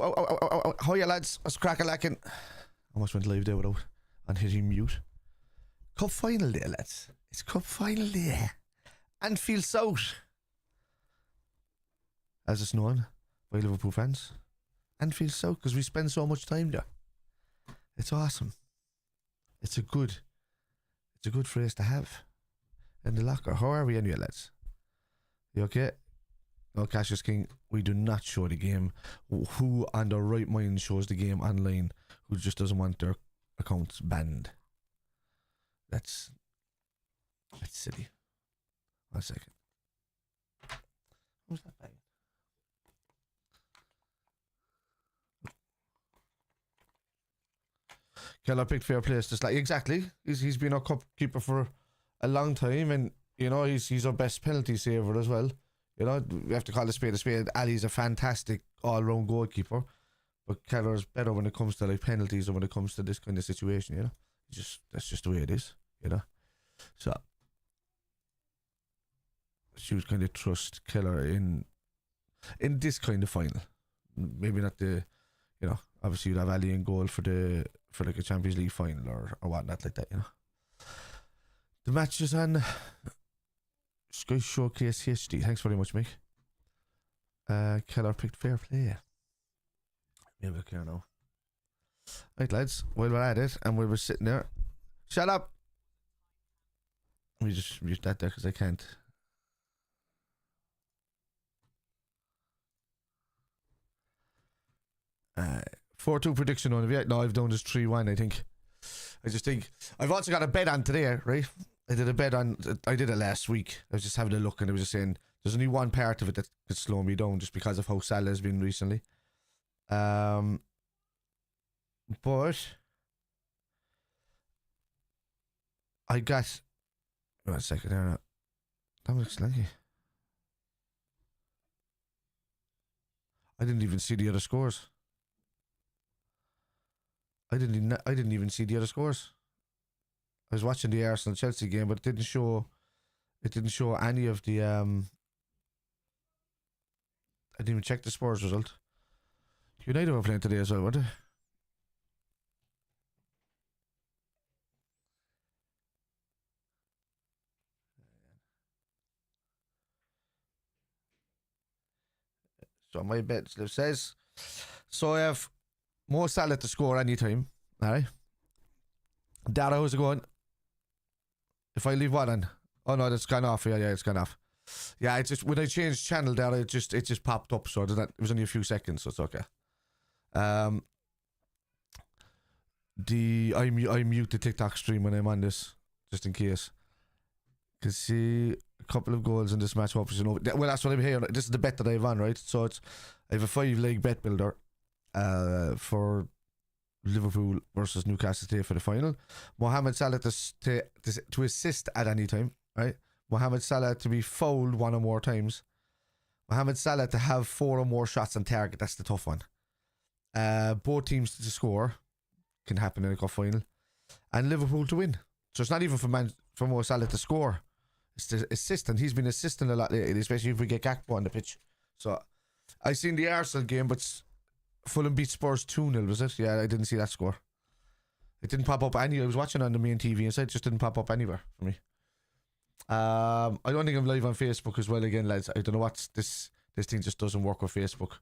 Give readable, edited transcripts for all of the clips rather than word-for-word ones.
How are you, lads? What's crack-a-lacking? Almost went live there without and hitting mute. Cup final day, lads. It's cup final day. Anfield South, as it's known by Liverpool fans. Anfield South, because we spend so much time there. It's awesome. It's a good phrase to have in the locker. How are we anyway, lads? You okay? No, Cassius King, we do not show the game. Who on their right mind shows the game online? Who just doesn't want their accounts banned? That's silly. 1 second. Who's that banging? Keller picked fair place, just like exactly. He's been our cup keeper for a long time, and you know he's our best penalty saver as well. You know, we have to call a spade a spade. Ali's a fantastic all-round goalkeeper, but Keller's better when it comes to like penalties or when it comes to this kind of situation. You know, that's just the way it is. You know, so she would kind of trust Keller in this kind of final. Maybe not the, you know, obviously you'd have Ali in goal for like a Champions League final or whatnot like that. You know, the match is on Sky Showcase HD. Thanks very much, Mick. Keller picked fair play. Maybe I care now. Right, lads, while we're at it and while we're sitting there, shut up. Let me just mute that there because I can't. 4-2 prediction on it. No, I've done this 3-1, I think. I just think I've also got a bet on today, right? I did it last week. I was just having a look and I was just saying there's only one part of it that could slow me down just because of how Salah has been recently. But I got 1 second there now. That looks lucky. I didn't even see the other scores. I didn't even see the other scores. I was watching the Arsenal Chelsea game, but it didn't show any of the I didn't even check the Spurs result. United were playing today as well, weren't they? So my bet slip says, so I have Mo Salah to score anytime. Alright. Dara, how's it going? If I leave what on? Oh no, that's gone off. Yeah, it's gone off. Yeah, it's just when I changed channel there, it just popped up, so it was only a few seconds, so it's okay. I mute the TikTok stream when I'm on this, just in case. Cause see a couple of goals in this match, hopefully, you know. Well, that's what I'm hearing. This is the bet that I've on, right? So I have a 5-leg bet builder, for Liverpool versus Newcastle today for the final. Mohamed Salah to assist at any time, right? Mohamed Salah to be fouled 1 or more times. Mohamed Salah to have 4 or more shots on target. That's the tough one. Both teams to score, can happen in a cup final, and Liverpool to win. So it's not even for Mo Salah to score. It's the assist, and he's been assisting a lot lately, especially if we get Gakpo on the pitch. So I seen the Arsenal game, but Fulham beat Spurs 2-0, was it? Yeah, I didn't see that score. It didn't pop up anywhere. I was watching on the main TV inside, it just didn't pop up anywhere for me. I don't think I'm live on Facebook as well again, lads. I don't know what this thing just doesn't work with Facebook.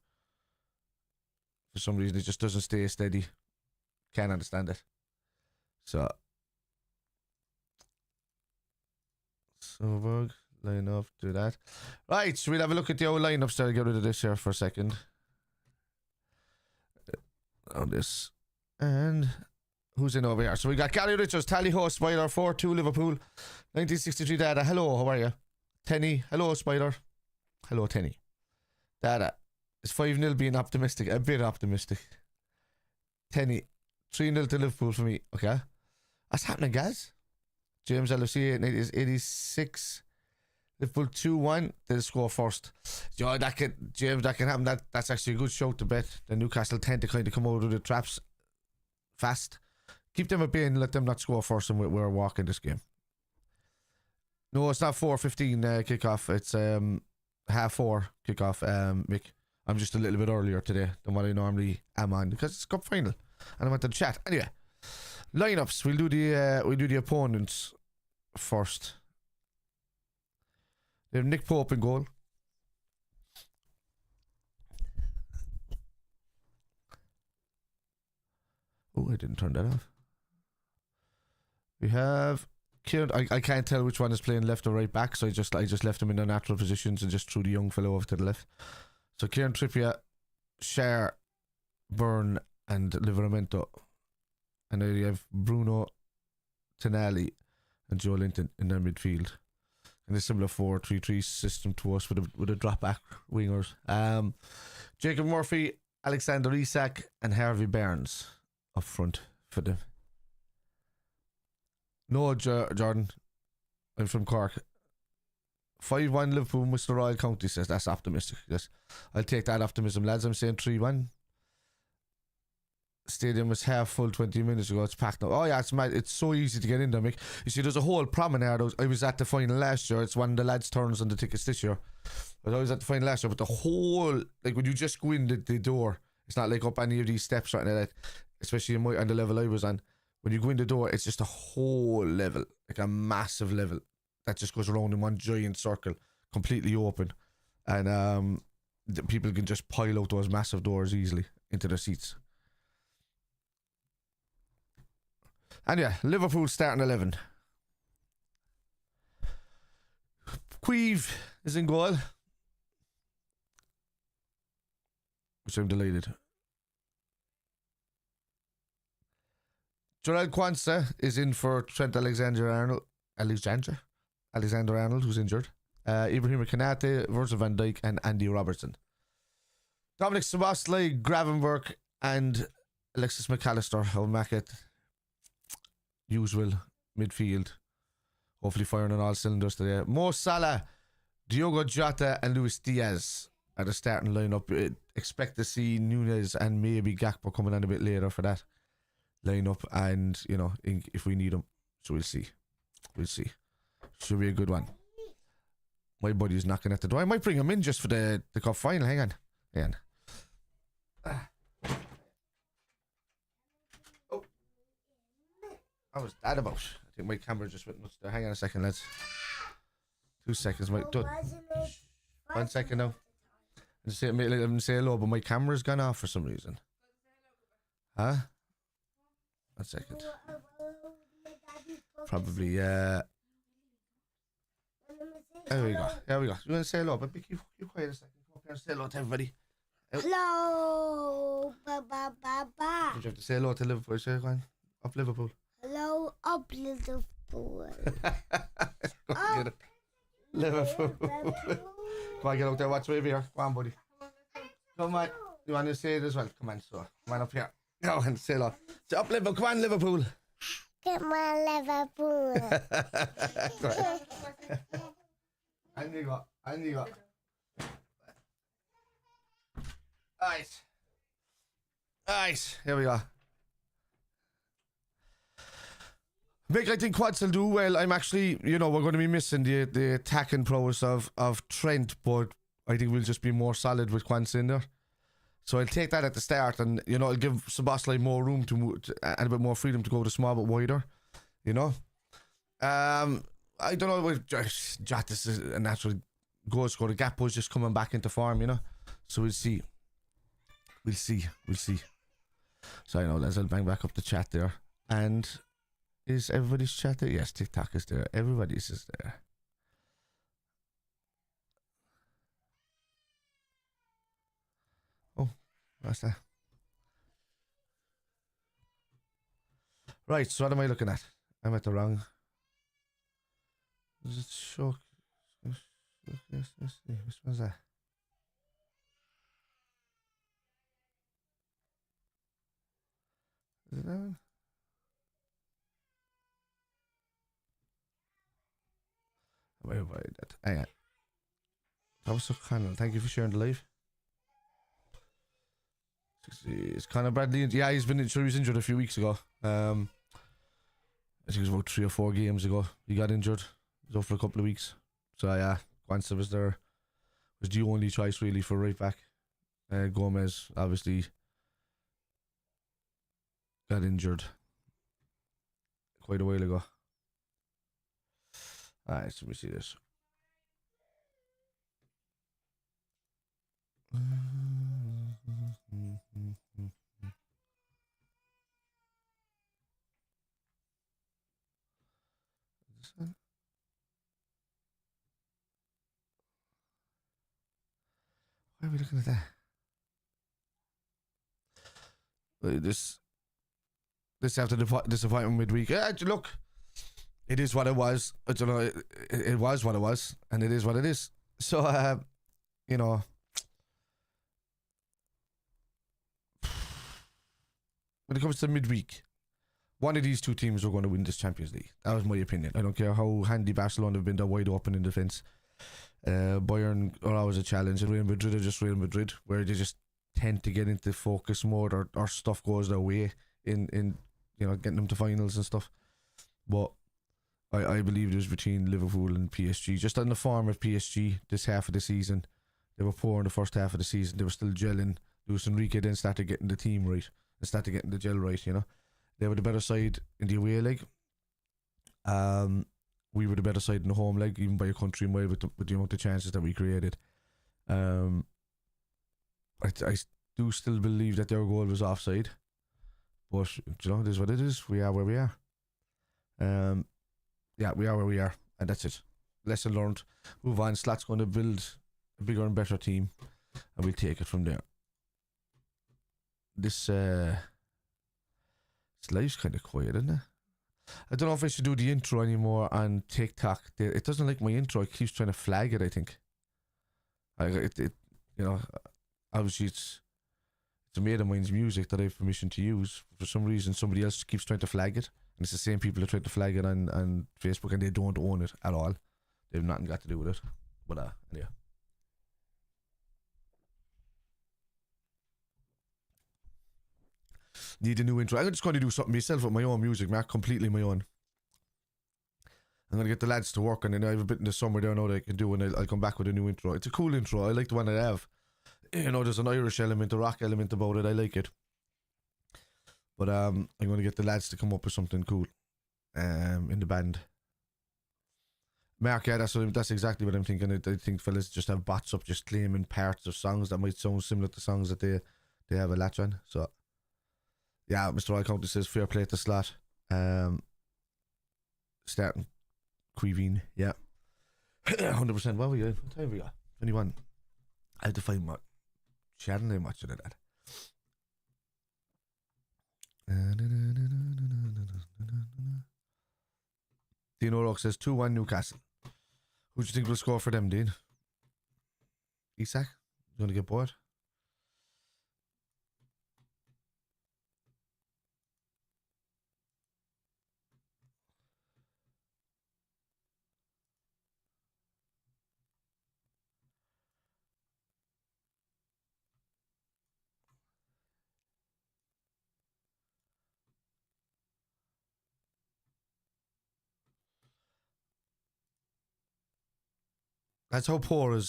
For some reason, it just doesn't stay steady. Can't understand it. So Bug, line up, do that. Right, so we'll have a look at the old lineups there. Get rid of this here for a second. On this. And who's in over here? So we got Gary Richards, Tally Ho, Spider, 4-2 Liverpool, 1963 Dada. Hello, how are you? Tenny, hello, Spider. Hello, Tenny. Dada, is 5-0 being optimistic? A bit optimistic. Tenny, 3-0 to Liverpool for me. Okay. What's happening, guys? James LFC is 86. Liverpool 2-1. They'll score first. Yo, James, that can happen. That's actually a good shout to bet. The Newcastle tend to kind of come out of the traps fast. Keep them at bay and let them not score first, and we're walking this game. No, it's not 4:15 kickoff. It's 4:30 kickoff. Mick, I'm just a little bit earlier today than what I normally am on because it's cup final and I want to chat. Anyway, lineups. We'll do the opponents first. They have Nick Pope in goal. Oh, I didn't turn that off. We have Kieran. I can't tell which one is playing left or right back, so I just left them in their natural positions and just threw the young fellow over to the left. So Kieran Trippier, Share, Byrne, and Livermento. And then you have Bruno, Tonali, and Joe Linton in their midfield. And a similar 4-3-3 system to us with a drop back wingers. Jacob Murphy, Alexander Isak, and Harvey Barnes up front for them. No, Jordan. I'm from Cork. 5-1 Liverpool, Mr. Royal County says that's optimistic. Yes, I'll take that optimism, lads. I'm saying 3-1. Stadium was half full 20 minutes ago. It's packed now. Oh yeah, it's mad. It's so easy to get in there, Mick. You see, there's a whole promenade. I was at the final last year. It's one of the lads' turns on the tickets this year. But I was at the final last year. But the whole, like when you just go in the door, it's not like up any of these steps or anything like that. Especially on the level I was on. When you go in the door, it's just a whole level, like a massive level that just goes around in one giant circle, completely open, and the people can just pile out those massive doors easily into their seats. And yeah, Liverpool starting 11. Queeve is in goal, which I'm delighted. Jarrell Quansah is in for Trent Alexander-Arnold, who's injured. Ibrahima Konate, Virgil van Dijk, and Andy Robertson. Dominic Szoboszlai, Gravenberch, and Alexis McAllister. I'll make it usual midfield. Hopefully firing on all cylinders today. Mo Salah, Diogo Jota, and Luis Diaz are the starting lineup. Expect to see Nunez and maybe Gakpo coming on a bit later for that lineup, and you know, if we need them, so we'll see. Should be a good one. My buddy's knocking at the door. I might bring him in just for the cup final. Hang on. Oh, how was that about? I think my camera just went nuts there. Hang on a second, lads. 2 seconds, mate. 1 second now. I just say hello, but my camera's gone off for some reason. Huh? 1 second. Probably, There we go. You want to say hello, but be quiet a second. Come up here and say hello to everybody. Hello, Did you have to say hello to Liverpool? Say go on. Up Liverpool. Hello, up Liverpool. Liverpool. Come on, get out there. Watch over here. Come on, buddy. Come on. You want to say it as well? Come on, so. Come on up here. Go on, say hello. Say up Liverpool. Come on, Liverpool. Come on, Liverpool. And you go. Nice. Here we go. Mick, I think Quads will do well. I'm actually, we're going to be missing the attacking prowess of Trent, but I think we'll just be more solid with Quads in there. So I'll take that at the start, and I'll give Szoboszlai more room to move and a bit more freedom to go to small but wider. I don't know if Jotas is a natural goal scorer. Gakpo's just coming back into form, So we'll see. So I know, let's bang back up the chat there. And is everybody's chat there? Yes, TikTok is there. Everybody's is there. Oh, what's that? Right, so what am I looking at? I'm at the wrong. Does it show? Yes, which one's that? Is it that one? Wait, that. Hang on. That was so Connell. Thank you for sharing the live. It's Conor Bradley. Yeah, he was injured a few weeks ago. I think it was about 3 or 4 games ago. He got injured. He was out for a couple of weeks. So yeah, Quansah was the only choice really for right back. Gomez obviously got injured quite a while ago. Alright, so let me see this. Why are we looking at that? This after the disappointment midweek. Look, it is what it was. I don't know. It was what it was, and it is what it is. So, you know, when it comes to midweek, one of these two teams are going to win this Champions League. That was my opinion. I don't care how handy Barcelona have been. They're wide open in defence. Bayern are always a challenge, and Real Madrid are just Real Madrid, where they just tend to get into focus mode, or stuff goes their way in you know, getting them to finals and stuff. But I believe it was between Liverpool and PSG. Just on the form of PSG this half of the season, they were poor in the first half of the season. They were still gelling. Luis Enrique then started getting the team right and started getting the gel right. You know, they were the better side in the away leg. We were the better side in the home leg, even by a country mile, with the amount of chances that we created. I do still believe that their goal was offside, but you know, it is what it is. We are where we are. Yeah, we are where we are, and that's it. Lesson learned. Move on. SALAH's going to build a bigger and better team, and we'll take it from there. This life's kind of quiet, isn't it? I don't know if I should do the intro anymore on TikTok. It doesn't like my intro. It keeps trying to flag it, I think. You know, obviously it's a mate of mine's music that I have permission to use. For some reason, somebody else keeps trying to flag it. And it's the same people that try to flag it on Facebook, and they don't own it at all. They have nothing got to do with it. But, yeah. Need a new intro. I'm just going to do something myself with my own music, Mark, completely my own. I'm going to get the lads to work on it. I have a bit in the summer there now that I can do, and I'll come back with a new intro. It's a cool intro. I like the one I have. You know, there's an Irish element, a rock element about it. I like it. But I'm going to get the lads to come up with something cool in the band. Mark, yeah, that's exactly what I'm thinking. I think fellas just have bots up just claiming parts of songs that might sound similar to songs that they have a latch on. So, yeah, Mr. Alcounty says fair play to SALAH. Starting Queeveen, yeah. 100%. What time have we got? 21. I have to find what Shannon I'm watching it at. Dean O'Rourke says 2-1 Newcastle. Who do you think will score for them, Dean? Isak? You going to get bored? That's how poor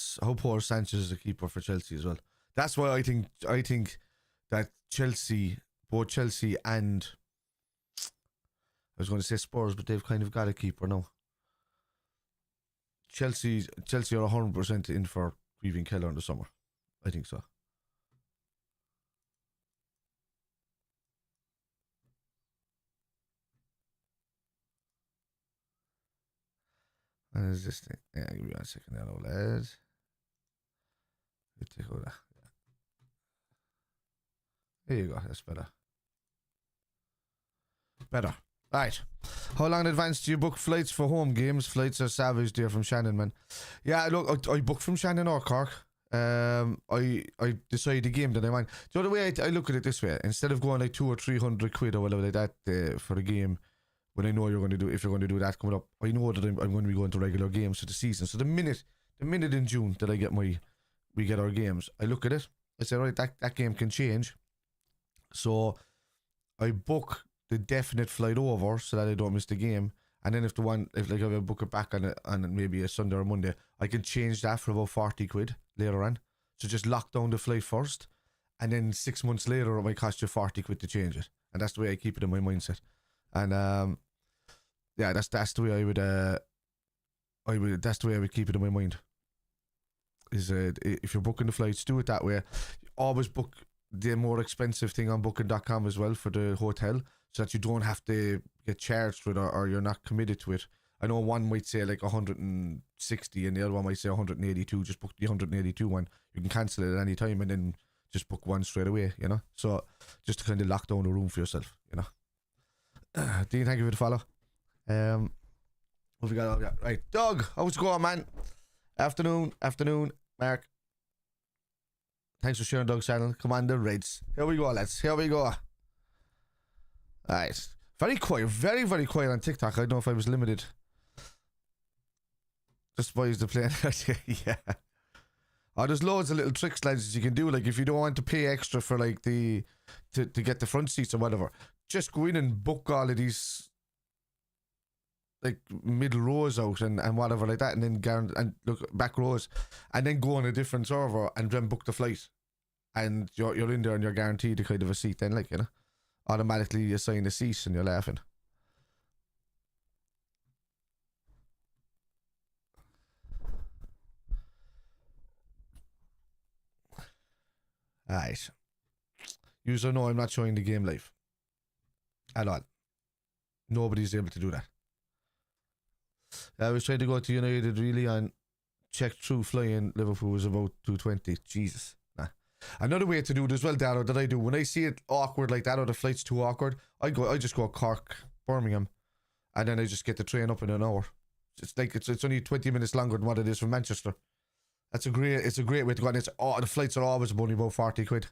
Sanchez is a keeper for Chelsea as well. That's why I think that both Chelsea and I was going to say Spurs, but they've kind of got a keeper now. Chelsea are 100% in for Queeveen Keller in the summer. I think so. And is this thing? Yeah, give me 1 second there, lads. Take all that. Yeah. There you go. That's better. Better. Right. How long in advance do you book flights for home games? Flights are savage there from Shannon, man. Yeah, look, I booked from Shannon or Cork. I decide the game that I want. The other way I look at it this way, instead of going like 200 or 300 quid or whatever like that for the game, when I know you're going to do, if you're going to do that coming up, I know that I'm going to be going to regular games for the season. So the minute in June that I get we get our games, I look at it, I say, right, that game can change. So I book the definite flight over so that I don't miss the game. And then if I book it back on maybe a Sunday or Monday, I can change that for about 40 quid later on. So just lock down the flight first, and then 6 months later it might cost you 40 quid to change it. And that's the way I keep it in my mindset. And yeah, that's the way I would that's the way I would keep it in my mind. Is if you're booking the flights, do it that way. Always book the more expensive thing on booking.com as well for the hotel, so that you don't have to get charged for it, or you're not committed to it. I know one might say like 160 and the other one might say 182. Just book the 182 one. You can cancel it at any time and then just book one straight away, you know. So just to kind of lock down the room for yourself, you know. Dean, thank you for the follow. What have we got over here? Right, Doug, how's it going, man? Afternoon, Mark. Thanks for sharing Doug's channel. Come on, the Reds. Here we go, lads. Here we go. Alright. Very quiet. Very, very quiet on TikTok. I don't know if I was limited. Just by the plane. Yeah. Oh, there's loads of little tricks, lads, you can do. Like, if you don't want to pay extra for, like, to get the front seats or whatever, just go in and book all of these, like, middle rows out and whatever like that, and then and look, back rows, and then go on a different server and then book the flight, and you're in there and you're guaranteed a kind of a seat then, like, you know, automatically assign a seat and you're laughing. Alright. User, no, I'm not showing the game live at all. Nobody's able to do that. I was trying to go to United really and check through flying. Liverpool was about 220. Jesus. Nah. Another way to do it as well, Dado, that I do, when I see it awkward like that, or the flight's too awkward, I just go Cork, Birmingham, and then I just get the train up in an hour. It's like it's only 20 minutes longer than what it is from Manchester. It's a great way to go, and the flights are always only about 40 quid.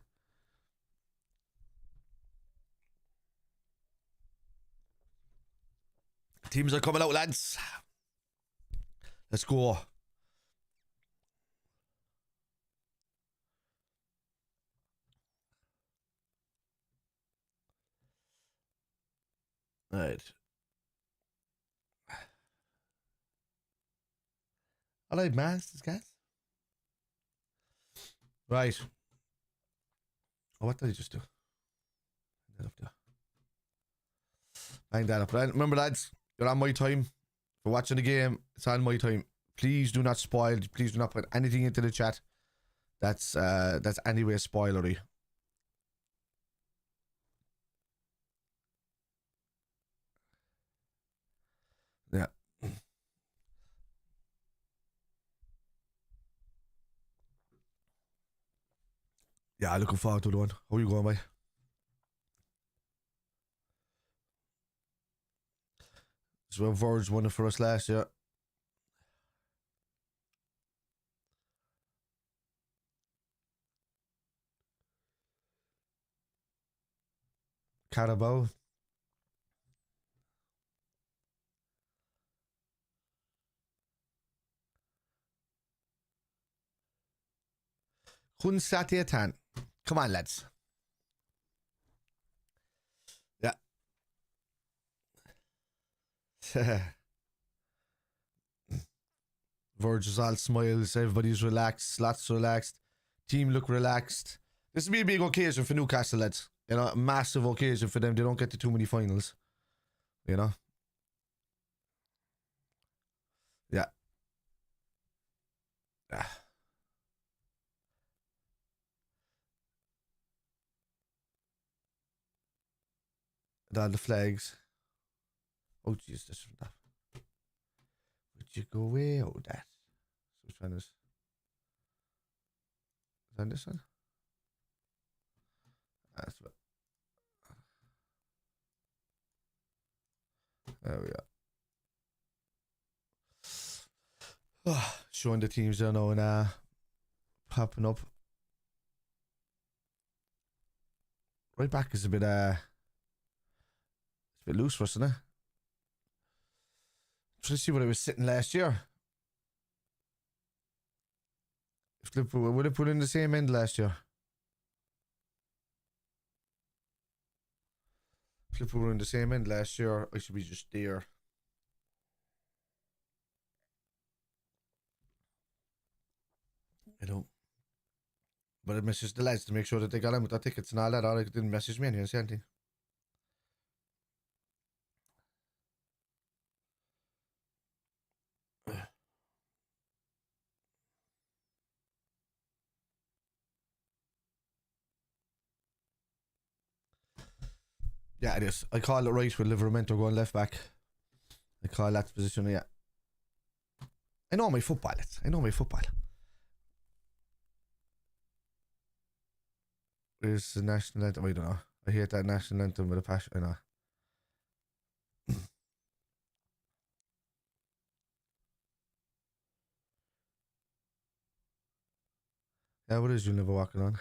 Teams are coming out, lads. Let's go. Right. Alright, masters, guys. Right. Oh, what did I just do? Hang that up. Remember, lads, you're on my time for watching the game. It's on my time. Please do not spoil. Please do not put anything into the chat that's anyway spoilery. Yeah. Yeah, looking forward to the one. How are you going, mate? So Verge won it for us last year. Carabao. Kun Satyatan. Come on, lads. Yeah. Verge is all smiles. Everybody's relaxed. Lots relaxed. Team look relaxed. This will be a big occasion for Newcastle, lads. You know, a massive occasion for them. They don't get to too many finals. You know? Yeah. Yeah. All the flags. Oh, jeez, this from that. Would you go away? Oh, that. So which one is that this one? That's what. There we go. Showing the teams there now and popping up. Right back is a bit it's a bit loose for us, isn't it? Trying to see where I was sitting last year. If Liverpool would have put in the same end last year. If Liverpool were in the same end last year, I should be just there. I don't. But I messaged the lads to make sure that they got in with their tickets and all that. Or they didn't message me anyway, say anything. Yeah, it is. I call it right with Livermento going left back. I call that position, yeah. I know my football, lads. I know my football. Where's the national anthem? I don't know. I hate that national anthem with a passion. I know. Yeah, what is you never walking on?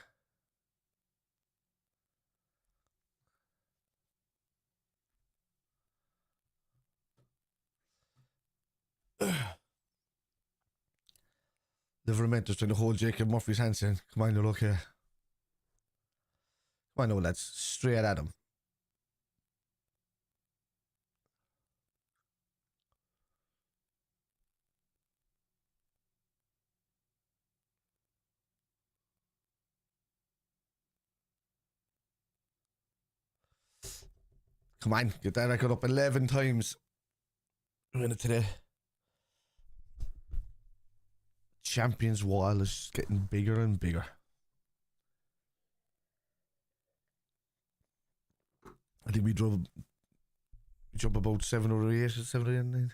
Livermento's trying to hold Jacob Murphy's hands in. Come on, you're okay. Come on, no, lads. Straight at him. Come on, get that record up 11 times. Win it today. Champions wall is getting bigger and bigger. I think we jump about 7 or 8, 7 or 9.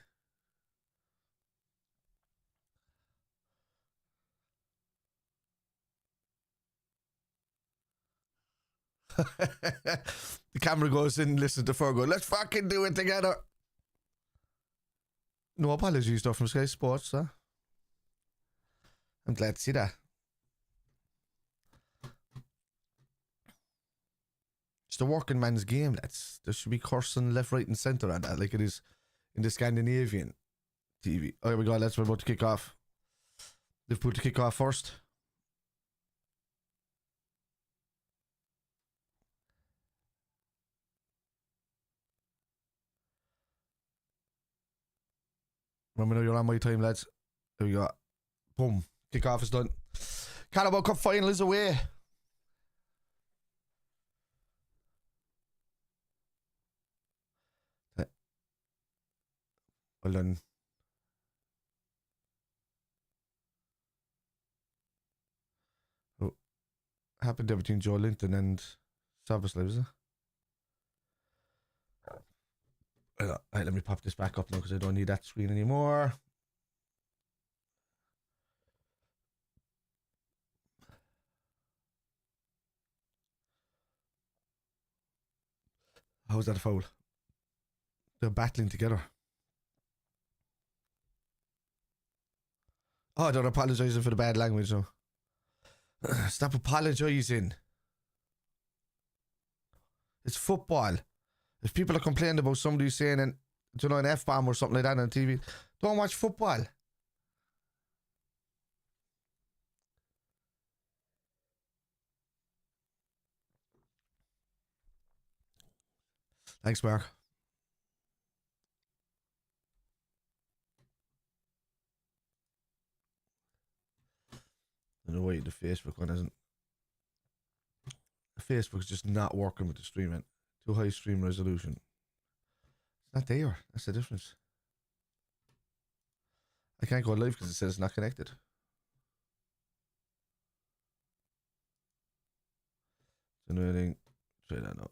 The camera goes in, listen to Fergo. Let's fucking do it together. No apologies, though, from Sky Sports, huh? I'm glad to see that. It's the working man's game. There should be cursing left, right, and centre on that, like it is in the Scandinavian TV. Oh, here we go. We're about to kick off. Liverpool to kick off first. Remember, you're on my time, lads. There we go. Boom. Kick off is done. Carabao Cup final is away. Well done. Oh. Happened there between Joe Linton and Savisley, was it? Right, let me pop this back up now because I don't need that screen anymore. How's that a foul? They're battling together. Oh, they're apologising for the bad language now. Stop apologising. It's football. If people are complaining about somebody saying an F-bomb or something like that on TV, don't watch football. Thanks, Mark. I don't know why the Facebook one isn't. Facebook's just not working with the streaming. Too high stream resolution. It's not there. That's the difference. I can't go live because it says it's not connected. Generating. Try that out.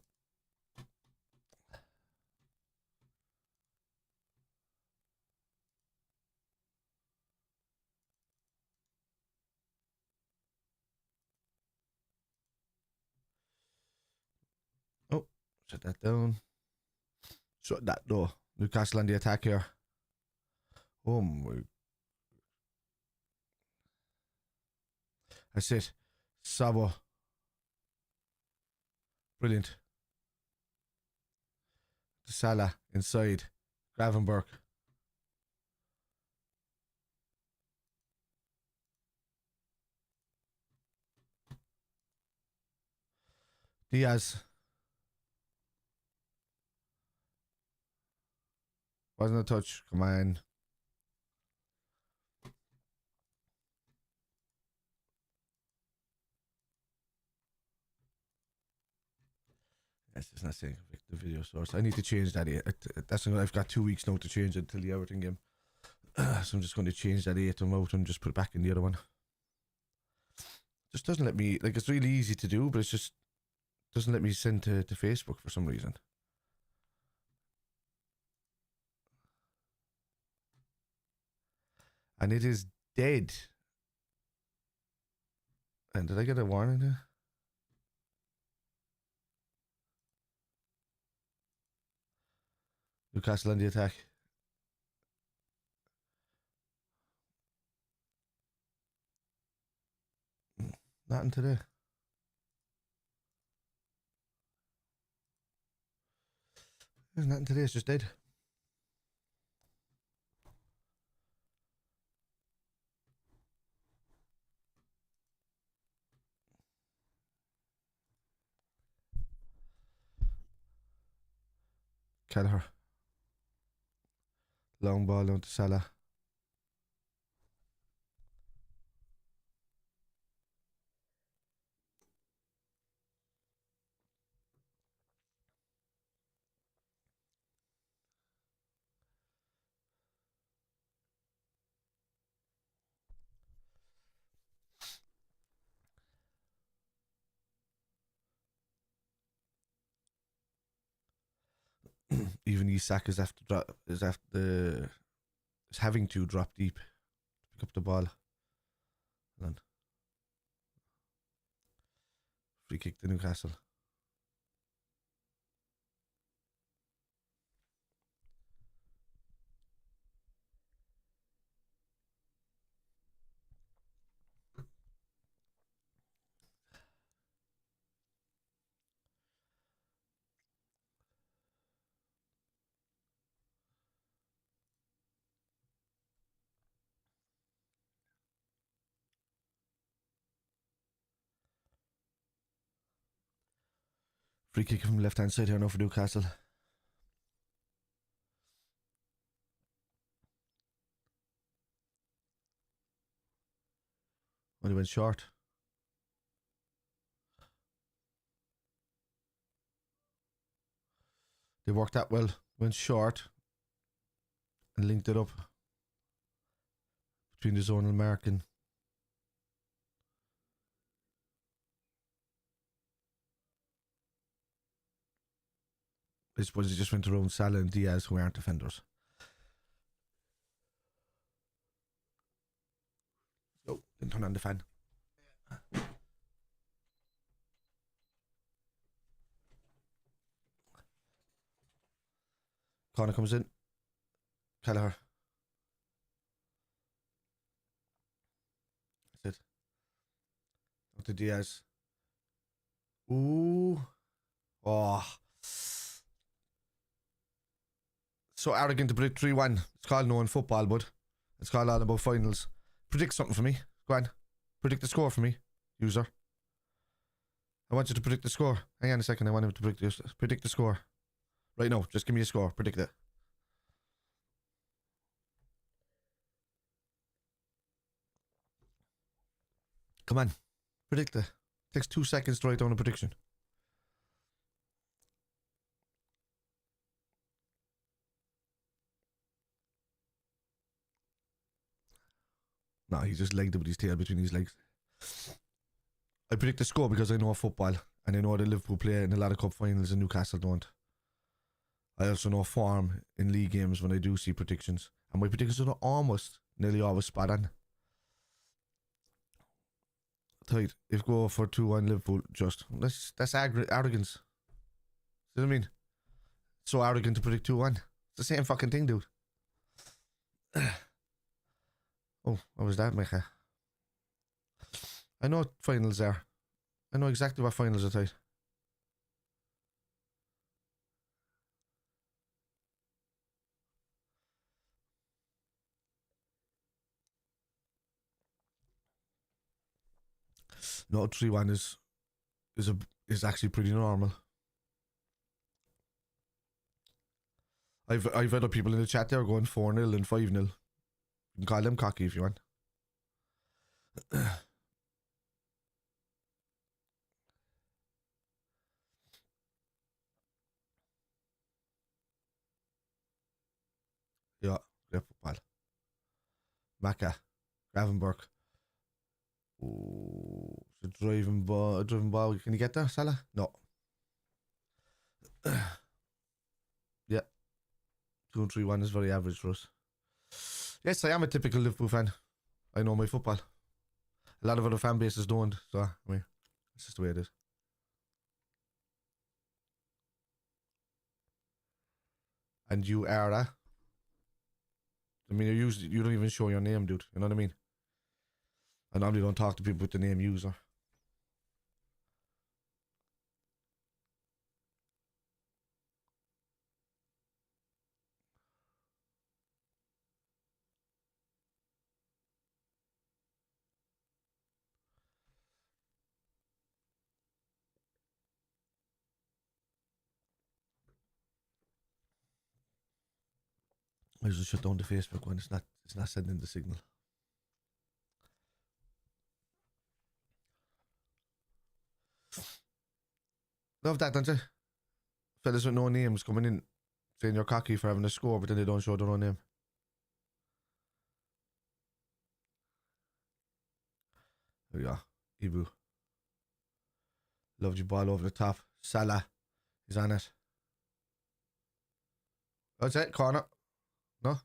Oh, shut that down. Shut that door. Newcastle on the attack here. Oh my. That's it. Sabo. Brilliant. SALAH inside. Gravenberch. Diaz. Wasn't a touch. Come on. That's just not saying the video source. I need to change that. That's I've got 2 weeks now to change it until the Everton game. So I'm just going to change that 8 out and just put it back in the other one. Just doesn't let me, like, it's really easy to do, but it's just doesn't let me send to Facebook for some reason. And it is dead. And did I get a warning there? Newcastle on the attack. Nothing today. There's nothing today, it's just dead. Kelleher. Long ball down to Salah. Even Isak is having to drop deep to pick up the ball. And free kick to Newcastle. Free kick from left hand side here now for Newcastle. Only went short. They worked that well. Went short and linked it up between the zonal marking. I suppose he just went around Salah and Diaz, who aren't defenders. Oh, didn't turn on the fan. Corner comes in. Kelleher. That's it. Up to Diaz. Ooh. Oh. So arrogant to predict 3-1. It's called knowing football, bud. It's called all about finals. Predict something for me. Go on. Predict the score for me, user. I want you to predict the score. Hang on a second. I want him to predict the score. Right now. Just give me a score. Predict it. Come on. Predict it. Takes 2 seconds to write down a prediction. No, he just legged it with his tail between his legs. I predict the score because I know football. And I know that Liverpool play in a lot of cup finals and Newcastle don't. I also know form in league games when I do see predictions. And my predictions are almost nearly always spot on. Tight. If go for 2-1 Liverpool, just. That's arrogance. See what I mean? So arrogant to predict 2-1. It's the same fucking thing, dude. Oh, what was that, Micha? I know what finals are. I know exactly what finals are tight. No, 3-1 is actually pretty normal. I've other people in the chat there going 4-0 and 5-0. You can call them cocky if you want. Great football. Macca. Gravenberch. Oh, it's a driving ball. Can you get there, Salah? No. Yeah. 2-3-1 is very average for us. Yes, I am a typical Liverpool fan. I know my football. A lot of other fan bases don't, so I mean, it's just the way it is. And you are I mean, you don't even show your name, dude. You know what I mean? I normally don't talk to people with the name user. I just shut down the Facebook one. It's not sending the signal. Love that, don't you? Fellas with no names coming in saying you're cocky for having a score, but then they don't show their own name. There we go. Ibu. Loved you ball over the top. Salah is on it. That's it, corner. No?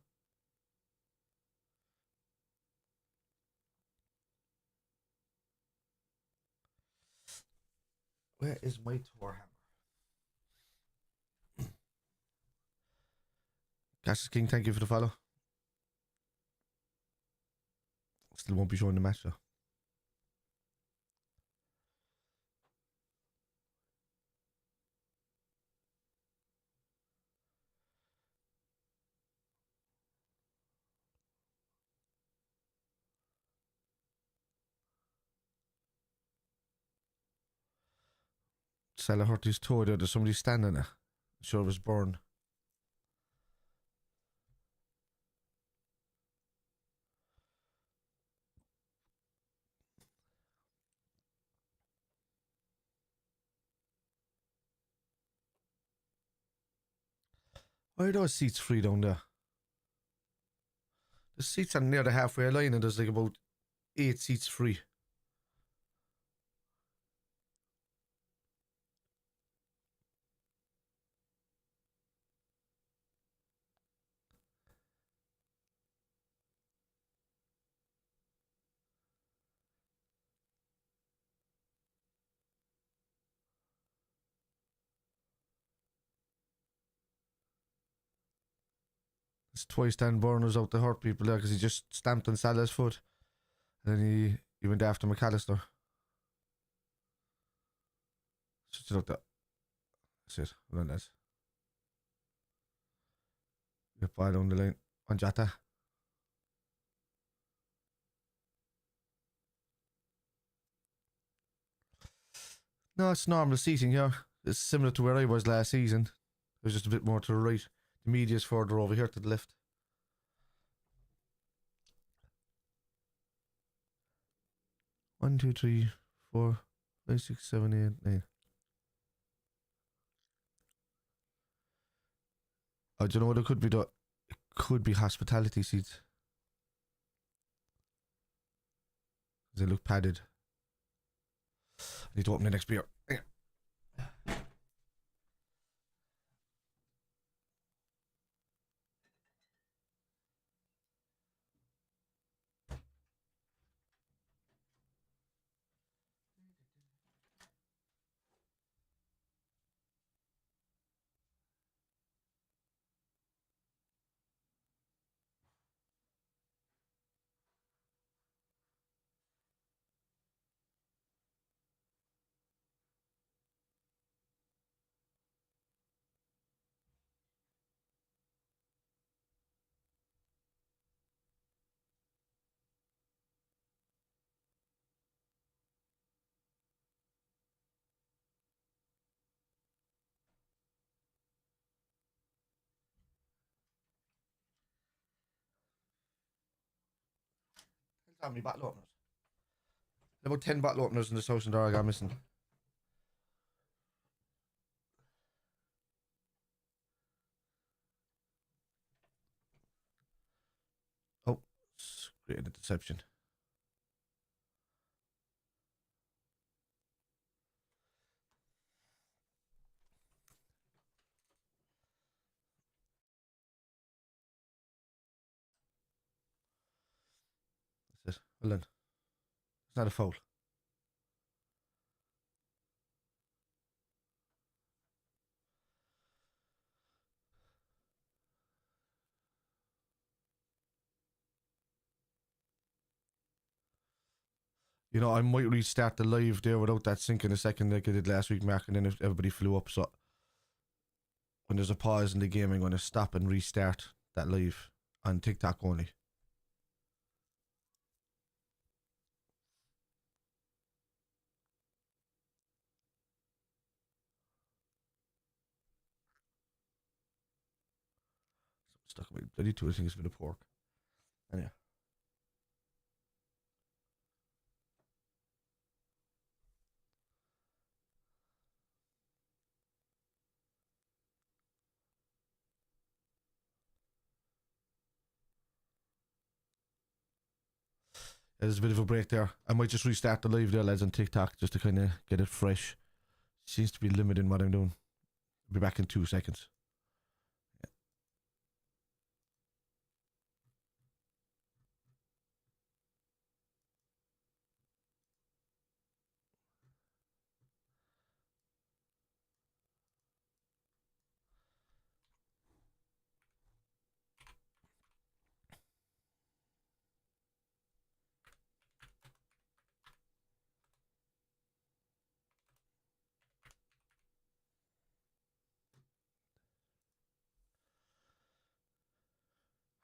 Where is my tour hammer? Cassius King, thank you for the follow. Still won't be showing the match though. Salah hurt his toe there. There's somebody standing there. I'm sure it was Byrne. Why are those seats free down there? The seats are near the halfway line and there's like about 8 seats free. It's twice Dan Byrne was out to hurt people there because he just stamped on Salah's foot. And then he went after McAllister. Switch it out there. That's it. Well done, lads. Get ball down the line. On Jota. No, it's normal seating here. It's similar to where I was last season. There's just a bit more to the right. The media's further over here to the left. One, two, three, 4, 5, 6, 7, 8, 9. Oh, do you know what it could be though? It could be hospitality seats. They look padded. I need to open the next beer. Yeah. How many bottle openers? About 10 bottle openers in this house and there I got missing. Great interception. That's it. Well done. It's not a foul. You know, I might restart the live there without that sync in a second like I did last week, Mark, and then if everybody flew up. So when there's a pause in the game, I'm going to stop and restart that live on TikTok only. Stuck with bloody two things for the pork. Anyway. There's a bit of a break there. I might just restart the live there, lads, on TikTok just to kind of get it fresh. Seems to be limiting what I'm doing. I'll be back in 2 seconds. Yeah.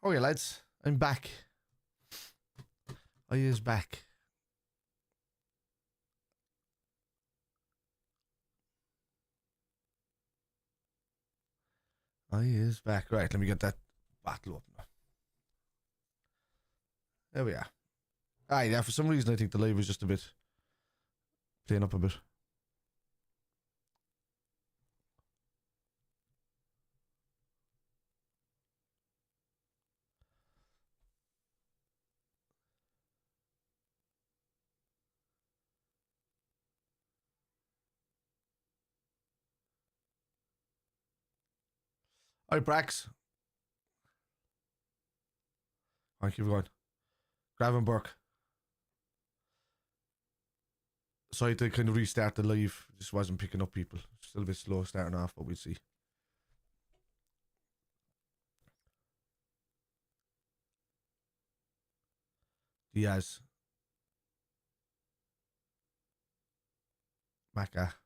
Okay, lads, I'm back. I is back. I is back. Right, let me get that battle open. There we are. Alright, yeah, for some reason I think the live was just a bit playing up a bit. Alright, Brax. Alright, keep going. Gravenberch. So I had to kind of restart the live. Just wasn't picking up people. Still a bit slow starting off, but we'll see. Diaz. Maka.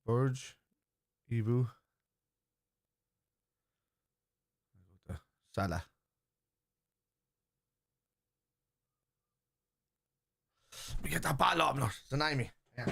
Burge. Ibu. Salah. Let me get that ball up now. Deny me. Yeah.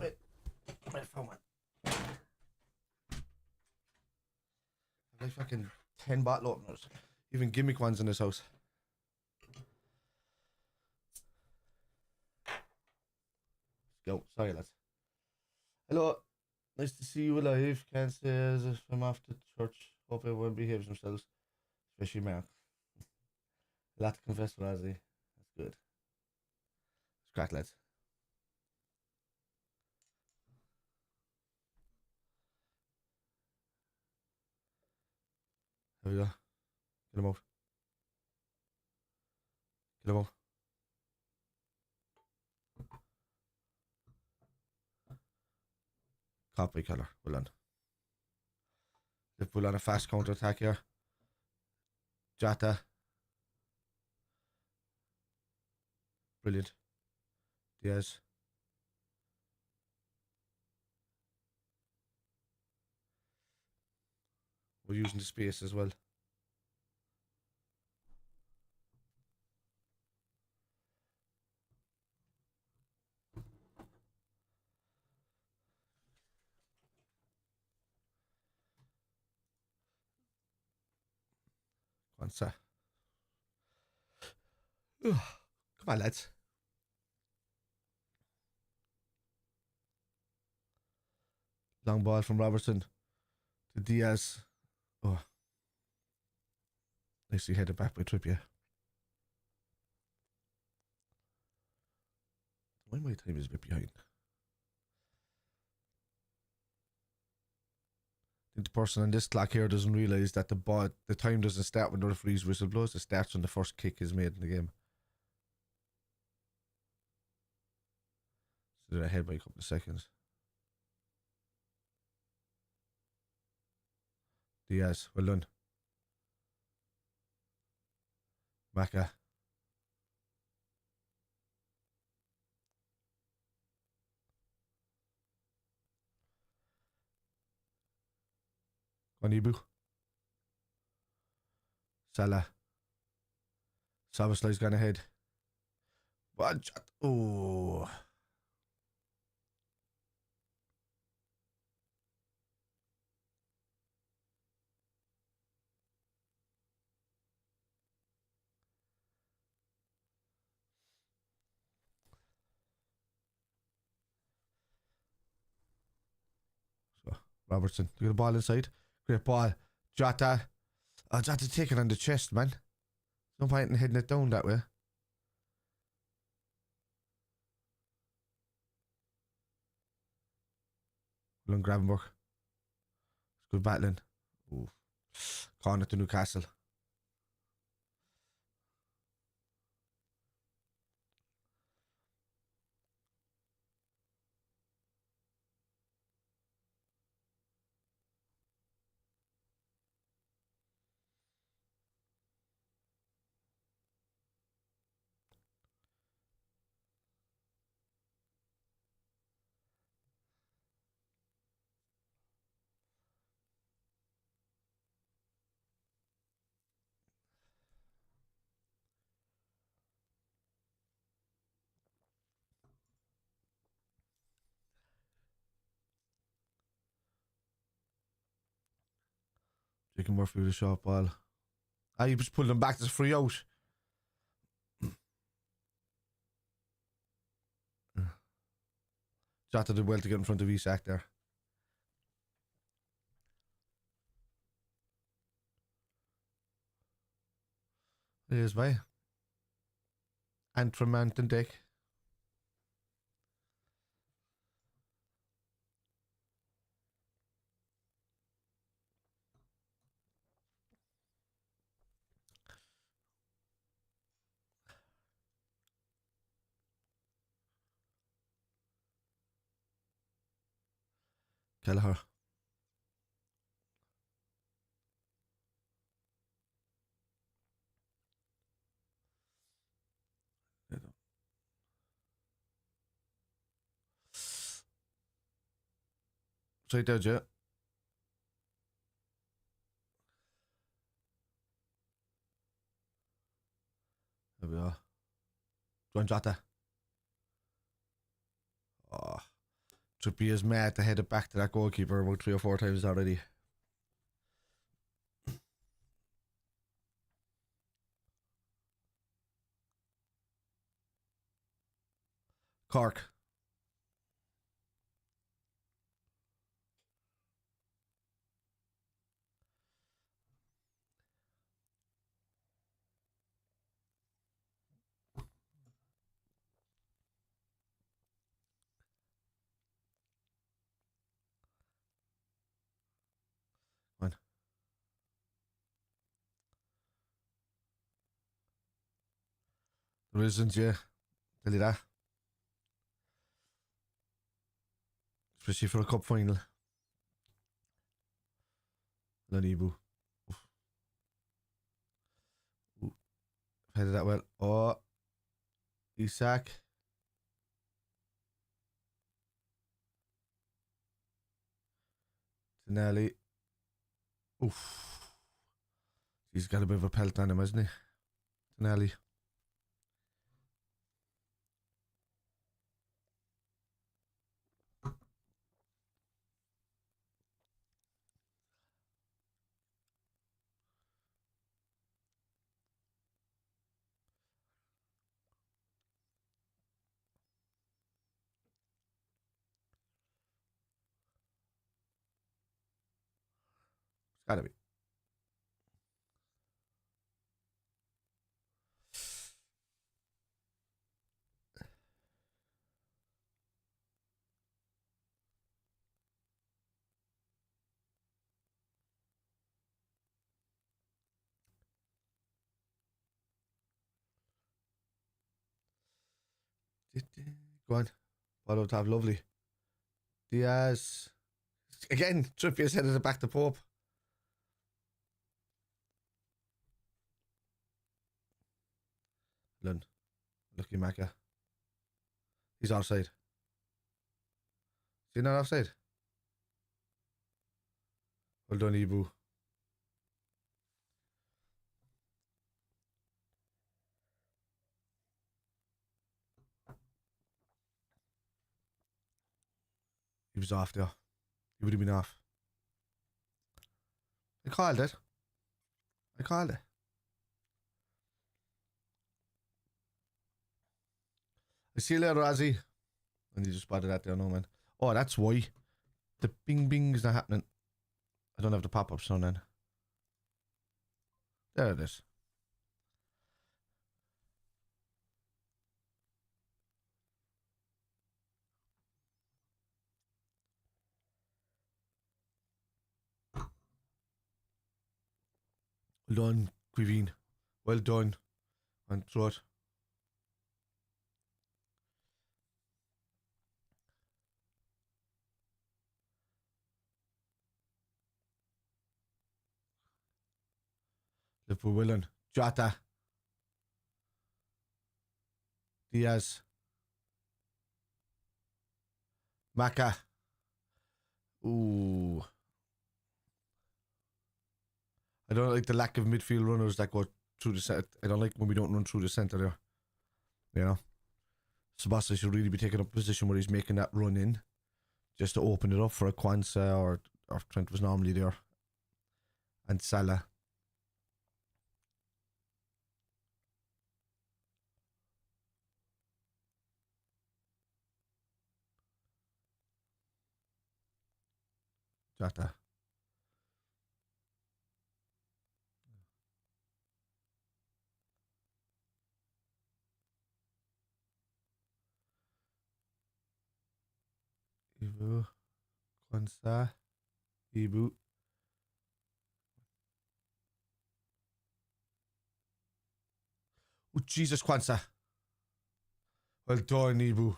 Wait. My phone went. I've like fucking 10 bottle openers. Even gimmick ones in this house. Let's go. Sorry, lads. Hello. Nice to see you alive. Can't say as if I'm off to church. Hope everyone behaves themselves. Especially Mark. A lot to confess for Ozzy. That's good. It's crack, lads. There we go. Get him out. Get him out. Copy colour. Well done. Liverpool on a fast counter attack here. Jota. Brilliant. Diaz. We're using the space as well. Come on, sir. Come on, lads. Long ball from Robertson to Diaz. Oh. Nicely headed back by Trippier. Why my time is a bit behind? I think the person on this clock here doesn't realise that the time doesn't start when the referee's whistle blows. It starts when the first kick is made in the game. So they're ahead by a couple of seconds. Diaz, well done. Maka. Onibu. Salah. Sabasly's gone ahead. What? Oh. So, Robertson, look at the ball inside. Great ball. Jota. Oh, Jota taking on the chest, man. No point in heading it down that way. Well done, Gravenberch. It's good battling. Ooh. Corner to Newcastle. Jacob Murphy with a short ball. Ah, he just pulled them back. There's free out. Jota did well to get in front of Isak there. There's by Antrim and Dick. Kelleher. Straight there, Joe. There we are. John Jota. Oh. Trippier is mad to head it back to that goalkeeper about 3 or 4 times already. Cork. One. There isn't, yeah. Tell you that. Especially for a cup final. Lanibu. Ooh. Headed that well. Oh. Isak. Tonelli. Oof. He's got a bit of a pelt on him, hasn't he? Tonelli. It's gotta be. Go on. Ball up top, lovely. Diaz. Again, Trippier's headed it back to Pope. Lund. Lucky Maka. He's offside. Is he not offside? Well done, Ibu. He was off there. He would have been off. I called it. I called it. I see you later, Ozzy. And you just spotted that there, no man. Oh, that's why. The bing bing's not happening. I don't have the pop-ups on then. There it is. Well done, Quivine. Well done. And throw it. Liverpool willing. Jota. Diaz. Maka. Ooh. I don't like the lack of midfield runners that go through the set. I don't like when we don't run through the centre there. You know? Sebastian should really be taking up a position where he's making that run in. Just to open it up for a Kwanzaa or Trent was normally there. And Salah. Jota. Ibu. Kwanzaa. Ibu. Oh, Jesus, Kwanzaa. Well done, Ibu.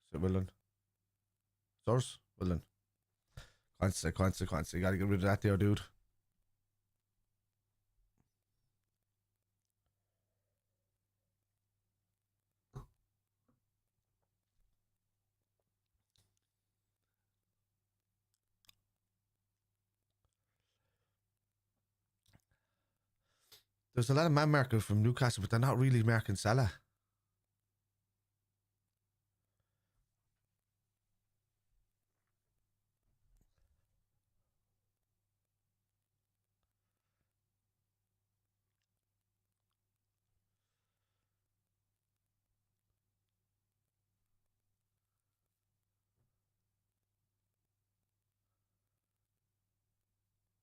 Is it well done? Source? Well done. Kwanzaa. You gotta get rid of that there, dude. There's a lot of man markers from Newcastle, but they're not really marking Salah.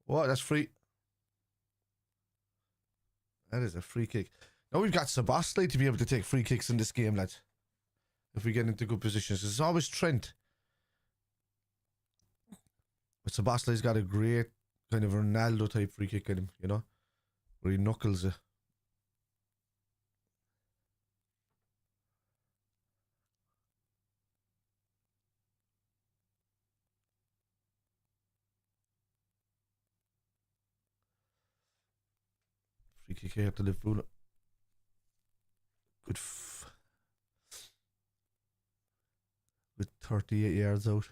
What? That's free. That is a free kick. Now we've got Sabostley to be able to take free kicks in this game, lads. If we get into good positions. It's always Trent. But Sabostley's got a great kind of Ronaldo type free kick in him, you know? Where he knuckles it. Free kick here to Liverpool. Good. With 38 yards out.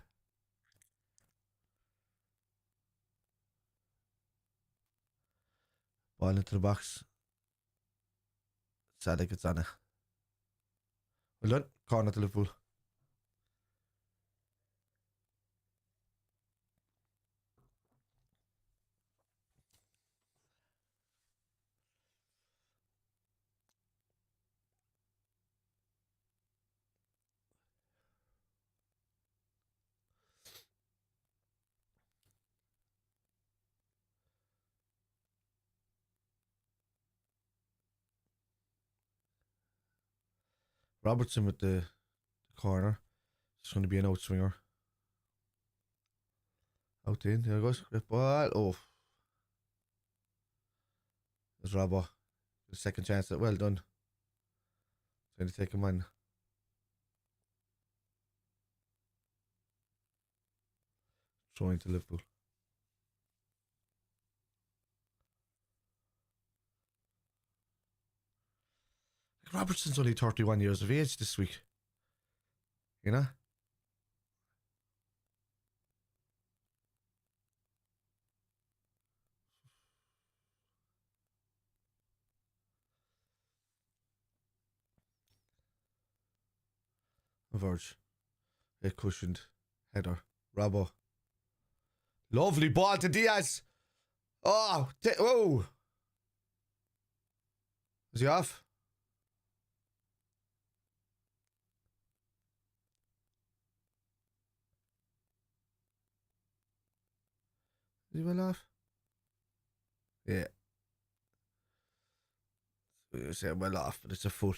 Ball into the box. SALAH gets on it. Well done. Corner to Liverpool. Robertson with the corner. It's going to be an outswinger. Out in. There it goes. Great ball. Oh. There's Robbo. The second chance. Well done. Trying to take him on. Throwing to Liverpool. Robertson's only 31 years of age this week. You know? Verge. A cushioned header. Robbo. Lovely ball to Diaz. Oh, oh. Is he off? Is he well off? Yeah. You say well off, but it's a foot.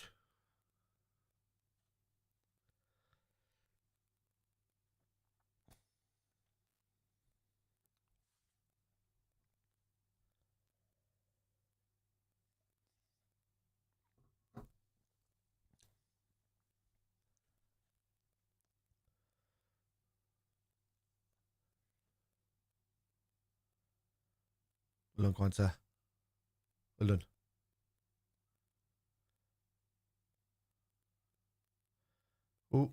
Well done, Kwanzaa. Well done. Oh.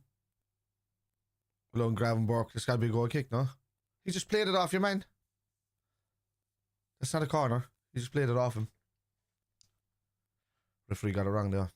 Well done, Gravenberch. This got to be a goal kick, no? He just played it off your man. That's not a corner. He just played it off him. Referee got it wrong there.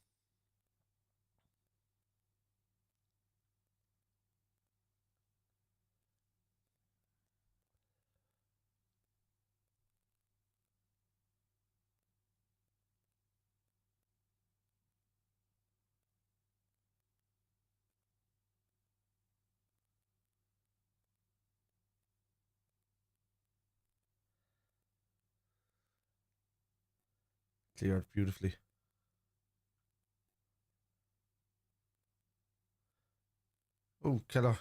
Cleared beautifully. Oh, Keller.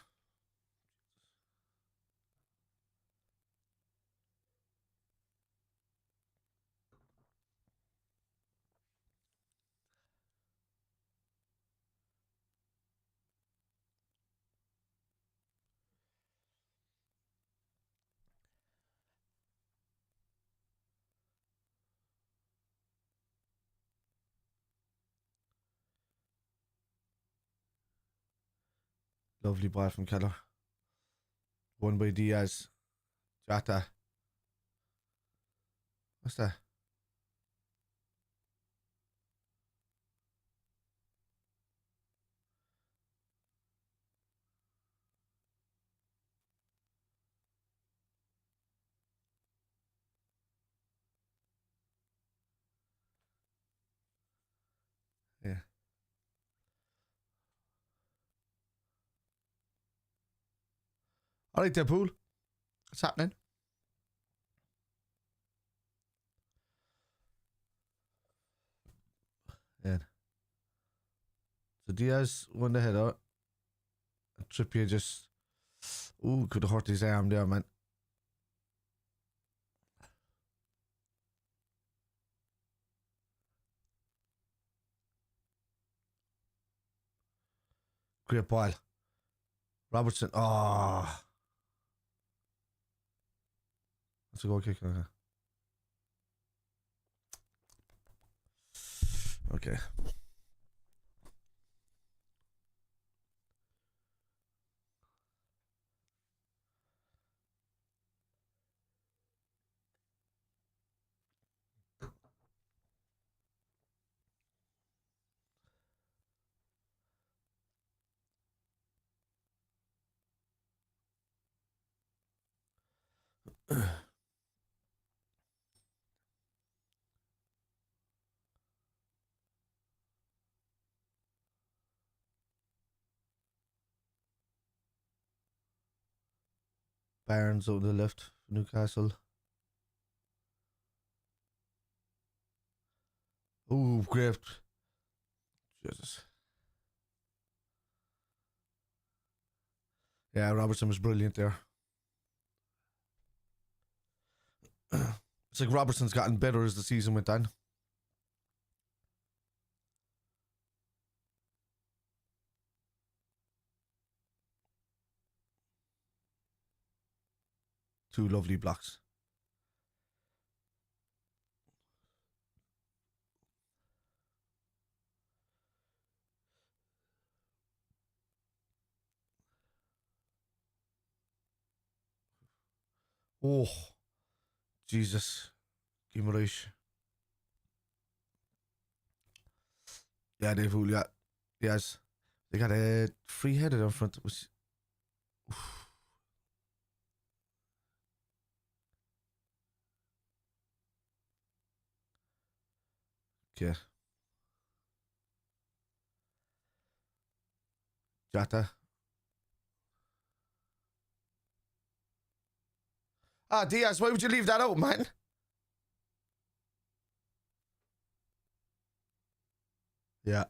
Lovely ball from Keller. Won by Diaz. Jota. What's that? Yeah. All right, Deadpool. What's happening? Yeah. So Diaz won the header. Trippier just... Ooh, could have hurt his arm there, man. Great ball. Robertson. Oh. That's a goal kick. Okay. Okay. Barnes on the left, Newcastle. Ooh, great. Jesus. Yeah, Robertson was brilliant there. It's like Robertson's gotten better as the season went on. Two lovely blocks. Oh, Jesus. Gimerich. Yeah, they've all got. Yes. They got a free header in front. Okay. Jota. Ah, Diaz, why would you leave that out, man? Yeah.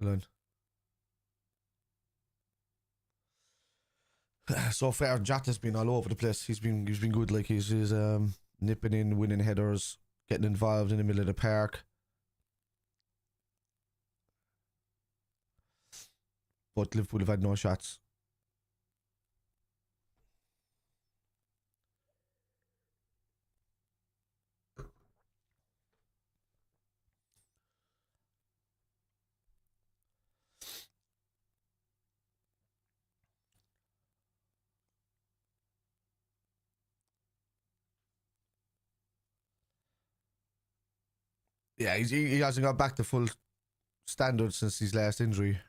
Learn. So far, Jota's been all over the place. He's been good. Like he's nipping in, winning headers, getting involved in the middle of the park. But Liverpool have had no shots. Yeah, he hasn't got back to full standard since his last injury.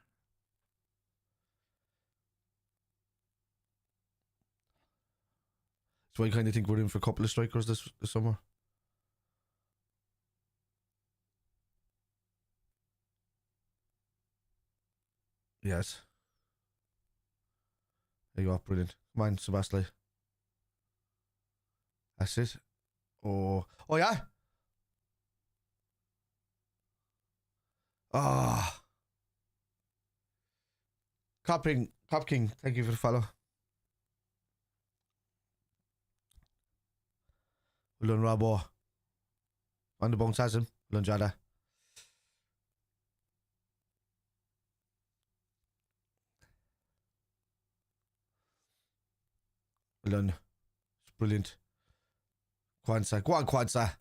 So I kind of think we're in for a couple of strikers this summer. Yes. There you go, brilliant. Come on, Sebastian. That's it. Oh yeah. Ah. Cop King, thank you for the follow. Well done, Robbo. On the bounce has him. Well done, Jada. Well done. It's brilliant. Kwanzaa. Go on, Kwanzaa.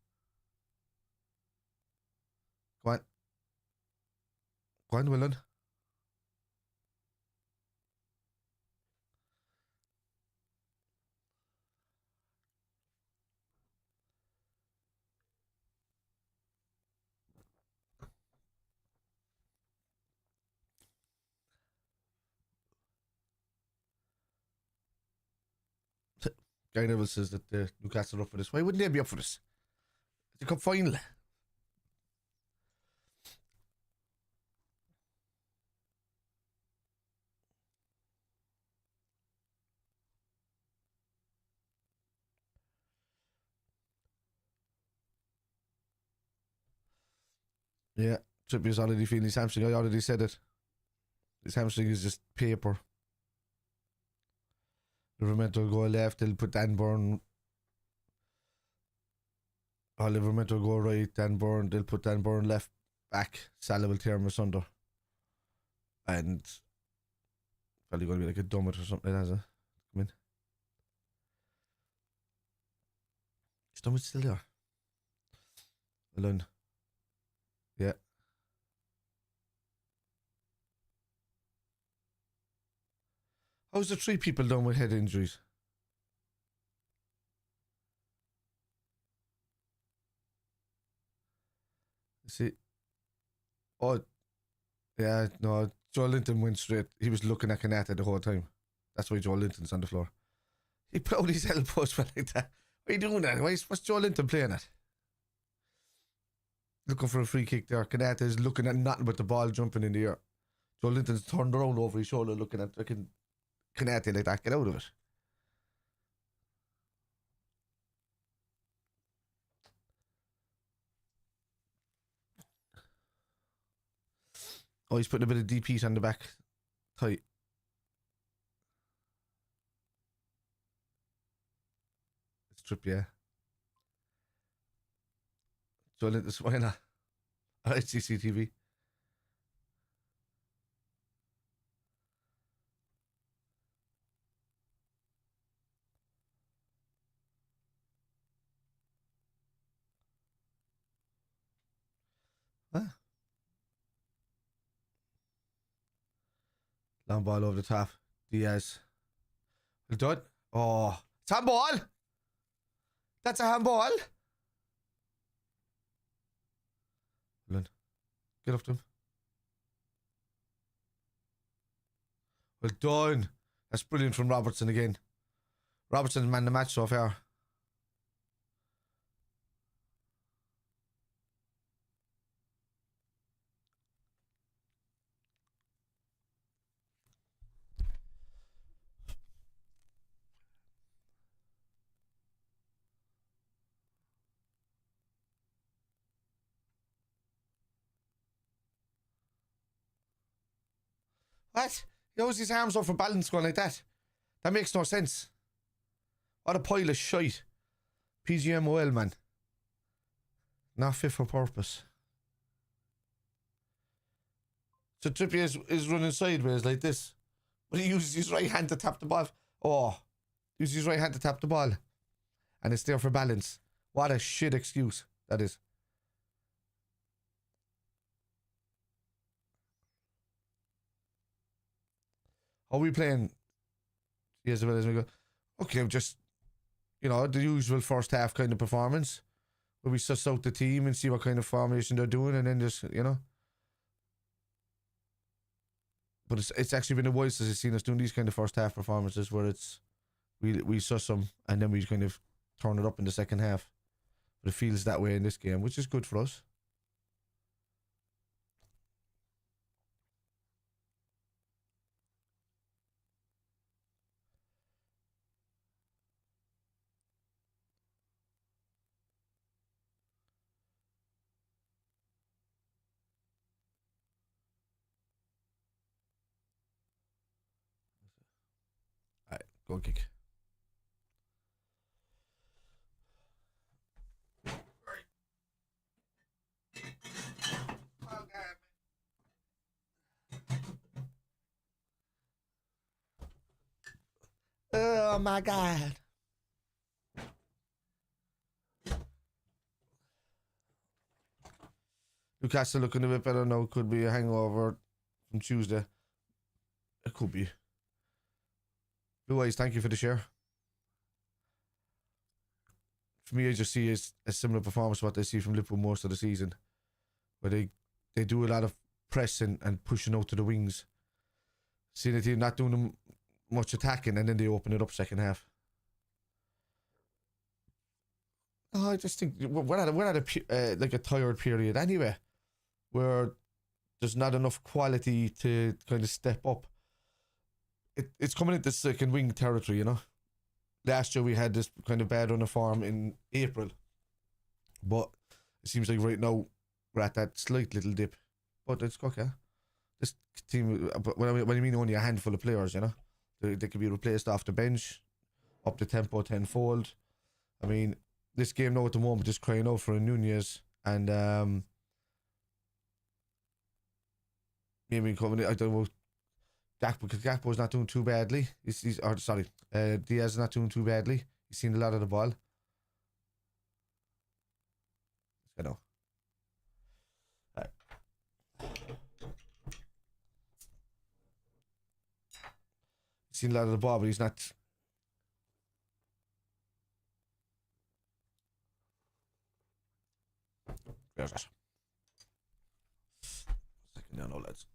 Go on. Go on, well done. Guy Neville says that Newcastle are up for this. Why wouldn't they be up for this? It's a cup final. Yeah, Trippier's already feeling his hamstring. I already said it. His hamstring is just paper. Liverpool go left. They'll put Dan Burn. Oliver meant to go right, Dan Byrne, they'll put Dan Byrne left back, Salah will tear him asunder. And probably going to be like a dummet or something like that. Come in. Is Dummet still there? Alone. Yeah. How's the 3 people down with head injuries? See? Oh, yeah, no, Joe Linton went straight. He was looking at Kanata the whole time. That's why Joe Linton's on the floor. He put out his elbows like that. Why are you doing that? What's Joe Linton playing at? Looking for a free kick there. Kanata is looking at nothing but the ball jumping in the air. Joe Linton's turned around over his shoulder looking at Kanata like that. Get out of it. Oh, he's putting a bit of DPs on the back. Tight. It's trip, yeah. Joe Linton's why not? Alright, CCTV. Huh? Long ball over the top. Diaz. Well done. Oh, it's handball. That's a handball. Get off them. Well done. That's brilliant from Robertson again. Robertson man the match so far. What? He holds his arms up for balance going like that. That makes no sense. What a pile of shite. PGMOL, man. Not fit for purpose. So Trippier is running sideways like this. But he uses his right hand to tap the ball. Oh. Uses his right hand to tap the ball. And it's there for balance. What a shit excuse that is. Are we playing as well as we go? Okay, just, you know, the usual first half kind of performance where we suss out the team and see what kind of formation they're doing and then just, you know. But it's actually been a while since I've seen us doing these kind of first half performances where it's we suss them and then we kind of turn it up in the second half. But it feels that way in this game, which is good for us. Go kick. Oh my God. Newcastle looking a bit better now. Could be a hangover from Tuesday. It could be. Blue Eyes, thank you for the share. For me, I just see a similar performance to what they see from Liverpool most of the season. Where they do a lot of pressing and pushing out to the wings. See the team not doing them much attacking and then they open it up second half. Oh, I just think we're at a like a tired period anyway. Where there's not enough quality to kind of step up. It's coming into second wing territory, you know. Last year we had this kind of bad run of form in April, but it seems like right now we're at that slight little dip. But it's okay. This team, when I mean only a handful of players, you know, they can be replaced off the bench, up the tempo tenfold. I mean, this game now at the moment, just crying out for a Nunez and maybe coming. I don't know. Gakpo, because Gakpo's not doing too badly. Diaz is not doing too badly. He's seen a lot of the ball. Let's go now. Right. He's seen a lot of the ball, but he's not. There's it. Second down, lads.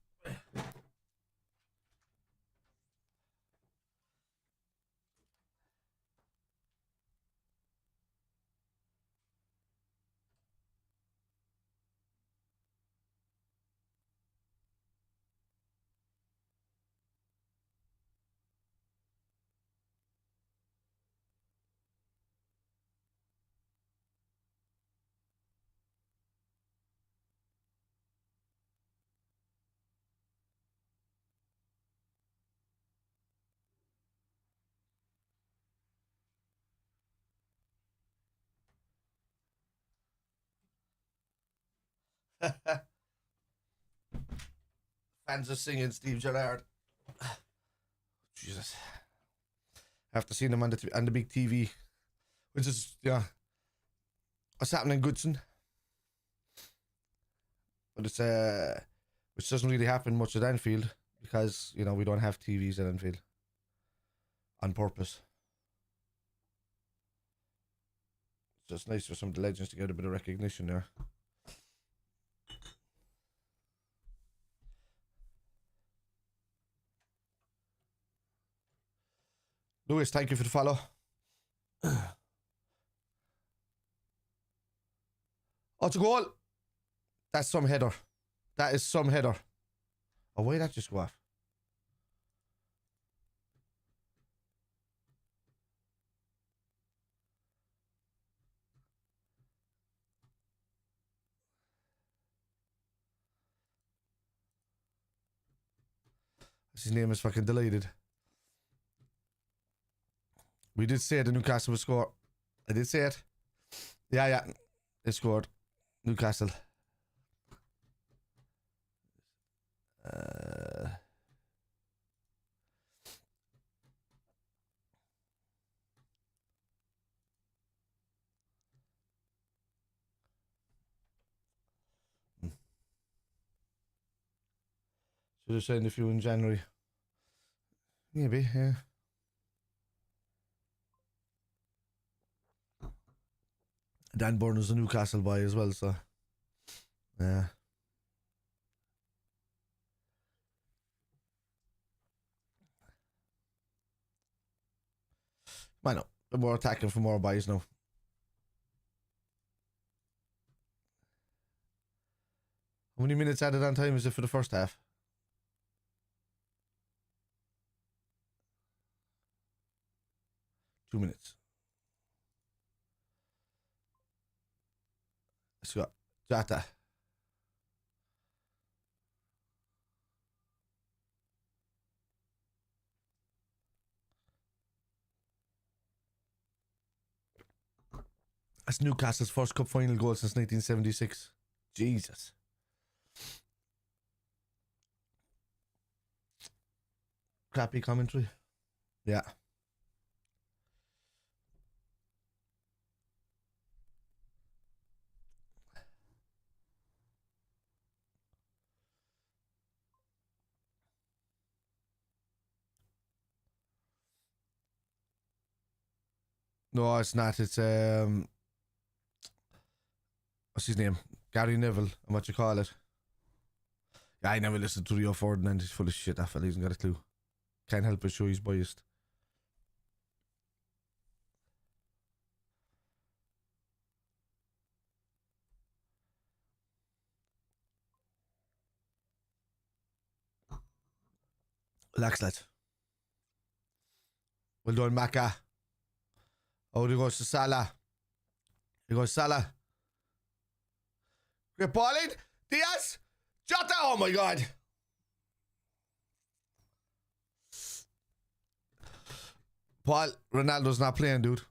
Fans are singing Steve Gerrard. Jesus. After seeing him on the big TV, which is, yeah, what's happening in Goodson? But it's which doesn't really happen much at Anfield because, you know, we don't have TVs at Anfield on purpose. So it's nice for some of the legends to get a bit of recognition there. Lewis, thank you for the follow. Oh, it's a goal. That's some header. That is some header. Oh, why did that just go off? His name is fucking deleted. We did say the Newcastle would score. I did say it. Yeah. They scored. Newcastle. Should have signed a few in January. Maybe, yeah. Dan Burn is a Newcastle boy as well, so yeah. Why not? We're attacking for more buys now. How many minutes added on time is it for the first half? Two minutes. Let's go. Jota. That's Newcastle's first cup final goal since 1976. Jesus. Crappy commentary. Yeah. No, it's not. It's what's his name? Gary Neville, and what you call it. Yeah, I never listened to Rio Ferdinand. He's full of shit. That fella hasn't got a clue. Can't help but show he's biased. Relax, lad. Well done, Maka. Oh, there goes to Salah. There goes Salah. Great ball in. Diaz. Jota. Oh my God. Paul, Ronaldo's not playing, dude.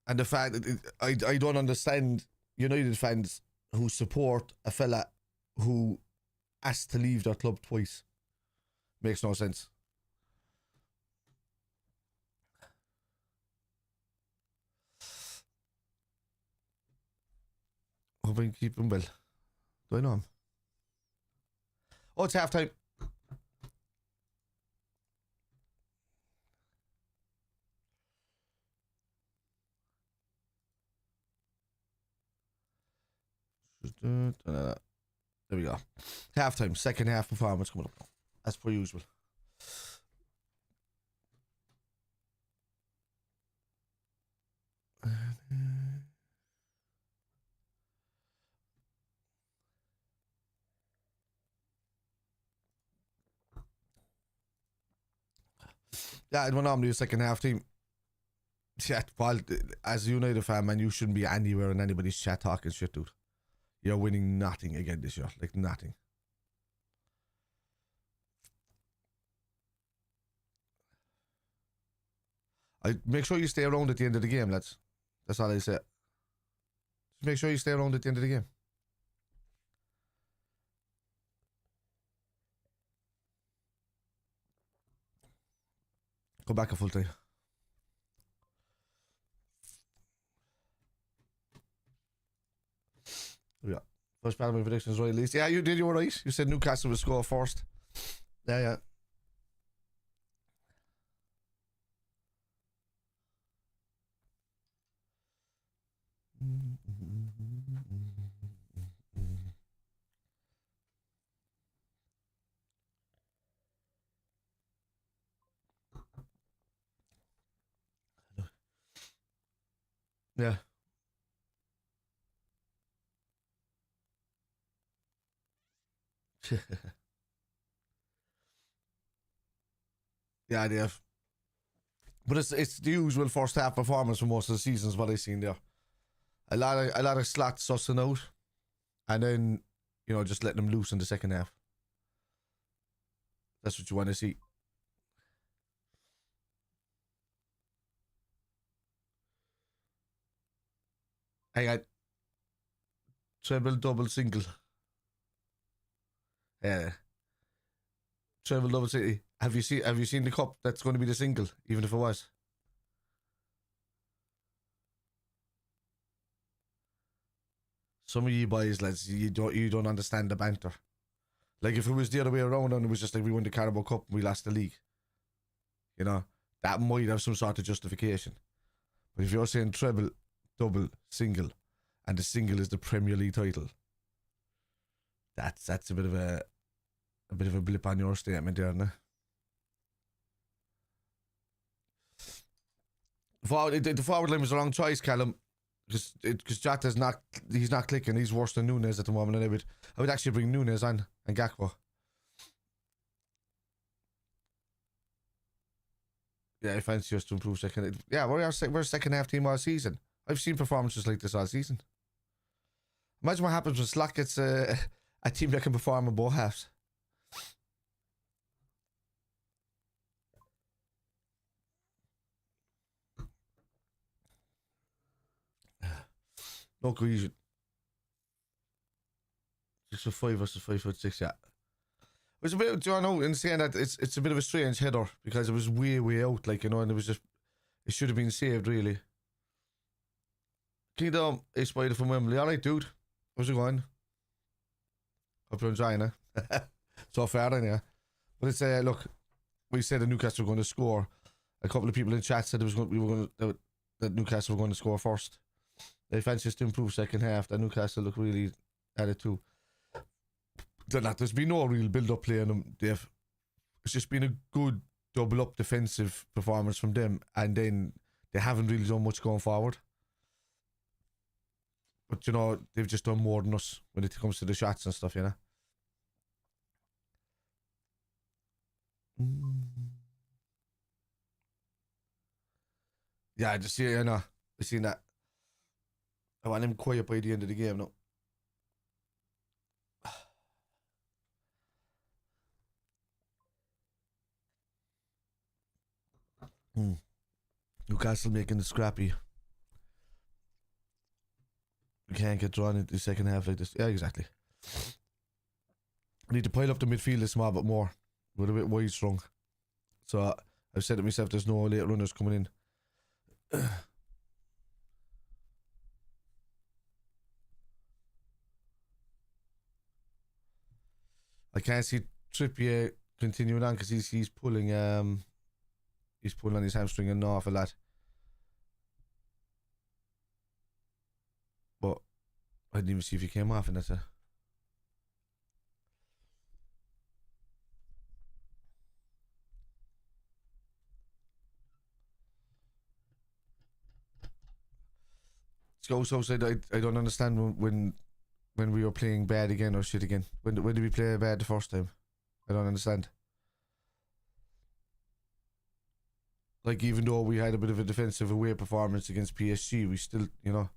And the fact that I don't understand United fans who support a fella who asked to leave their club twice. Makes no sense. Hope I can keep him well. Do I know him? Oh, it's half time. There we go. Half time. Second half performance coming up now, as per usual. Yeah, it went on to the second half team. Yeah, well, as a United fan, man, you shouldn't be anywhere in anybody's chat talking shit, dude. You're winning nothing again this year. Like, nothing. Make sure you stay around at the end of the game, lads. That's all I say. Just make sure you stay around at the end of the game. Go back a full time. Yeah. First part of my predictions right, at least. Yeah, you did. You were right. You said Newcastle would score first. Yeah, yeah. Yeah. Yeah, they have. But it's the usual first half performance for most of the seasons. What I've seen there, a lot of slots sussing out, and then just letting them loose in the second half. That's what you want to see. Hang on. Treble, double, single. Yeah. Treble, double, single. Have you seen the cup? That's going to be the single, even if it was. Some of you boys, lads, you don't understand the banter. Like, if it was the other way around and it was just like we won the Carabao Cup and we lost the league, that might have some sort of justification. But if you're saying treble, double, single, and the single is the Premier League title, that's a bit of a blip on your statement there, isn't it? The forward line was the wrong choice, Callum, because Jota's not clicking. He's worse than Nunes at the moment, and I would actually bring Nunes on and Gakpo. Yeah, I fancy us to improve second. Yeah, we're a second half team all season. I've seen performances like this all season. Imagine what happens when Slack gets a team that can perform in both halves. No cohesion. 6'5" versus 5'6", yeah. It was a bit, do you know, in saying that it's a bit of a strange header because it was way out, like, and it should have been saved, really. Kingdom is spider from Wembley. Alright, dude. How's it going? Hope you're enjoying it. So far, then, yeah. But it's, look, we said that Newcastle were going to score. A couple of people in chat said that Newcastle were going to score first. They fancy us to improve second half. That Newcastle look really at it too. There's been no real build-up play in them. It's just been a good double-up defensive performance from them, and then they haven't really done much going forward. But, they've just done more than us when it comes to the shots and stuff, Yeah, I just see it, I've seen that. I want him quiet by the end of the game, no. Newcastle making it scrappy. We can't get drawn into the second half like this. Yeah, exactly. We need to pile up the midfield a small bit more. We're a bit wide strung. So I've said to myself, there's no late runners coming in. I can't see Trippier continuing on because he's pulling on his hamstring an awful lot. But I didn't even see if he came off, and that's a. So I don't understand when we were playing bad again or shit again. When did we play bad the first time? I don't understand. Like, even though we had a bit of a defensive away performance against PSG, we still, you know,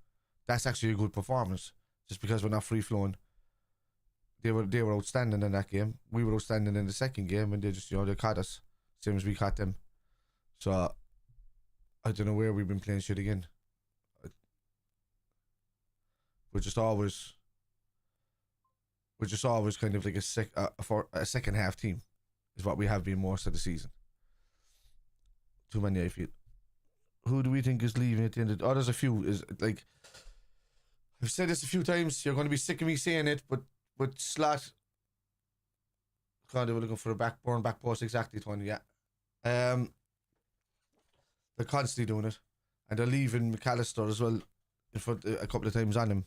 that's actually a good performance. Just because we're not free flowing. They were outstanding in that game. We were outstanding in the second game, and they just, you know, they caught us same as we caught them. So I don't know where we've been playing shit again. We're just always kind of like a second half team, is what we have been most of the season. Too many, I feel. Who do we think is leaving at the end of there's a few. Is like, I've said this a few times, you're going to be sick of me saying it, but SALAH, God, they were looking for a back post, exactly, Tony, yeah. They're constantly doing it, and they're leaving McAllister as well in front a couple of times on him.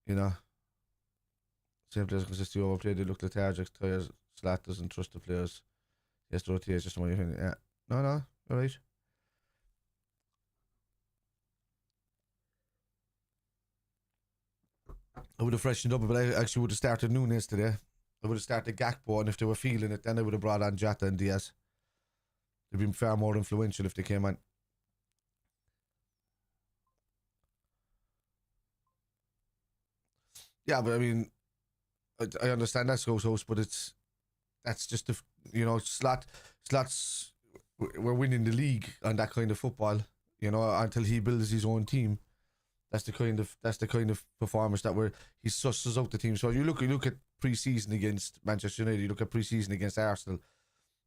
You know, same players consistently overplayed. They look lethargic. SALAH doesn't trust the players. Yes, the OTA is just my opinion. Yeah, no, all right. I would have freshened up, but I actually would have started Núñez today. I would have started Gakpo, and if they were feeling it, then I would have brought on Jota and Diaz. They'd been far more influential if they came on. Yeah, but I mean, I understand that's Ghost House, but that's just the, you know, SALAH's we're winning the league on that kind of football, you know, until he builds his own team. That's the kind of performance that he susses out the team. So you look at pre-season against Manchester United, you look at pre-season against Arsenal,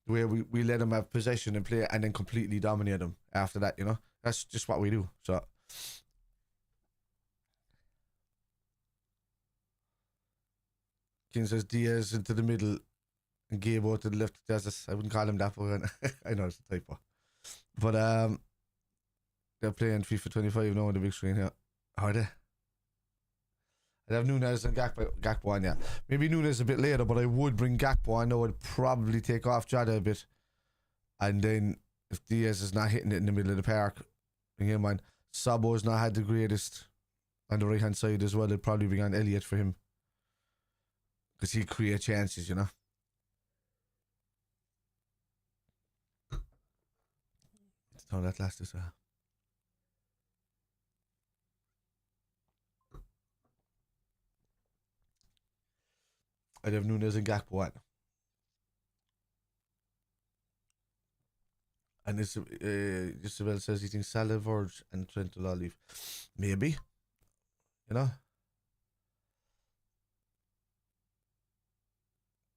where we let them have possession and play and then completely dominate them after that, you know. That's just what we do. So King says Diaz into the middle and Gabo to the left. I wouldn't call him that, but I know it's a typo. But they're playing FIFA 25 now on the big screen here. Are they? I'd have Núñez and Gakpo on, yeah. Maybe Núñez a bit later, but I would bring Gakpo. I know I'd probably take off Jota a bit. And then if Diaz is not hitting it in the middle of the park, bring him on. Sabo's not had the greatest on the right hand side as well. It'd probably be on Elliott for him. Because he'd create chances, you know. Let's turn that last as well. I'd have Núñez and Gakpo on. And Isabel says he thinks Salah, Verge and Trent will all leave. Maybe. You know?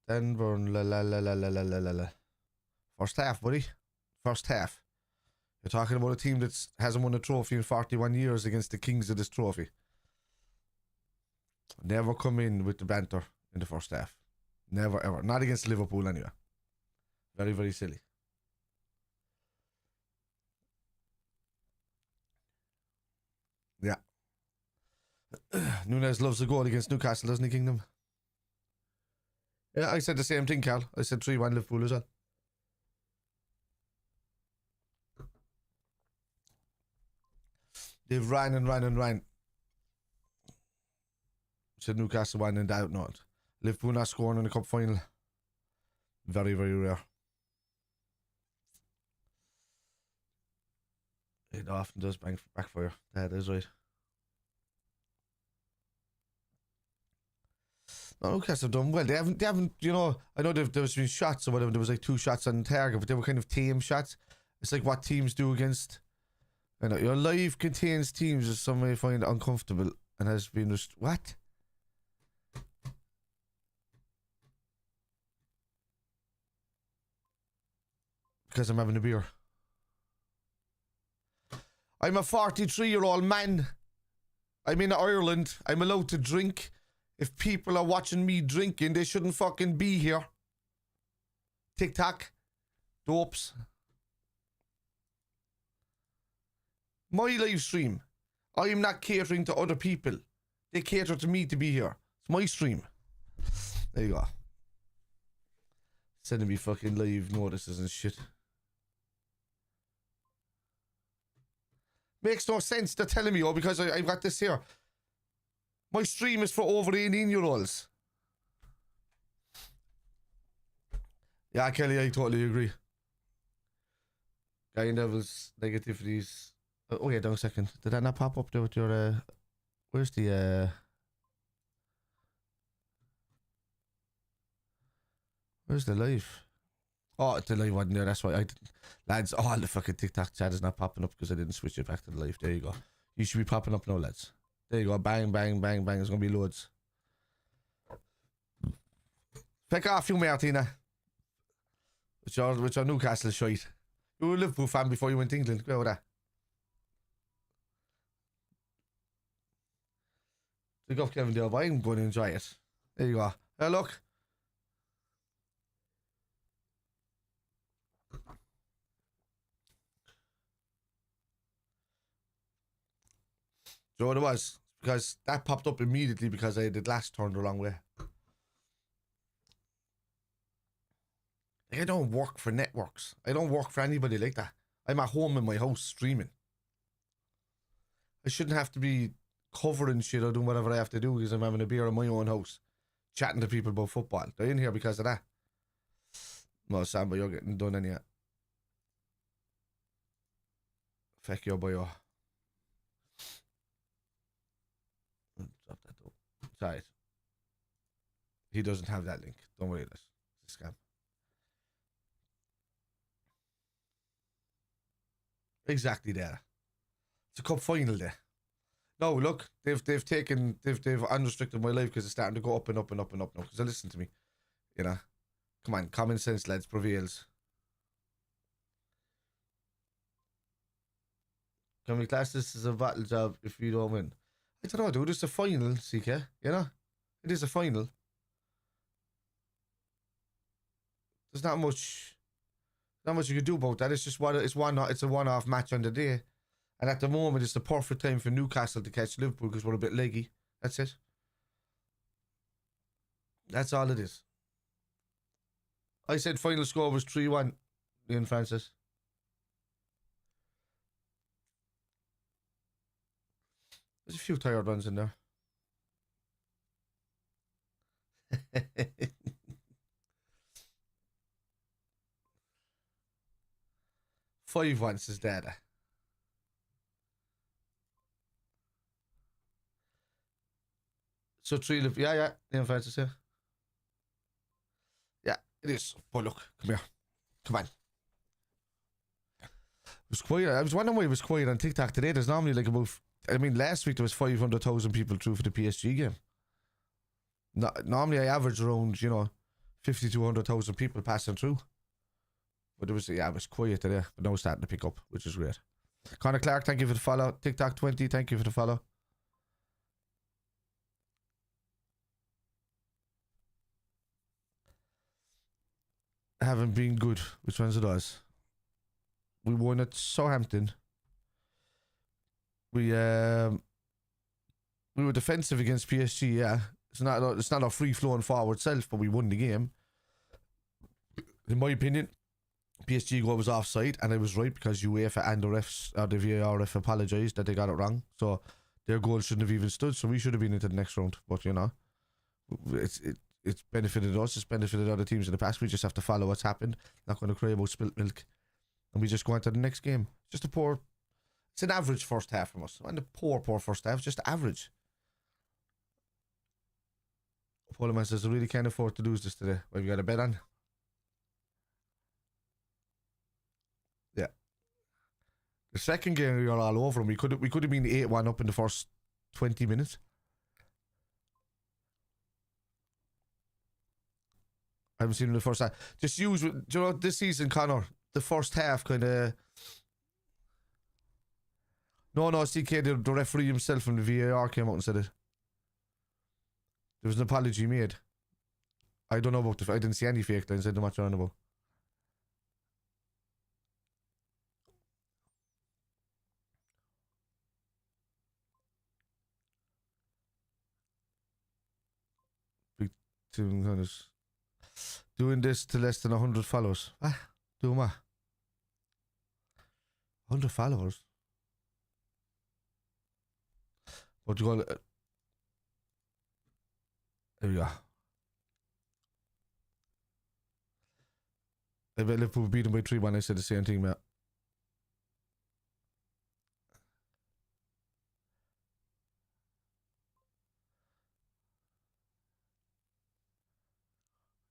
Denver, la. First half, buddy. First half. You're talking about a team that hasn't won a trophy in 41 years against the kings of this trophy. Never come in with the banter in the first half. Never, ever. Not against Liverpool, anyway. Very, very silly. Yeah. Núñez loves a goal against Newcastle, doesn't he, Kingdom? Yeah, I said the same thing, Cal. I said 3-1 Liverpool as well. They've ran. Said Newcastle won and out not. Liverpool not scoring in the cup final. Very, very rare. It often does backfire. That is right. No, Newcastle have done well. They haven't, you know, I know there's been shots or whatever. There was like 2 shots on target, but they were kind of tame shots. It's like what teams do against I know your live contains themes that some may find uncomfortable and has been what? Because I'm having a beer. I'm a 43-year-old man. I'm in Ireland. I'm allowed to drink. If people are watching me drinking, they shouldn't fucking be here. TikTok. Dopes. My live stream. I am not catering to other people. They cater to me to be here. It's my stream. There you go. Sending me fucking live notices and shit. Makes no sense. They're telling me, oh, because I've got this here. My stream is for over 18-year-olds. Yeah, Kelly, I totally agree. Guy Neville's negativities. Oh, yeah, down a second. Did that not pop up there with your, where's the, where's the live? Oh, the live wasn't there, that's why I didn't. Lads, all the fucking TikTok chat is not popping up because I didn't switch it back to the live. There you go. You should be popping up now, lads. There you go. Bang, bang, bang, bang. There's going to be loads. Pick off you, Martina. With your Newcastle shite. You were a Liverpool fan before you went to England. Go with that. Pick off Kevin Dale, but I'm going to enjoy it. There you go. Hey, look. Do you know what it was? Because that popped up immediately because I had the glass turned the wrong way. Like, I don't work for networks. I don't work for anybody like that. I'm at home in my house streaming. I shouldn't have to be covering shit or doing whatever I have to do because I'm having a beer in my own house, chatting to people about football. They're in here because of that. No, Sam, but you're getting done in yet. Feck your boy. Drop that though. Sorry. He doesn't have that link. Don't worry, it's a scam. Exactly there. It's a cup final day. No, look, they've unrestricted my life because it's starting to go up and up and up and up now. Because they listen to me, you know. Come on, common sense, lads, prevails. Can we class this as a battle job if you don't win? I don't know, dude. It's a final, CK. You know, it is a final. There's not much you can do about that. It's just it's a one-off match on the day. And at the moment, it's the perfect time for Newcastle to catch Liverpool because we're a bit leggy. That's it. That's all it is. I said final score was 3-1, Ian Francis. There's a few tired ones in there. 5-1 says Dada. So 3 Liverpool. Yeah, Ian Francis, yeah. Yeah, it is. But look, come here. Come on. It was quiet. I was wondering why it was quiet on TikTok today. There's normally like about, I mean, last week there was 500,000 people through for the PSG game. No, normally I average around, 50 to 100,000 people passing through. But it was quiet today. But now it's starting to pick up, which is great. Connor Clark, thank you for the follow. TikTok 20, thank you for the follow. Haven't been good. Which ones it was? We won at Southampton. We were defensive against PSG. Yeah, it's not a free flowing forward self, but we won the game. In my opinion, PSG goal was offside, and I was right because UEFA and the refs, or the VAR ref, apologised that they got it wrong. So their goal shouldn't have even stood. So we should have been into the next round. But it's benefited us. It's benefited other teams in the past. We just have to follow what's happened. Not going to cry about spilt milk, and we just go on to the next game. Just it's an average first half from us. And a poor first half. Just average. Poleman says I really can't afford to lose this today. What have you got a bet on? Yeah. The second game we were all over them. We could have been 8-1 up in the first 20 minutes. I haven't seen him in the first half. Just use, do you know, this season, Connor, the first half kind of. No, CK, the referee himself from the VAR came out and said it. There was an apology made. I don't know about I didn't see any fake lines. I don't know what you're on about. Big Tim Connors. Doing this to less than 100 followers. Doing what? 100 followers? What do you call it? There we go. I bet Liverpool beat them by 3-1. I said the same thing, mate.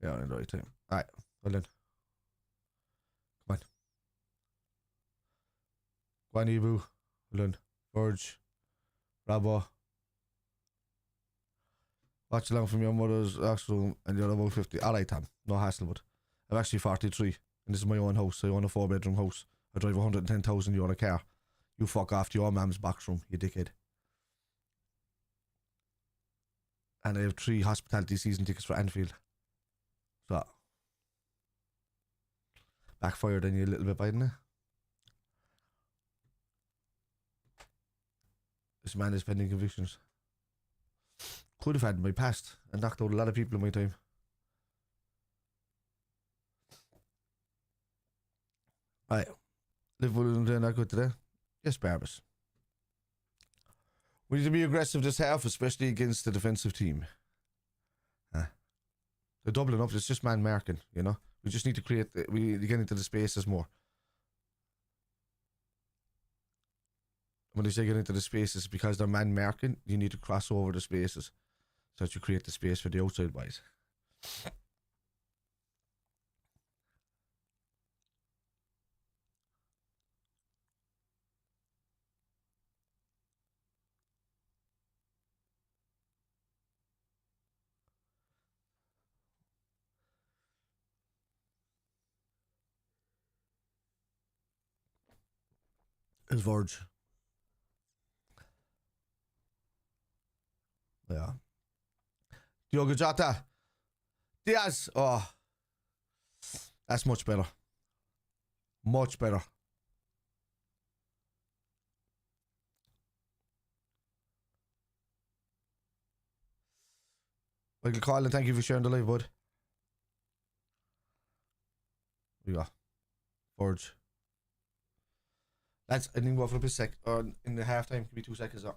Yeah, in the right time. Alright, well then. Come on. Go on, Ibu. Well done. Verge. Rabo. Watchalong from your mother's room and you're about 50. Alright, Tom. No hassle, but I'm actually 43 and this is my own house. I own a 4-bedroom house. I drive a €110,000 car. You fuck off to your mum's box room, you dickhead. And I have 3 hospitality season tickets for Anfield. So backfired on you a little bit, by didn't it? This man is pending convictions. Could have had in my past and knocked out a lot of people in my time. Right. Liverpool doing that good today? Yes, Barbas. We need to be aggressive this half, especially against the defensive team. They're doubling up. It's just man marking, you know. We just need to create. We need to get into the spaces more. When they say get into the spaces, because they're man marking, you need to cross over the spaces so that you create the space for the outside boys. It's Verge. Yeah. Diogo Jota. Diaz. Oh. That's much better. Much better. Michael Collin, thank you for sharing the live, bud. We got Verge. Lads, I didn't go for a sec. Or in the half time, give me 2 seconds. Or.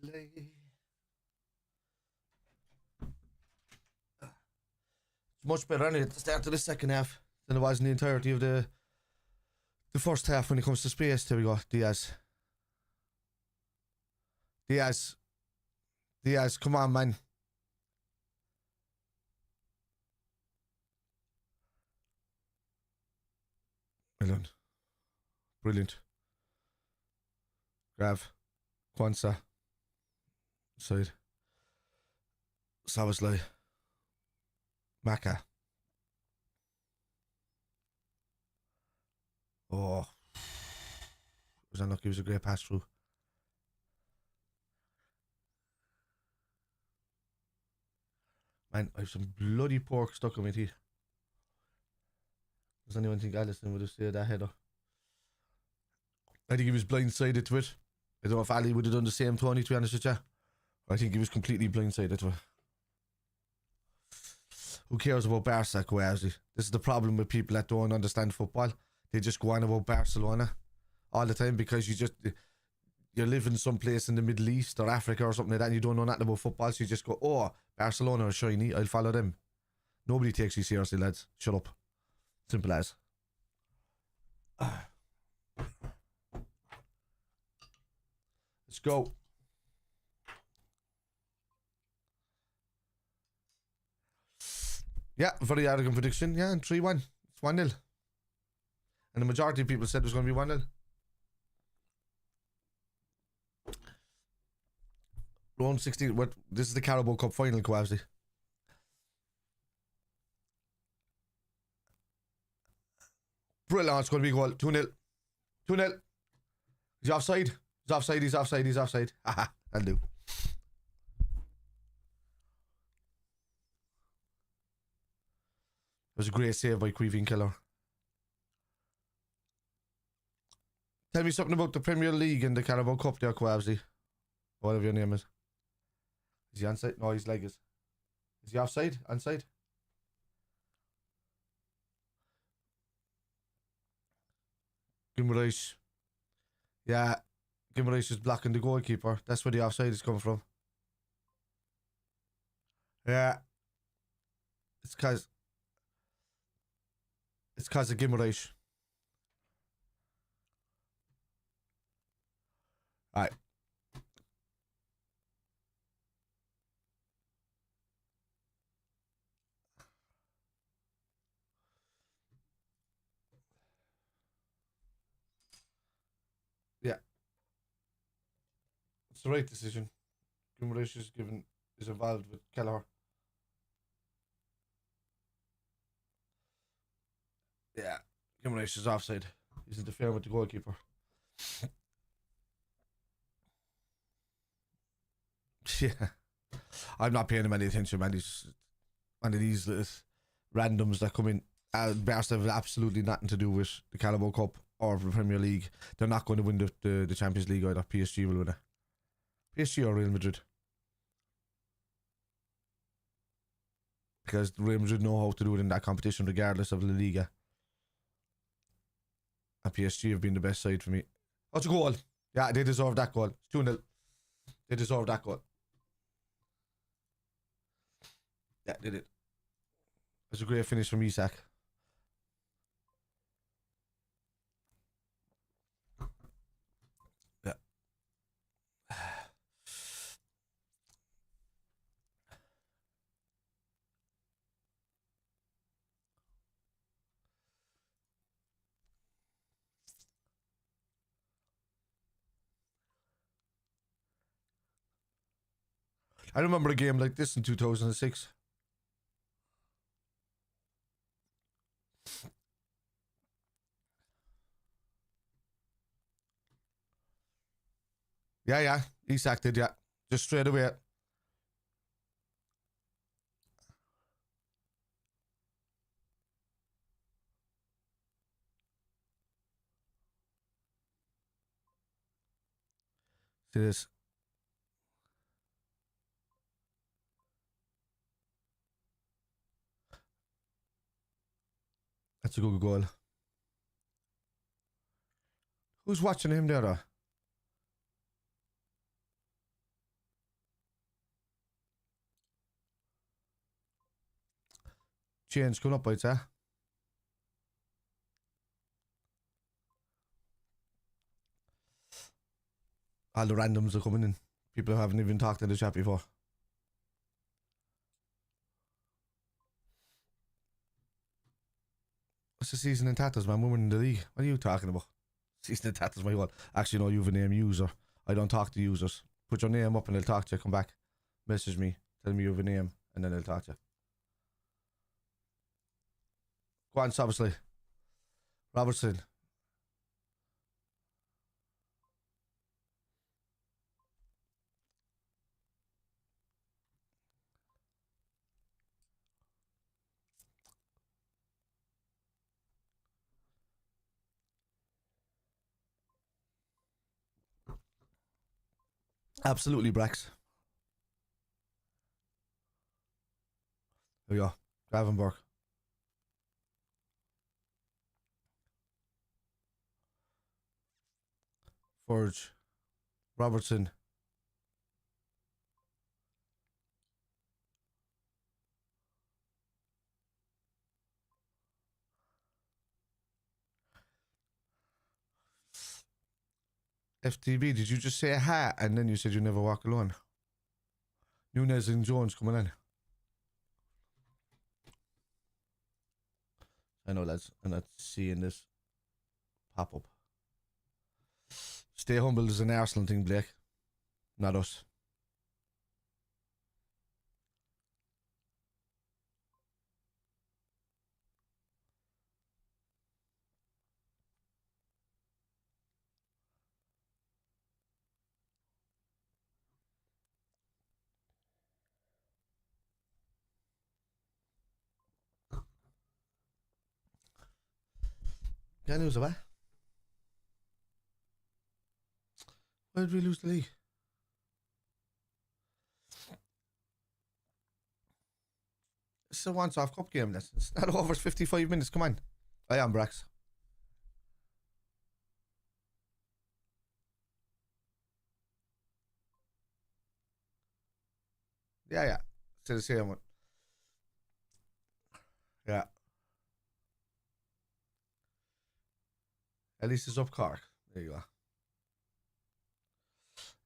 It's much better at the start of the second half than it was in the entirety of the first half when it comes to space. There we go. Diaz. Come on, man. Well done. Brilliant. Grav. Kwanzaa. Side. Savasley. Maka. Oh. It was unlucky. It was a great pass through. Man, I have some bloody pork stuck in my teeth. Does anyone think Allison would have stayed that header? I think he was blindsided to it. I don't know if Ali would have done the same, Tony, to be honest with you. I think he was completely blindsided to it. Who cares about Barca, Quasi? This is the problem with people that don't understand football. They just go on about Barcelona all the time because you live in some place in the Middle East or Africa or something like that and you don't know nothing about football, so you just go, oh, Barcelona are shiny, I'll follow them. Nobody takes you seriously, lads. Shut up. Simple as. Let's go. Yeah, very arrogant prediction. Yeah, and 3-1. It's 1-0. And the majority of people said it was going to be 1-0. Round 16. What? This is the Carabao Cup final, Kwasi. Brilliant. It's going to be a goal. 2-0. 2-0. He's offside. He's offside. He's offside. He's offside. Haha. That'll do. It was a great save by Queeveen Killer. Tell me something about the Premier League and the Carabao Cup there, Quavsy. Whatever your name is. Is he onside? No, his leg is. Is he offside? Onside? Guimaraes. Yeah. Guimaraes is blocking the goalkeeper. That's where the offside is coming from. Yeah. It's because of Guimaraes. Alright. Yeah. It's the right decision. Guimaraes is involved with Kelleher. Yeah. Guimaraes is offside. He's interfering with the goalkeeper. Yeah. I'm not paying him any attention, man. He's one of these randoms that come in. Barca have absolutely nothing to do with the Carabao Cup or the Premier League. They're not going to win the Champions League either. PSG will win it. PSG or Real Madrid. Because Real Madrid know how to do it in that competition regardless of La Liga. And PSG have been the best side for me. Oh, it's a goal. Yeah, they deserve that goal. It's 2-0. They deserve that goal. Yeah, they did. It was a great finish from Isak. Yeah. I remember a game like this in 2006. Yeah. Isak did, yeah. Just straight away. See this. That's a good goal. Who's watching him there, though? Change coming up, I'd say. All the randoms are coming in. People who haven't even talked in the chat before. What's the season in tatters, man? We're winning the league. What are you talking about? Season in tatters, my God. Actually, no, you have a name user. I don't talk to users. Put your name up and they'll talk to you. Come back. Message me. Tell me you have a name and then they'll talk to you. Go on, obviously. Robertson. Absolutely, Brax. There we go. Gravenberch. Forge. Robertson. FTB, did you just say a hat and then you said you never walk alone? Nunez and Jones coming in. I know, lads. I'm not seeing this pop up. Stay humble is an Arsenal thing, Blake. Not us. Got news of that? Why did we lose the league? It's a once-off cup game. It's not over 55 minutes. Come on. I am, Brax. Yeah. Still the same one. Yeah. At least it's up Cork. There you go.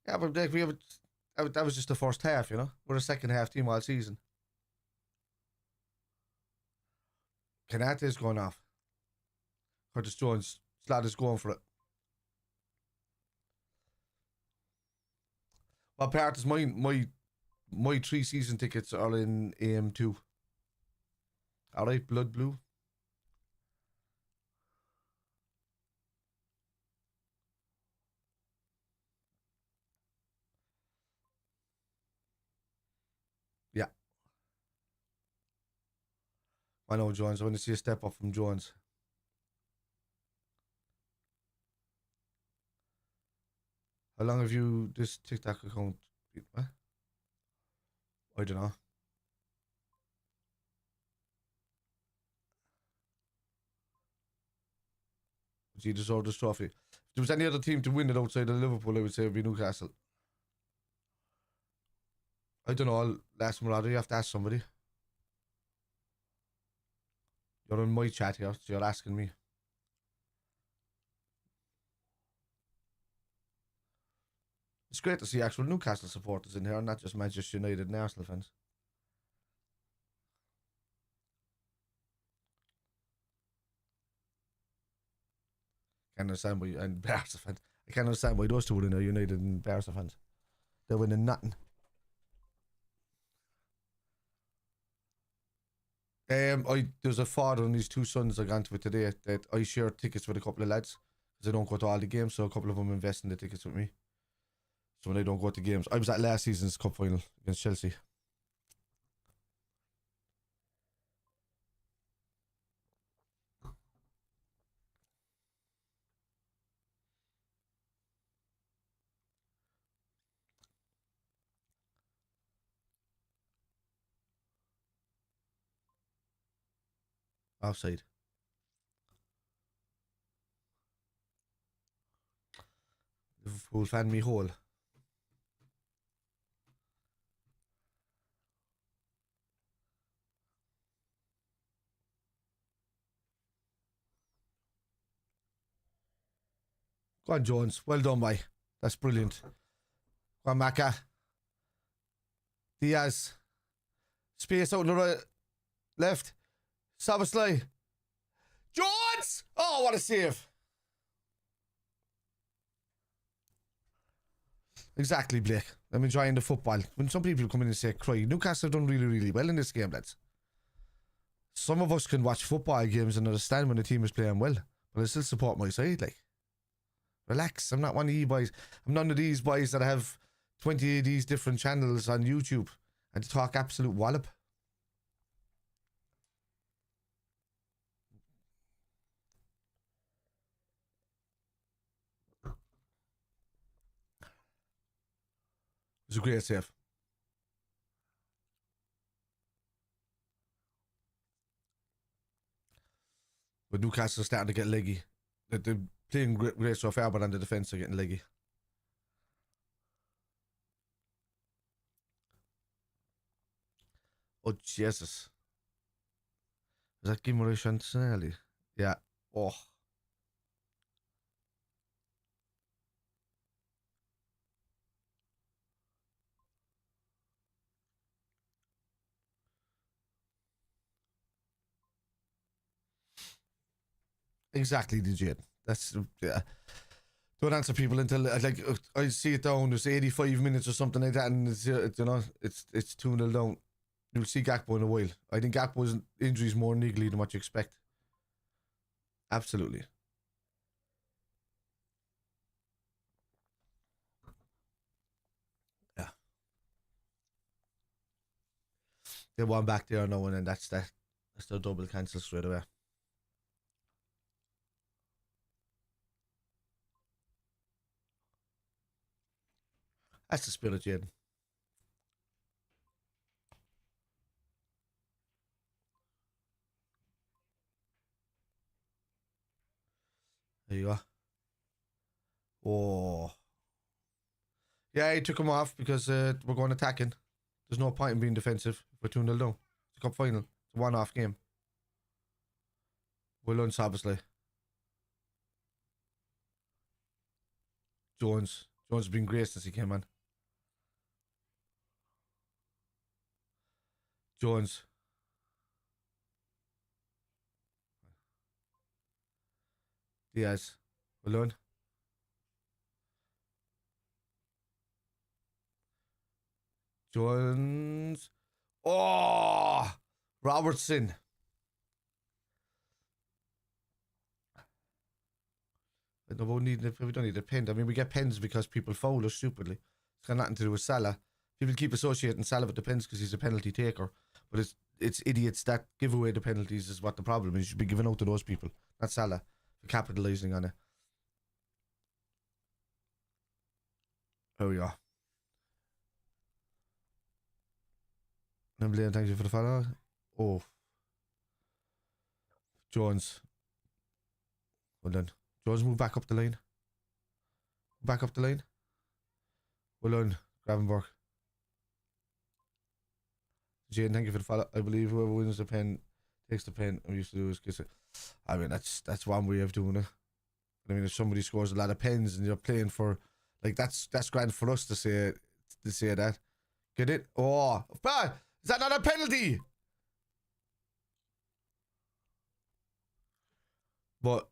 Yeah, but like, that was just the first half, you know? We're a second half team all season. Kanate is going off. Curtis Jones. Slot is going for it. What part is mine? My 3 season tickets are in AM2. Alright, blood blue. Yeah. I know, Jones. I want to see a step up from Jones. How long have you this TikTok account? What? I don't know. He deserved this trophy. If there was any other team to win it outside of Liverpool, I would say it would be Newcastle. I don't know. I'll ask Murado. You have to ask somebody. You're in my chat here, so you're asking me. It's great to see actual Newcastle supporters in here, not just Manchester United and Arsenal fans. Can't understand why, and Barca fans. I can't understand why those two are in there, United and Barca fans. They're winning nothing. There's a father and his 2 sons I gone to it today that I share tickets with a couple of lads because I don't go to all the games, so a couple of them invest in the tickets with me. So when I don't go to games, I was at last season's cup final against Chelsea. Offside. Liverpool fan me whole. Go on, Jones. Well done, boy. That's brilliant. Go on, Maka. Diaz. Space out on the right, left. Szoboszlai. Jones! Oh, what a save. Exactly, Blake. I'm enjoying the football. When some people come in and say, cry, Newcastle have done really, really well in this game, lads. Some of us can watch football games and understand when the team is playing well, but I still support my side, like. Relax. I'm not one of you boys. I'm none of these boys that have 20 of these different channels on YouTube and talk absolute wallop. It's a great save. But Newcastle are starting to get leggy. They're playing great so far, but on the defence are getting leggy. Oh, Jesus. Is that Gimri Chantinelli? Yeah. Oh. Exactly, DJ. That's, yeah. Don't answer people until, like, I see it down, there's 85 minutes or something like that, and it's, you know, it's 2-0 down. You'll see Gakpo in a while. I think Gakpo's injury is more niggly than what you expect. Absolutely. Yeah. They won back there now, and then that's their double cancel straight away. That's the spirit, Jaden. There you go. Oh. Yeah, he took him off because we're going attacking. There's no point in being defensive. We're 2-0 down. It's a cup final. It's a one-off game. Well done, obviously. Jones has been great since he came on. Jones. Diaz. Well done. Jones. Oh! Robertson. We don't need a pen. I mean, we get pens because people foul us stupidly. It's got nothing to do with Salah. People keep associating Salah with the pens because he's a penalty taker. But it's idiots that give away the penalties is what the problem is. You should be giving out to those people, not Salah, for capitalising on it. There we are. Wembley, thank you for the follow. Oh. Jones. Well done. Jones, move back up the line. Back up the line. Well done, Gravenberch. Jane, thank you for the follow. I believe whoever wins the pen takes the pen. I'm used to do is kiss it. I mean, that's one way of doing it. I mean, if somebody scores a lot of pens and you're playing for, like, that's grand for us to say that. Get it? Oh, is that not a penalty? But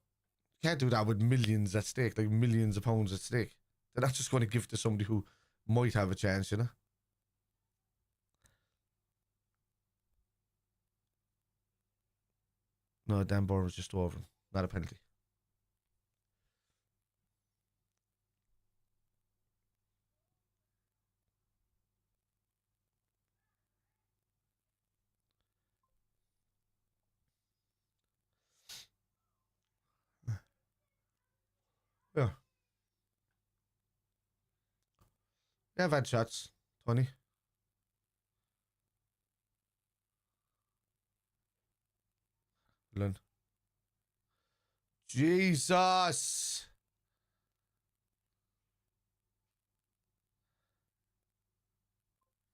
you can't do that with millions at stake, like millions of pounds at stake. They're not just going to give it to somebody who might have a chance, you know? No, Dan Burr was just over him. Not a penalty. Yeah. Yeah, I've had shots. 20. Lund. Jesus!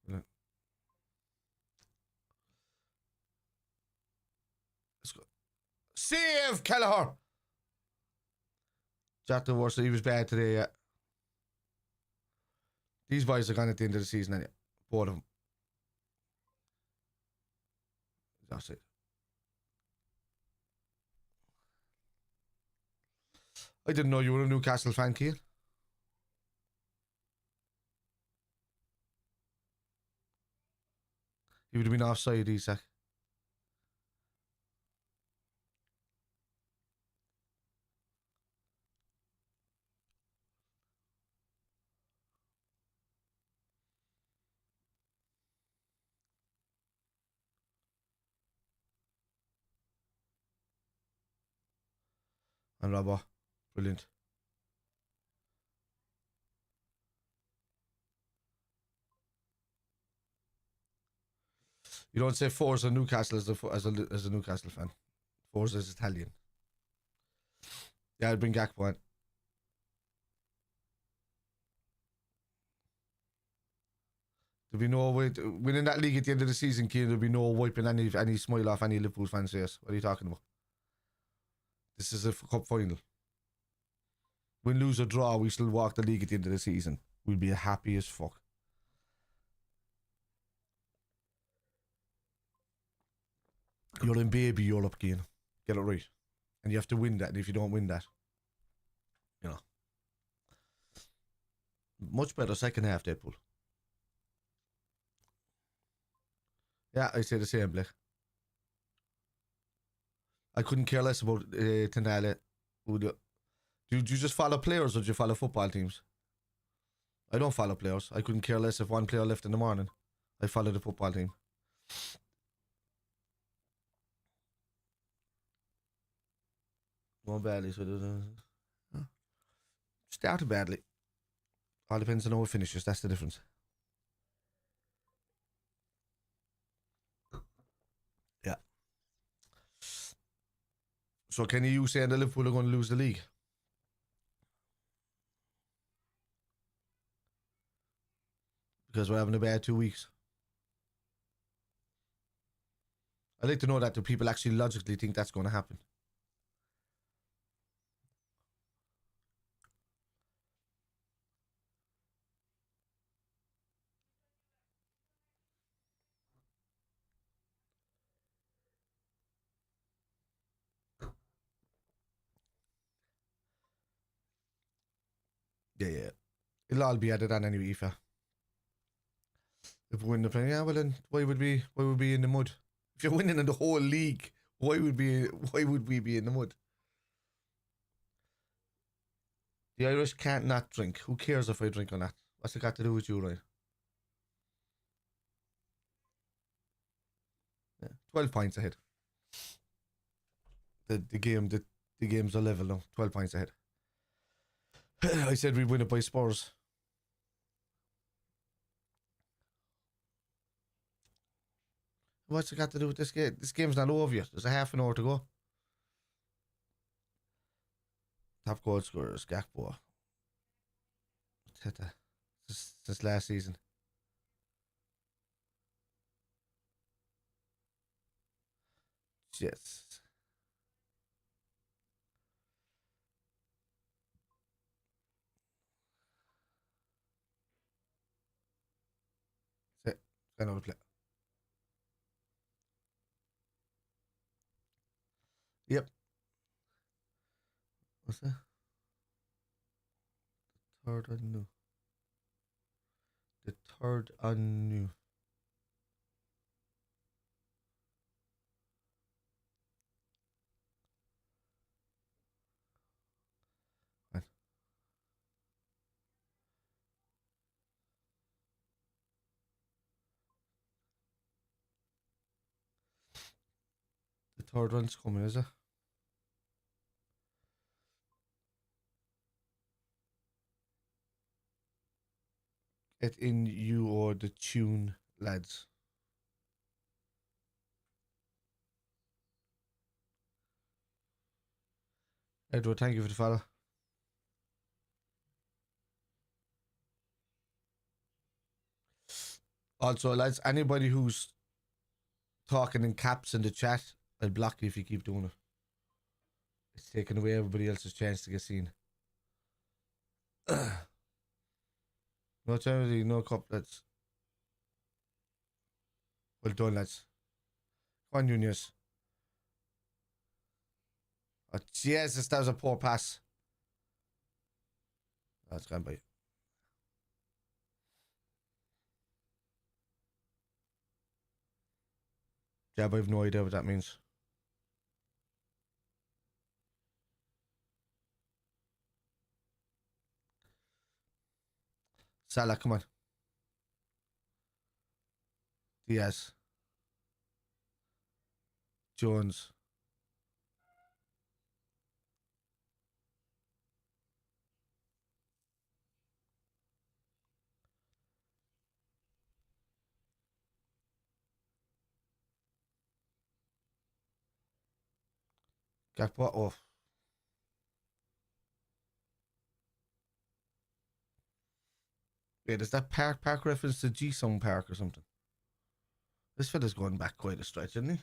Lund. Let's go. Save, Kelleher! Jack the worst. He was bad today, yeah. These boys are gone at the end of the season, anyway. Both of them. That's it. I didn't know you were a Newcastle fan, Keane. He would have been offside, Isak. And Robbo. Brilliant. You don't say Forza Newcastle as a Newcastle fan. Forza is Italian. Yeah, I'd bring Gakpo on. There'll be no way winning that league at the end of the season, Keane. There'll be no wiping any smile off any Liverpool fans' face. What are you talking about? This is a cup final. Win, lose or draw, we still walk the league at the end of the season. We'll be happy as fuck. You're in baby Europe, Keane. Get it right. And you have to win that. And if you don't win that, you know. Much better second half, Deadpool. Yeah, I say the same, Blake. I couldn't care less about Tenale. Do you just follow players or do you follow football teams? I don't follow players. I couldn't care less if one player left in the morning. I follow the football team. More badly, so started badly. All depends on how it finishes. That's the difference. Yeah. So can you say that Liverpool are going to lose the league? Because we're having a bad 2 weeks. I'd like to know that. Do people actually logically think that's going to happen? Yeah. It'll all be added on anyway, Aoife. If we win the Premier, yeah, well then why would we in the mud? If you're winning in the whole league, why would we be in the mud? The Irish can't not drink. Who cares if I drink or not? What's it got to do with you, right? Yeah, 12 points ahead. The game's a level now. 12 points ahead. I said we'd win it by Spurs. What's it got to do with this game? This game's not over yet. There's a half an hour to go. Top goal scorers, Gakpo. Teta. Since last season. Yes. Another play. Yep. What's that? The third on new. Right. The third one's coming, is it? Get in you or the tune, lads. Edward, thank you for the follow. Also, lads, anybody who's talking in caps in the chat, I'll block you if you keep doing it. It's taking away everybody else's chance to get seen. No charity, no cup, lads. Well done, lads. Come on, Nunez. Oh, Jesus, that was a poor pass. That's gone by. Yeah, but I have no idea what that means. Salah, come on. Diaz. Jones. Gakpo. Oh. Yeah, there's that park reference to G-Song Park or something. This fella's going back quite a stretch, isn't he?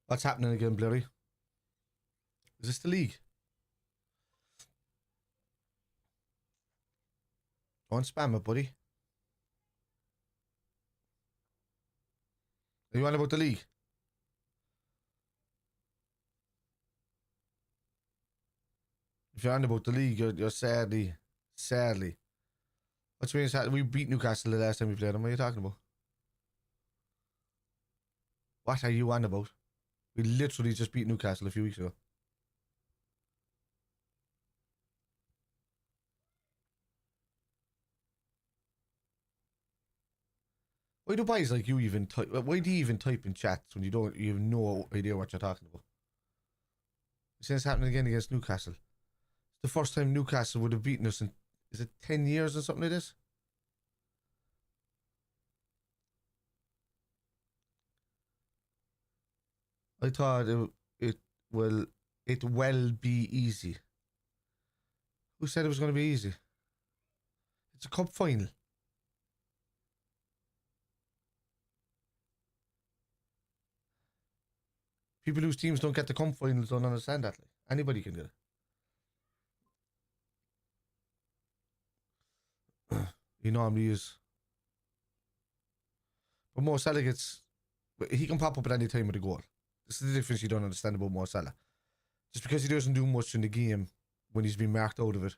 What's happening again, Blurry? Is this the league? Don't spam it, buddy. Are you on about the league? If you're on about the league, you're sadly. What do you mean? We beat Newcastle the last time we played them. What are you talking about? What are you on about? We literally just beat Newcastle a few weeks ago. Why do boys like you even type? Why do you even type in chats when you have no idea what you're talking about? You see this happening again against Newcastle. It's the first time Newcastle would have beaten us in, is it 10 years or something like this? I thought it will be easy. Who said it was going to be easy? It's a cup final. People whose teams don't get the cup finals don't understand that. Like, anybody can do it. He normally is. But Mo Salah he can pop up at any time with a goal. This is the difference you don't understand about Mo Salah. Just because he doesn't do much in the game when he's been marked out of it,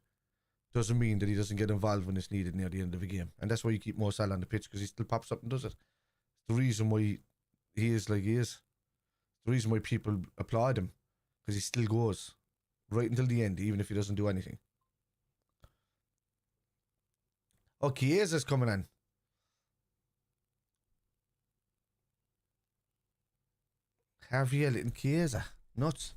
doesn't mean that he doesn't get involved when it's needed near the end of a game. And that's why you keep Mo Salah on the pitch, because he still pops up and does it. It's the reason why he is like he is. The reason why people applaud him, because he still goes right until the end, even if he doesn't do anything. Oh, Chiesa's coming in. Harvey Elliott and Chiesa. Nuts.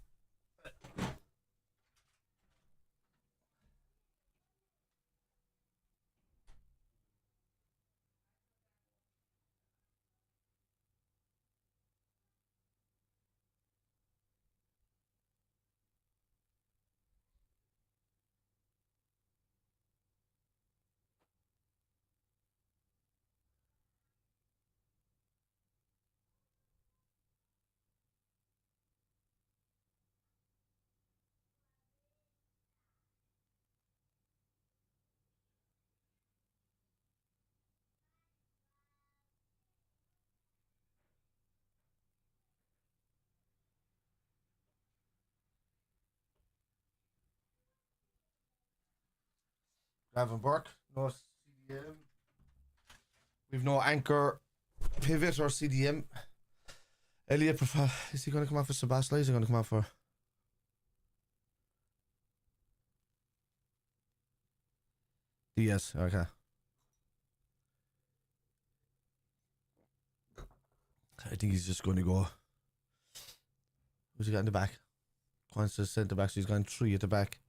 Gravenberch, no CDM. We've no anchor, pivot, or CDM. Elliot, is he going to come out for Sebastian? Is he going to come out for? Diaz, okay. I think he's just going to go. Who's he got in the back? Wants to centre back, so he's gone 3 at the back.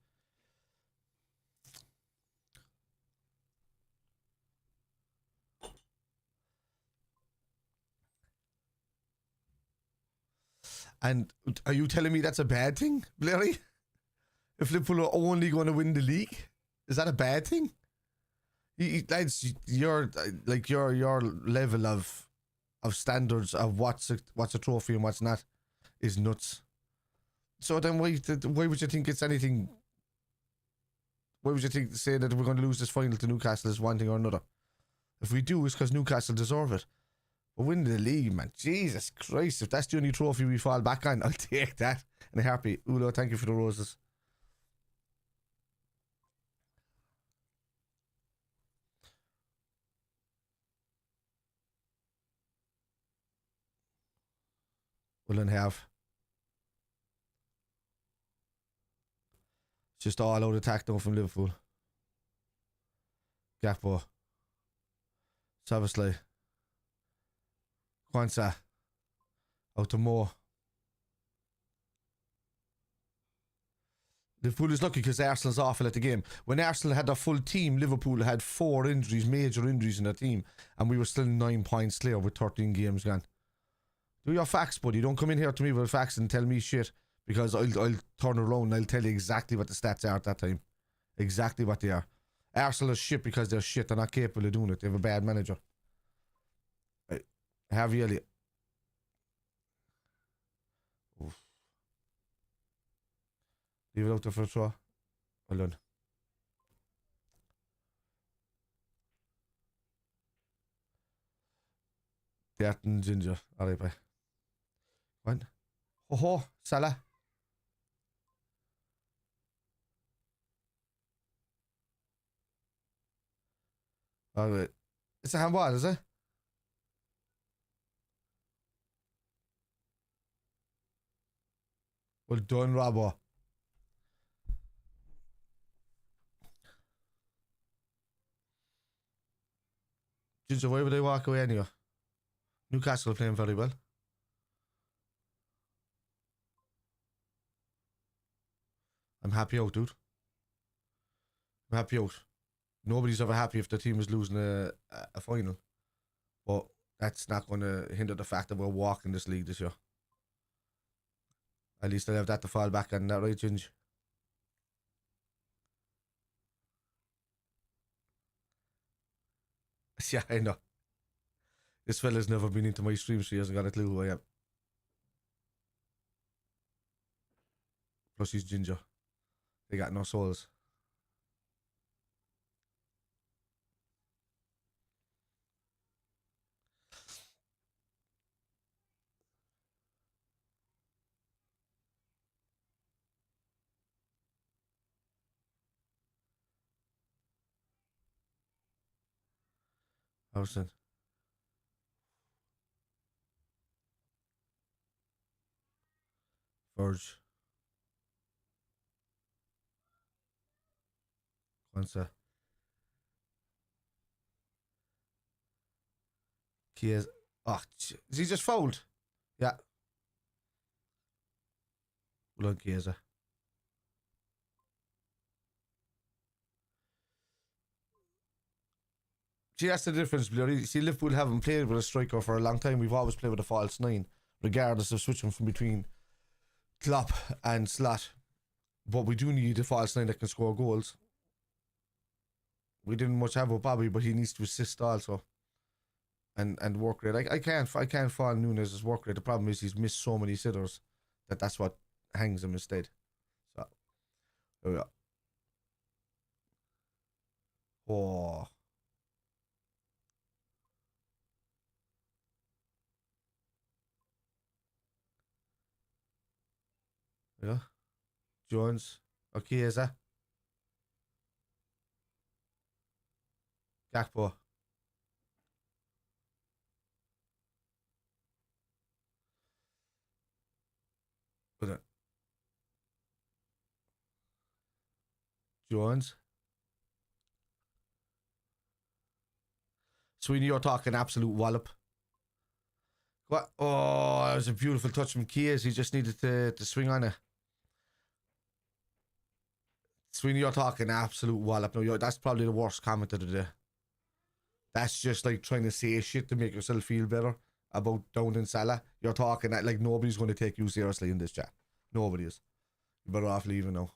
And are you telling me that's a bad thing, Larry? If Liverpool are only going to win the league, is that a bad thing? Lads, your level of standards of what's a trophy and what's not is nuts. So then why would you think it's anything? Why would you think say that we're going to lose this final to Newcastle is one thing or another? If we do, it's because Newcastle deserve it. But winning the league, man, Jesus Christ! If that's the only trophy we fall back on, I'll take that in a heartbeat. Ulo, thank you for the roses. Well, then have. Just all out attack now from Liverpool. Gakpo. Szoboszlai. Kwanzaa. Out to Moore. Liverpool is lucky because Arsenal's awful at the game. When Arsenal had their full team, Liverpool had 4 injuries, major injuries in their team, and we were still 9 points clear with 13 games gone. Do your facts, buddy. Don't come in here to me with facts and tell me shit, because I'll turn around and I'll tell you exactly what the stats are at that time. Exactly what they are. Arsenal is shit because they're shit. They're not capable of doing it. They have a bad manager. Right. Harvey Elliott. Oof. Leave it out there for a throw. Well done. That and Ginger. Alright, bye. One. Ho ho, Salah. Alright. It's a handball, is it? Well done, Robbo. Ginger, why would they walk away anyway? Newcastle are playing very well. I'm happy out, dude. I'm happy out. Nobody's ever happy if the team is losing a final. But that's not going to hinder the fact that we're walking this league this year. At least I'll have that to fall back on, that right, Ginge? Yeah, I know. This fella's never been into my stream, so he hasn't got a clue who I am. Plus he's ginger. They got no souls. Howson. Verge. Kwanzaa. Kies. Oh, is he just fouled? Yeah. Well done, Chiesa. See, that's the difference, Blurry. See, Liverpool haven't played with a striker for a long time. We've always played with a false 9, regardless of switching from between Klopp and Slot. But we do need a false 9 that can score goals. We didn't much have with Bobby, but he needs to assist also. And work rate. I can't fall Nunes' work rate. The problem is he's missed so many sitters that's what hangs him instead. So there we go. Oh. Yeah. Jones. Okay, is that? Gakpo. Jones. Sweeney, you're talking absolute wallop. What? Oh, that was a beautiful touch from Keys. He just needed to swing on it. Sweeney, you're talking absolute wallop. No, that's probably the worst comment of the day. That's just like trying to say shit to make yourself feel better about downing Salah. You're talking that like nobody's going to take you seriously in this chat. Nobody is. You better off leaving now.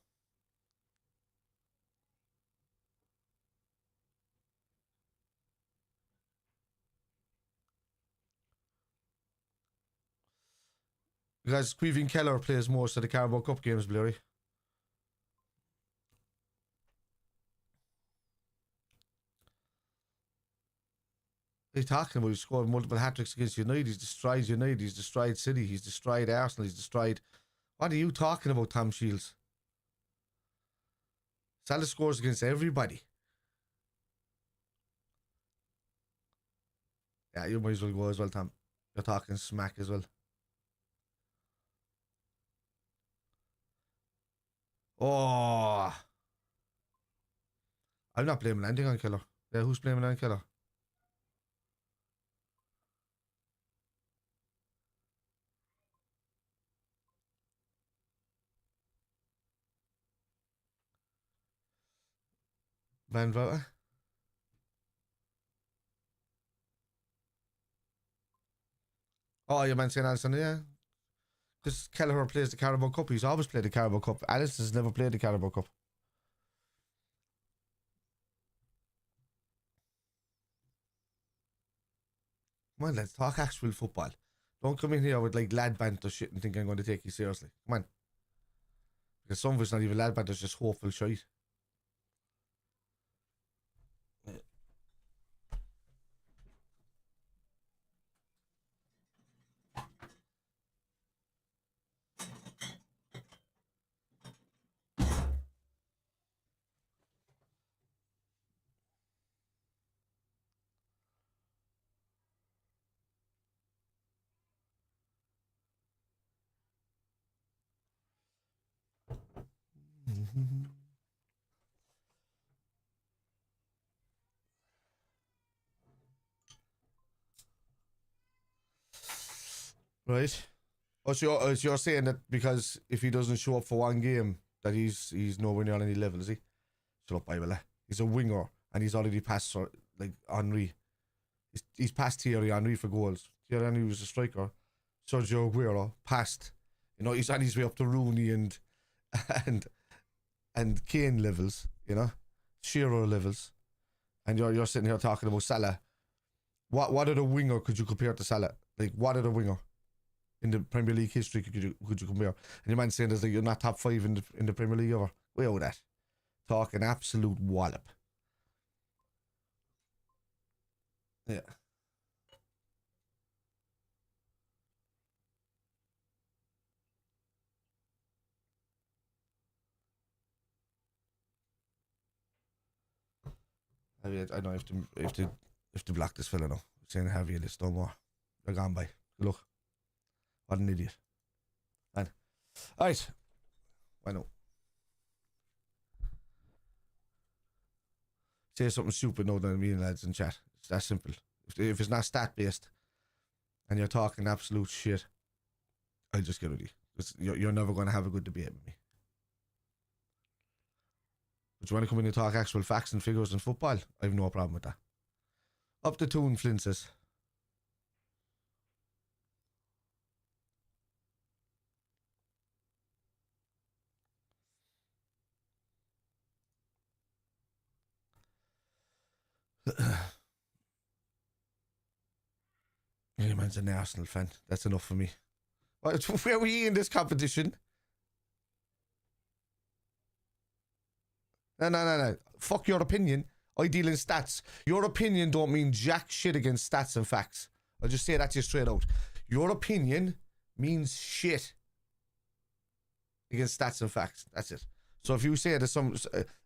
Because Queevin Keller plays most of the Carabao Cup games, Blurry. He's talking about, he scored multiple hat-tricks against United. He's destroyed United. He's destroyed City. He's destroyed Arsenal. He's destroyed... What are you talking about, Tom Shields? Salah scores against everybody. Yeah, you might as well go as well, Tom. You're talking smack as well. Oh, I'm not blaming anything on Keller. Yeah, who's blaming on Keller? Van Vouter? Oh, you man saying Alison, yeah. Because Kelleher plays the Carabao Cup. He's always played the Carabao Cup. Alice has never played the Carabao Cup. Come on, let's talk actual football. Don't come in here with like lad banter shit and think I'm going to take you seriously. Come on. Because some of it's not even lad banter, it's just hopeful shite. Right. Oh, so you're saying that because if he doesn't show up for one game, that he's nowhere near any level, is he? Shut up, Bible. He's a winger, and he's already passed like Henry. He's passed Thierry Henry for goals. Thierry Henry was a striker. Sergio Aguero passed. You know, he's on his way up to Rooney and Kane levels. You know, Shearer levels, and you're sitting here talking about Salah. What other winger could you compare to Salah? Like, what other winger in the Premier League history could you compare? And your man saying that you're not top 5 in the Premier League ever. Way out that. Talking absolute wallop. Yeah. I know I have to block this fella now. I'm saying heavy in this no more. They're gone by. Look. What an idiot. Man. Alright. Why not? Say something stupid now than me and lads in chat. It's that simple. If it's not stat based and you're talking absolute shit, I'll just get rid of you. You're never going to have a good debate with me. But you want to come in and talk actual facts and figures in football? I have no problem with that. Up the tune, Flynn says. Any man's an Arsenal fan. That's enough for me. Where were you in this competition? No. Fuck your opinion. I deal in stats. Your opinion don't mean jack shit against stats and facts. I'll just say that to you straight out. Your opinion means shit against stats and facts. That's it. So if you say there's some,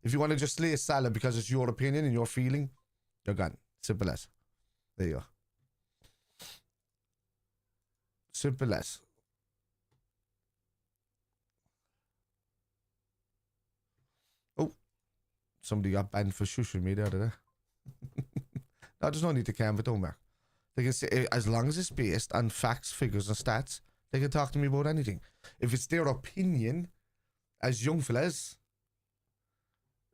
if you want to just slay Salah because it's your opinion and your feeling, you're gone. Simple as. There you go. Simple as. Oh, somebody got banned for shushing me there, did they? No, there's no need to calm it down, Mark. They can say, as long as it's based on facts, figures, and stats, they can talk to me about anything. If it's their opinion, as young fellas,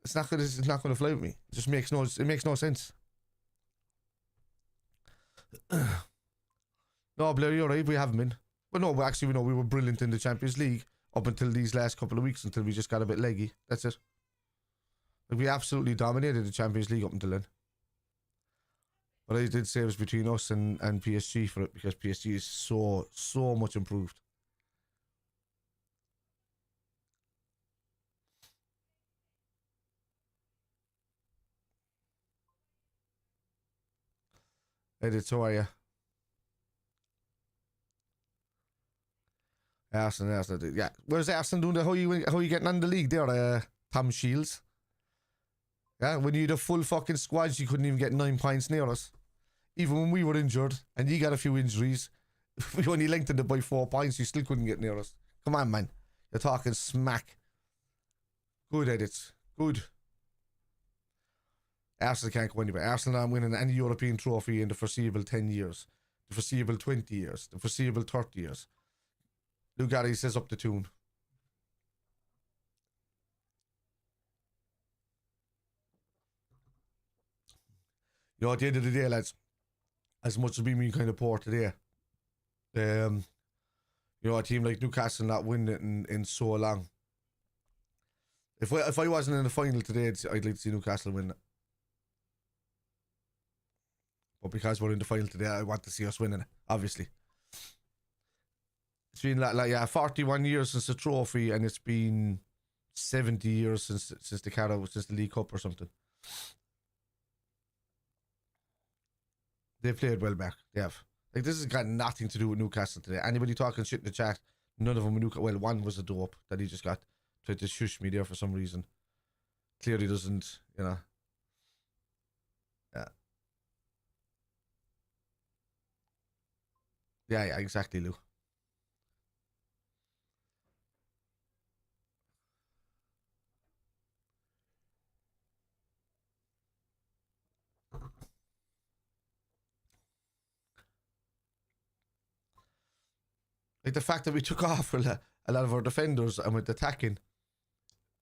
it's not gonna fly with me. It just makes no sense. No, Blair, you're right. We haven't been. But no, actually, we were brilliant in the Champions League up until these last couple of weeks, until we just got a bit leggy. That's it. Like, we absolutely dominated the Champions League up until then. But I did say it was between us and PSG for it, because PSG is so much improved. Edit, how are you? Arsenal. Yeah. Where's Arsenal doing? How you getting on the league there, Tom Shields? Yeah, when you had a full fucking squad, you couldn't even get 9 points near us. Even when we were injured and you got a few injuries, we only lengthened it by 4 points. You still couldn't get near us. Come on, man. You're talking smack. Good edits. Good. Arsenal can't go anywhere. Arsenal aren't winning any European trophy in the foreseeable 10 years. The foreseeable 20 years. The foreseeable 30 years. Lugari says up the tune. You know, at the end of the day, lads, as much as we mean kind of poor today, you know, a team like Newcastle not winning it in so long. If I wasn't in the final today, I'd like to see Newcastle win it. But because we're in the final today, I want to see us winning it, obviously. It's been like 41 years since the trophy, and it's been 70 years since the Carabao, since the League Cup or something. They played well back. They have. Like, this has got nothing to do with Newcastle today. Anybody talking shit in the chat, none of them were Newcastle. Well, one was a dope that he just got. Tried to shush me there for some reason. Clearly doesn't, you know. Yeah, exactly, Lou. Like the fact that we took off a lot of our defenders and went attacking,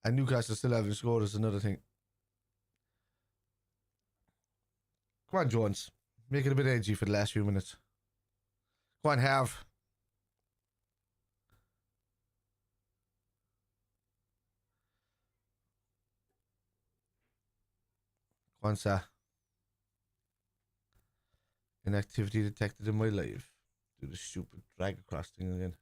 and Newcastle still haven't scored is another thing. Come on, Jones. Make it a bit edgy for the last few minutes. Go on, Harv. Go on, sir. Inactivity detected in my life. Do the stupid drag across thing again.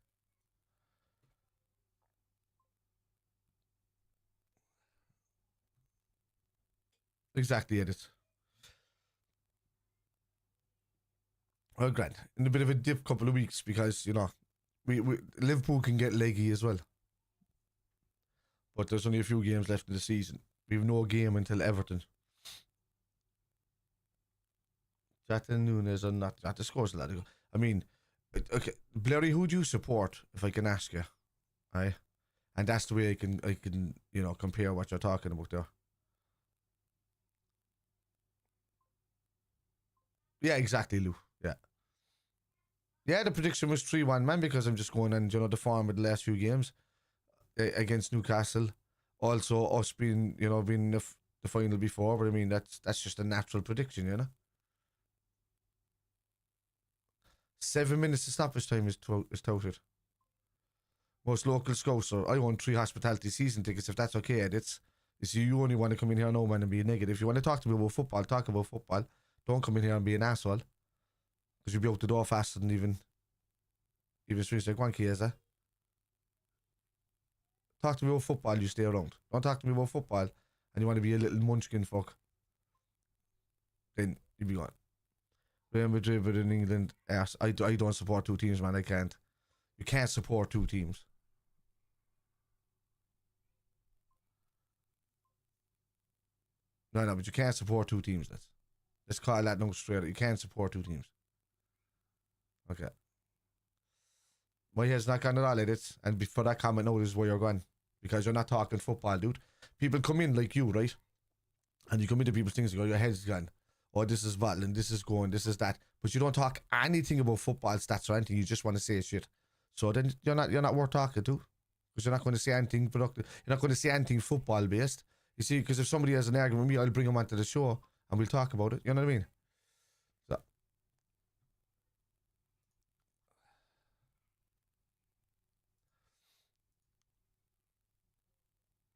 Exactly, edit. Oh, grand. In a bit of a dip couple of weeks because, you know, we Liverpool can get leggy as well. But there's only a few games left in the season. We have no game until Everton. Jatan Nunes or not the scores a lot ago. I mean, okay, Blurry, who do you support, if I can ask you? Aye. And that's the way I can, you know, compare what you're talking about there. Yeah, exactly, Lou. Yeah. Yeah, the prediction was 3-1, man, because I'm just going on, you know, the form of the last few games against Newcastle. Also, us being, you know, being the final before, but I mean, that's just a natural prediction, you know? 7 minutes to stoppage time is touted. Most local scouts are, I own 3 hospitality season tickets, if that's okay, Ed. You only want to come in here now, man, and be negative. If you want to talk to me about football, talk about football. Don't come in here and be an asshole. Because you'll be out the door faster than even streets like one Chiesa. Talk to me about football, you stay around. Don't talk to me about football and you want to be a little munchkin fuck. Then you'll be gone. Real Madrid, but in England, I don't support 2 teams, man. I can't. You can't support 2 teams. No, but you can't support 2 teams. Let's call that no straight. You can't support 2 teams. Okay. My head's not gone at all, edits. And before that comment, notice where you're going. Because you're not talking football, dude. People come in like you, right? And you come into people's things and go, your head's gone. Oh, this is battling, this is going, this is that. But you don't talk anything about football stats or anything. You just want to say shit. So then you're not worth talking to. Because you're not going to say anything productive. You're not going to say anything football based. You see, because if somebody has an argument with me, I'll bring them onto the show and we'll talk about it. You know what I mean? So.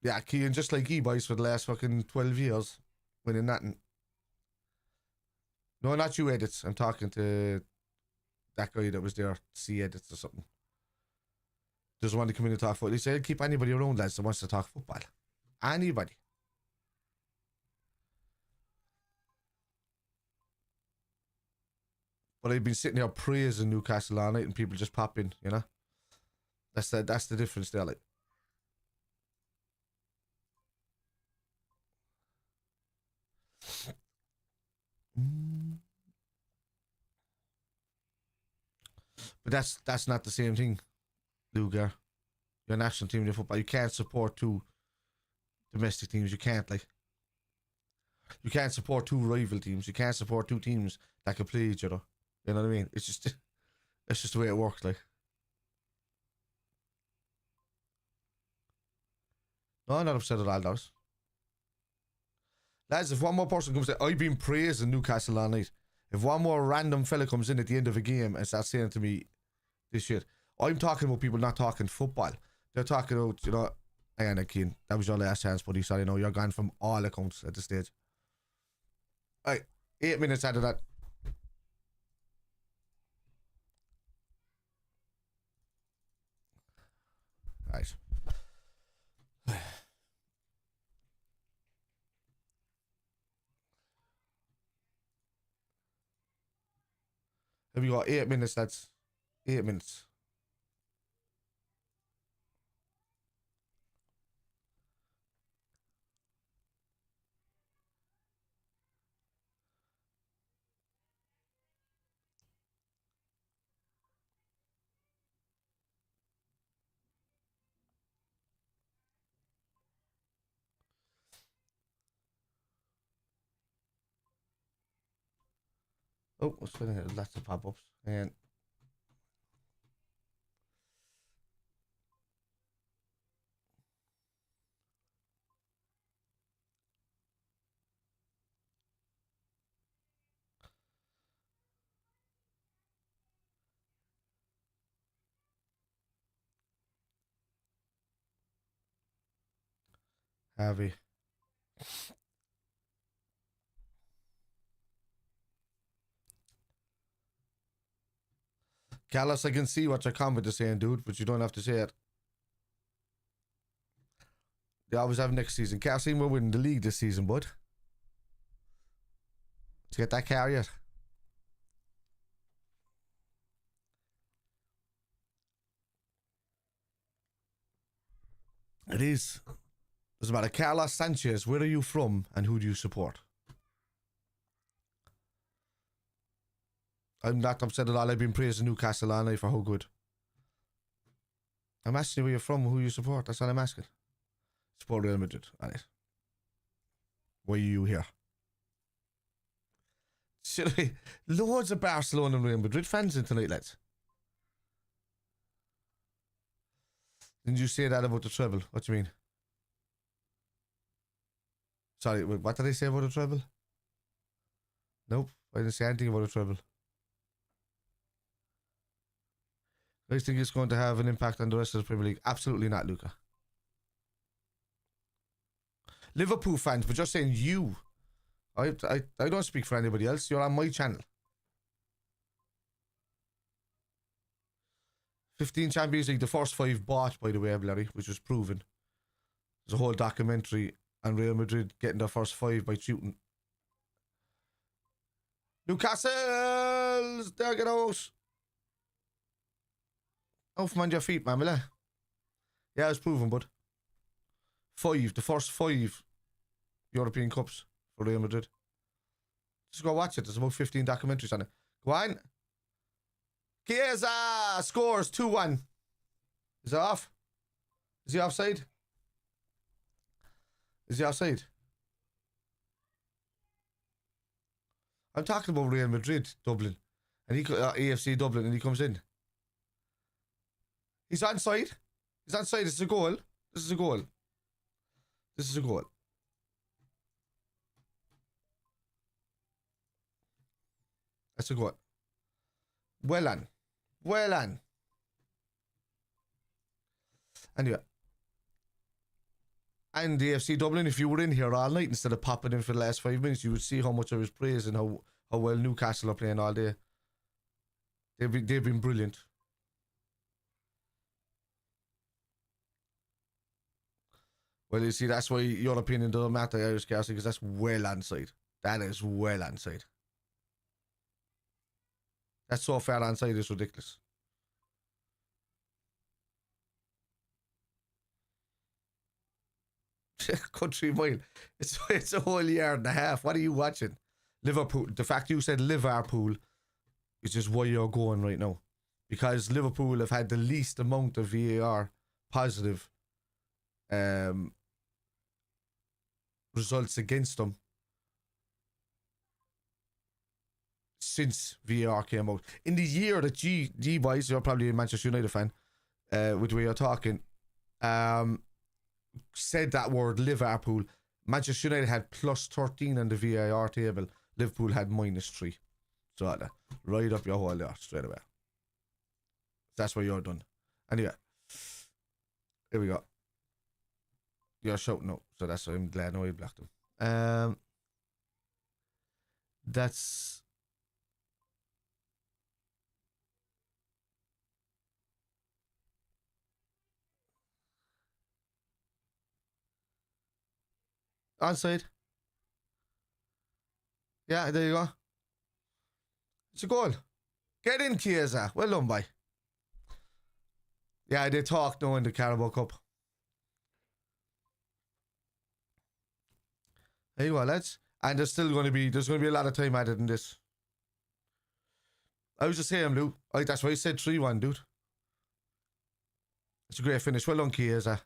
Yeah, Keane, just like E-Boys for the last fucking 12 years. Winning nothing. No, not you, edits. I'm talking to that guy that was there, C edits or something. Doesn't want to come in and talk football. He said, keep anybody around, lads, that wants to talk football. Anybody. But I've been sitting here praising Newcastle all night and people just pop in, you know? That's the difference there, like. But that's not the same thing, Luger. Your national team in football, you can't support 2 domestic teams. You can't, like. You can't support two rival teams. You can't support two teams that can play each other. You know what I mean? It's just the way it works, like. No, I'm not upset at all, lads. Lads, if one more person comes in, I've been praising Newcastle all night. If one more random fella comes in at the end of a game and starts saying to me this shit, I'm talking about people not talking football. They're talking about, you know, hang on, Keane, that was your last chance, buddy. Sorry, no, you're gone from all accounts at this stage. Right, 8 minutes out of that. Right. Have you got 8 minutes? That's 8 minutes. Oh, what's going on? Lots of pop-ups. And Harvey. Callis, I can see what your comment is saying, dude, but you don't have to say it. They always have next season. Can't see we're winning the league this season, bud. To get that car yet. It is. Doesn't matter. Carlos Sanchez, where are you from and who do you support? I'm not upset at all. I've been praising Newcastle all night for how good. I'm asking you where you're from, who you support. That's all I'm asking. Support Real Madrid. Alright. Why are you here? Should I? Loads of Barcelona and Real Madrid fans in tonight, lads. Didn't you say that about the treble? What do you mean? Sorry, what did I say about the treble? Nope, I didn't say anything about the treble. I think it's going to have an impact on the rest of the Premier League. Absolutely not, Luca. Liverpool fans, but just saying you. I don't speak for anybody else. You're on my channel. 15 Champions League, the first 5 bought, by the way, Larry, which was proven. There's a whole documentary on Real Madrid getting their first 5 by shooting. Newcastle's there, get out. Off on your feet, man, will I? Yeah, it's proven, bud. 5, the first 5 European Cups for Real Madrid. Just go watch it. There's about 15 documentaries on it. Go on. Chiesa scores 2-1. Is it off? Is he offside? Is he offside? I'm talking about Real Madrid, Dublin. And he AFC Dublin, and he comes in. He's onside. He's onside. This is a goal. This is a goal. This is a goal. That's a goal. Well on. Well on. Anyway. And the AFC Dublin, if you were in here all night instead of popping in for the last 5 minutes, you would see how much I was praising how well Newcastle are playing all day. They've been brilliant. Well, you see, that's why your opinion doesn't matter, Irish Castle, because that's well onside. That is well onside. That's so far onside, it's ridiculous. Country mile. It's a whole year and a half. What are you watching? Liverpool. The fact you said Liverpool is just why you're going right now. Because Liverpool have had the least amount of VAR positive results against them since VAR came out. In the year that G boys, you're probably a Manchester United fan, with the way you're talking, said that word Liverpool. Manchester United had plus 13 on the VAR table. Liverpool had -3. So right up your hole there straight away. That's where you're done. Anyway, here we go. You're shouting out, so that's why I'm glad I blocked him. That's onside. Yeah, there you go. It's a goal. Get in, Chiesa. Well done, boy. Yeah, they talk now in the Carabao Cup. There you go, lads. And there's going to be a lot of time added in this. I was just saying, Lou. That's why I said 3-1, dude. It's a great finish. Well done, Chiesa.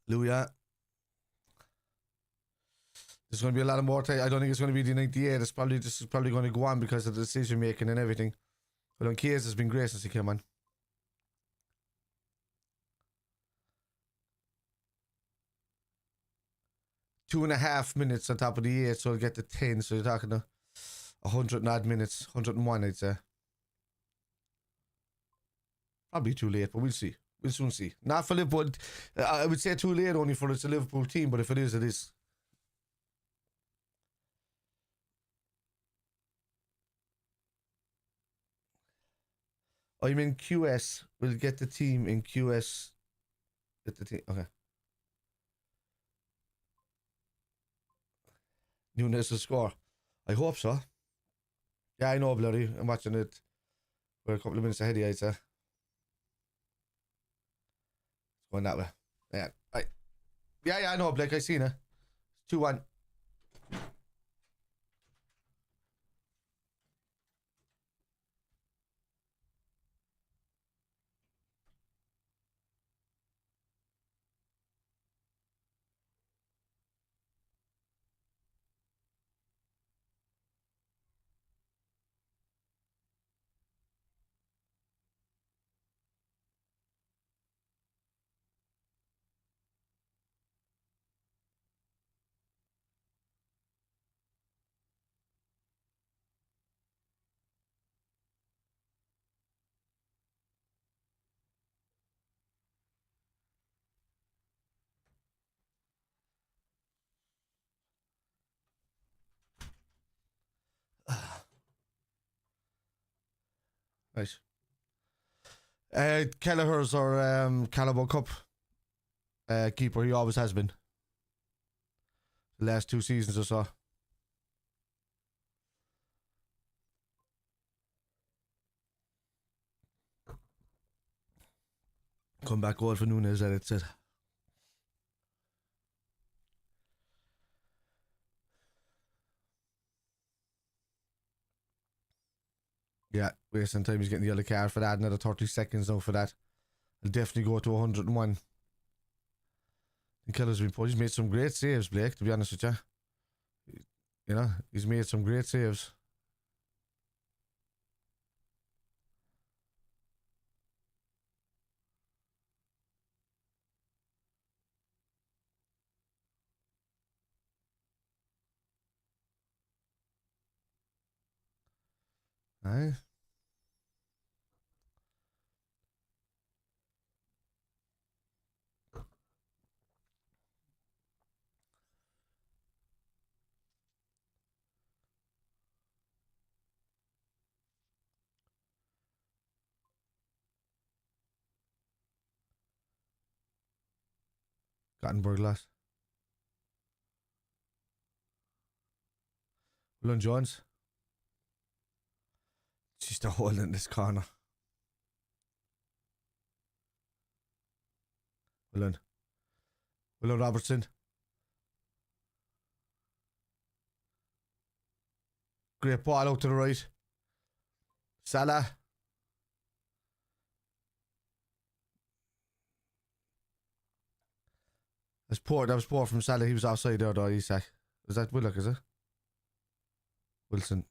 Lou, yeah. There's going to be a lot of more time. I don't think it's going to be the 98. This is probably going to go on because of the decision making and everything. But on Chiesa has been great since he came on. Two and a half minutes on top of the 8, so I'll get to 10. So you're talking 100 and odd minutes, 101, I'd say. Probably too late, but we'll see. We'll soon see. Not for Liverpool. I would say too late only for it's a Liverpool team, but if it is, it is. I'm in QS. We'll get the team in QS. Get the team. Okay. Nunes will score. I hope so. Yeah, I know, bloody. I'm watching it. We're a couple of minutes ahead, I'd say. It's going that way. Yeah. Yeah, I know, Blake. I seen it. 2-1. Right. Kelleher's our Carabao Cup keeper. He always has been. The last 2 seasons or so. Comeback goal for Nunes, and it's it. Yeah, wasting time. He's getting the yellow card for that. Another 30 seconds now for that. I'll definitely go to 101. And Keller's been put. He's made some great saves, Blake, to be honest with you. You know, he's made some great saves. Aye. Gothenburg last. Lund Jones. She's the hole in this corner. Well done. Well done, Robertson. Great ball out to the right. Salah. That was poor from Salah. He was offside there, though, Isak. Is that Willock, is it? Wilson.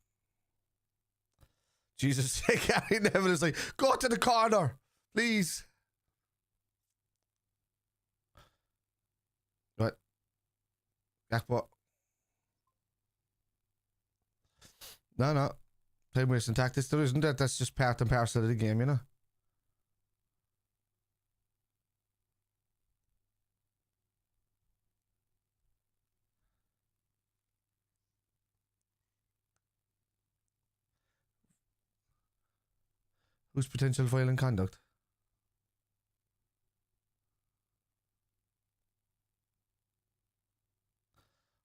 Jesus, Gary Neville is like, go to the corner, please. Right. Gakpo. No. Time wasting tactics. There isn't that. That's just part and parcel of the game, you know. Who's potential violent conduct?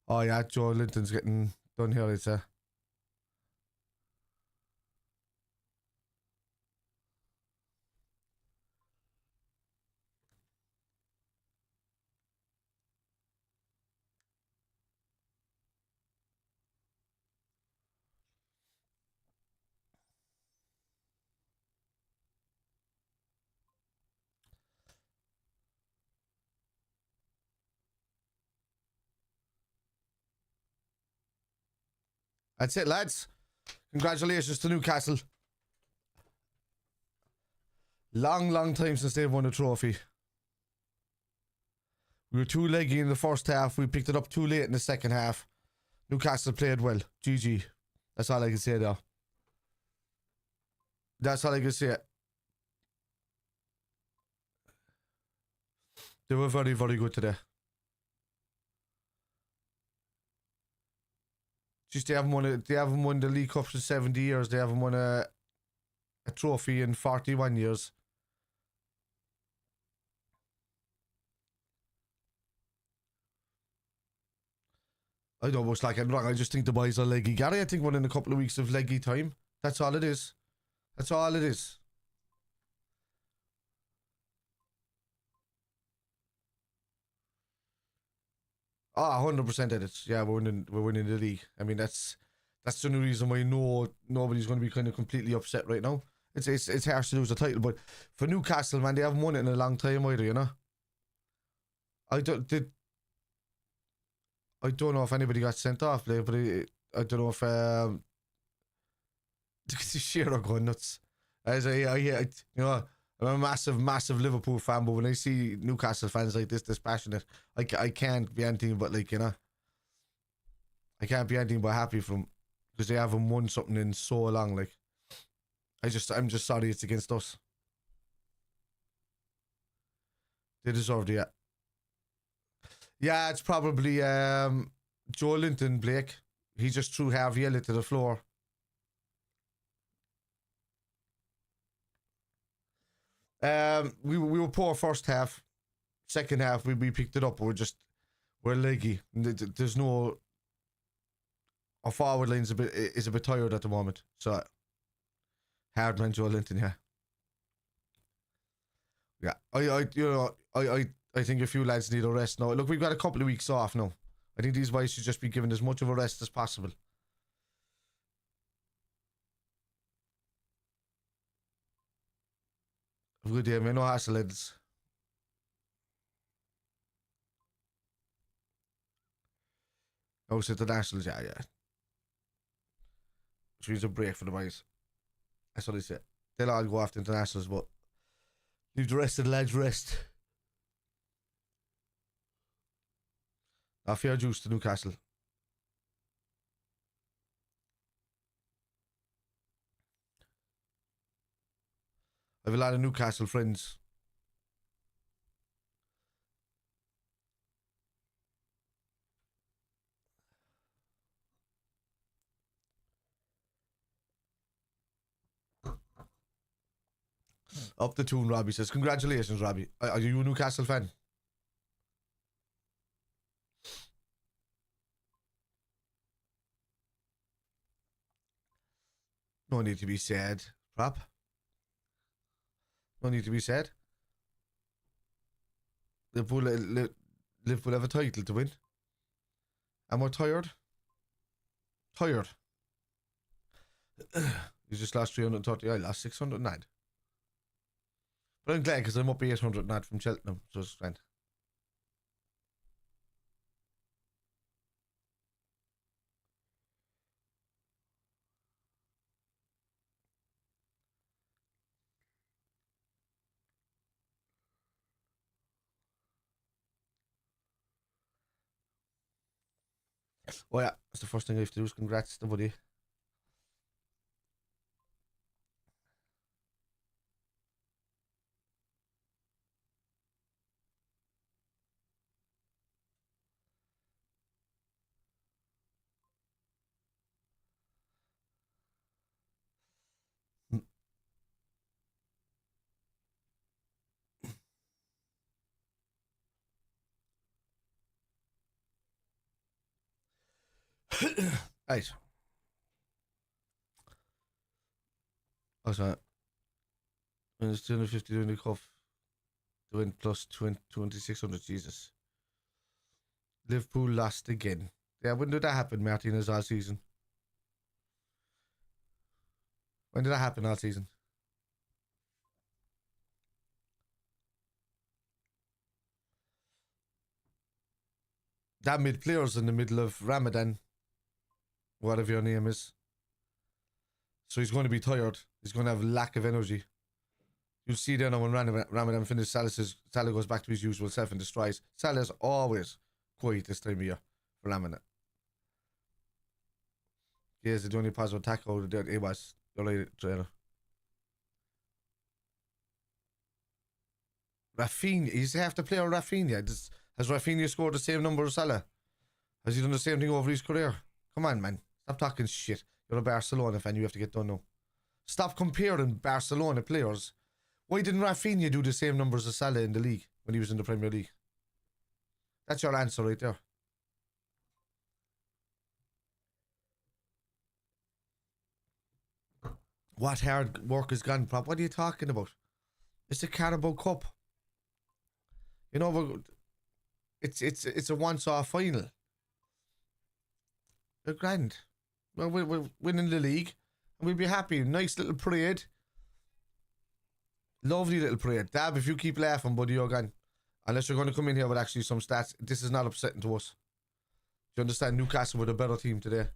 Oh yeah, Joe Linton's getting done here, I'd say. That's it, lads. Congratulations to Newcastle. Long time since they've won a trophy. We were too leggy in the first half. We picked it up too late in the second half. Newcastle played well. GG. That's all I can say there. That's all I can say. They were very, very good today. Just they haven't won the League Cup in 70 years. They haven't won a trophy in 41 years. I don't much like it wrong. I just think the boys are leggy. Gary, I think won in a couple of weeks of leggy time. That's all it is. That's all it is. Ah, 100% edits. Yeah, we're winning the league. I mean, that's the only reason why nobody's going to be kind of completely upset right now. It's harsh to lose the title, but for Newcastle, man, they haven't won it in a long time either, you know. I don't know if anybody got sent off, but I don't know if Shearer going nuts. As you know, I'm a massive Liverpool fan, but when I see Newcastle fans like this passionate, I can't be anything but like, you know, I can't be anything but happy for them because they haven't won something in so long. Like, I'm just sorry it's against us. They deserved it. Yeah, it's probably Joe Linton, Blake. He just threw Harvey Elliott to the floor. We were poor first half. Second half we picked it up. We're leggy. There's no. Our forward line's is a bit tired at the moment. So hard man, Joe Linton. Yeah. I think a few lads need a rest now. Look, we've got a couple of weeks off now. I think these boys should just be given as much of a rest as possible. Have a good day, man. No hassle, lads. Oh, it's internationals, yeah. Which means a break for the boys. That's what I said. They'll all go after internationals, but leave the rest of the lads rest. Fair juice to Newcastle. I have a lot of Newcastle friends. Up the tune, Robbie says. Congratulations, Robbie. Are you a Newcastle fan? No need to be sad, prop. No need to be sad. Liverpool have a title to win. And we're tired. Tired. You just lost 330. I lost 609. But I'm glad because I'm up 800 not from Cheltenham. So it's grand. Oh yeah, that's the first thing I have to do is congrats to buddy. Right. Oh, sorry. When it's 250 doing the cuff to win plus 2600. Jesus. Liverpool lost again. Yeah, when did that happen, Martinez, all season? When did that happen all season? That mid players in the middle of Ramadan, whatever your name is. So he's going to be tired. He's going to have lack of energy. You'll see there now when Ramadan finishes, Salah goes back to his usual self and destroys. Salah's always quiet this time of year for Ramadan. Yes, the only positive tackle that it was. You're right, trainer. Rafinha, you have to play on Rafinha. Has Rafinha scored the same number as Salah? Has he done the same thing over his career? Come on, man. Stop talking shit. You're a Barcelona fan. You have to get done now. Stop comparing Barcelona players. Why didn't Rafinha do the same numbers as Salah in the league when he was in the Premier League? That's your answer right there. What hard work has gone, prop? What are you talking about? It's the Carabao Cup. You know, it's a once-off final. They're grand. Well, we're winning the league, and we'll be happy. Nice little parade. Lovely little parade. Dab, if you keep laughing, buddy, you're gone. Unless you're going to come in here with actually some stats. This is not upsetting to us. Do you understand? Newcastle were the better team today.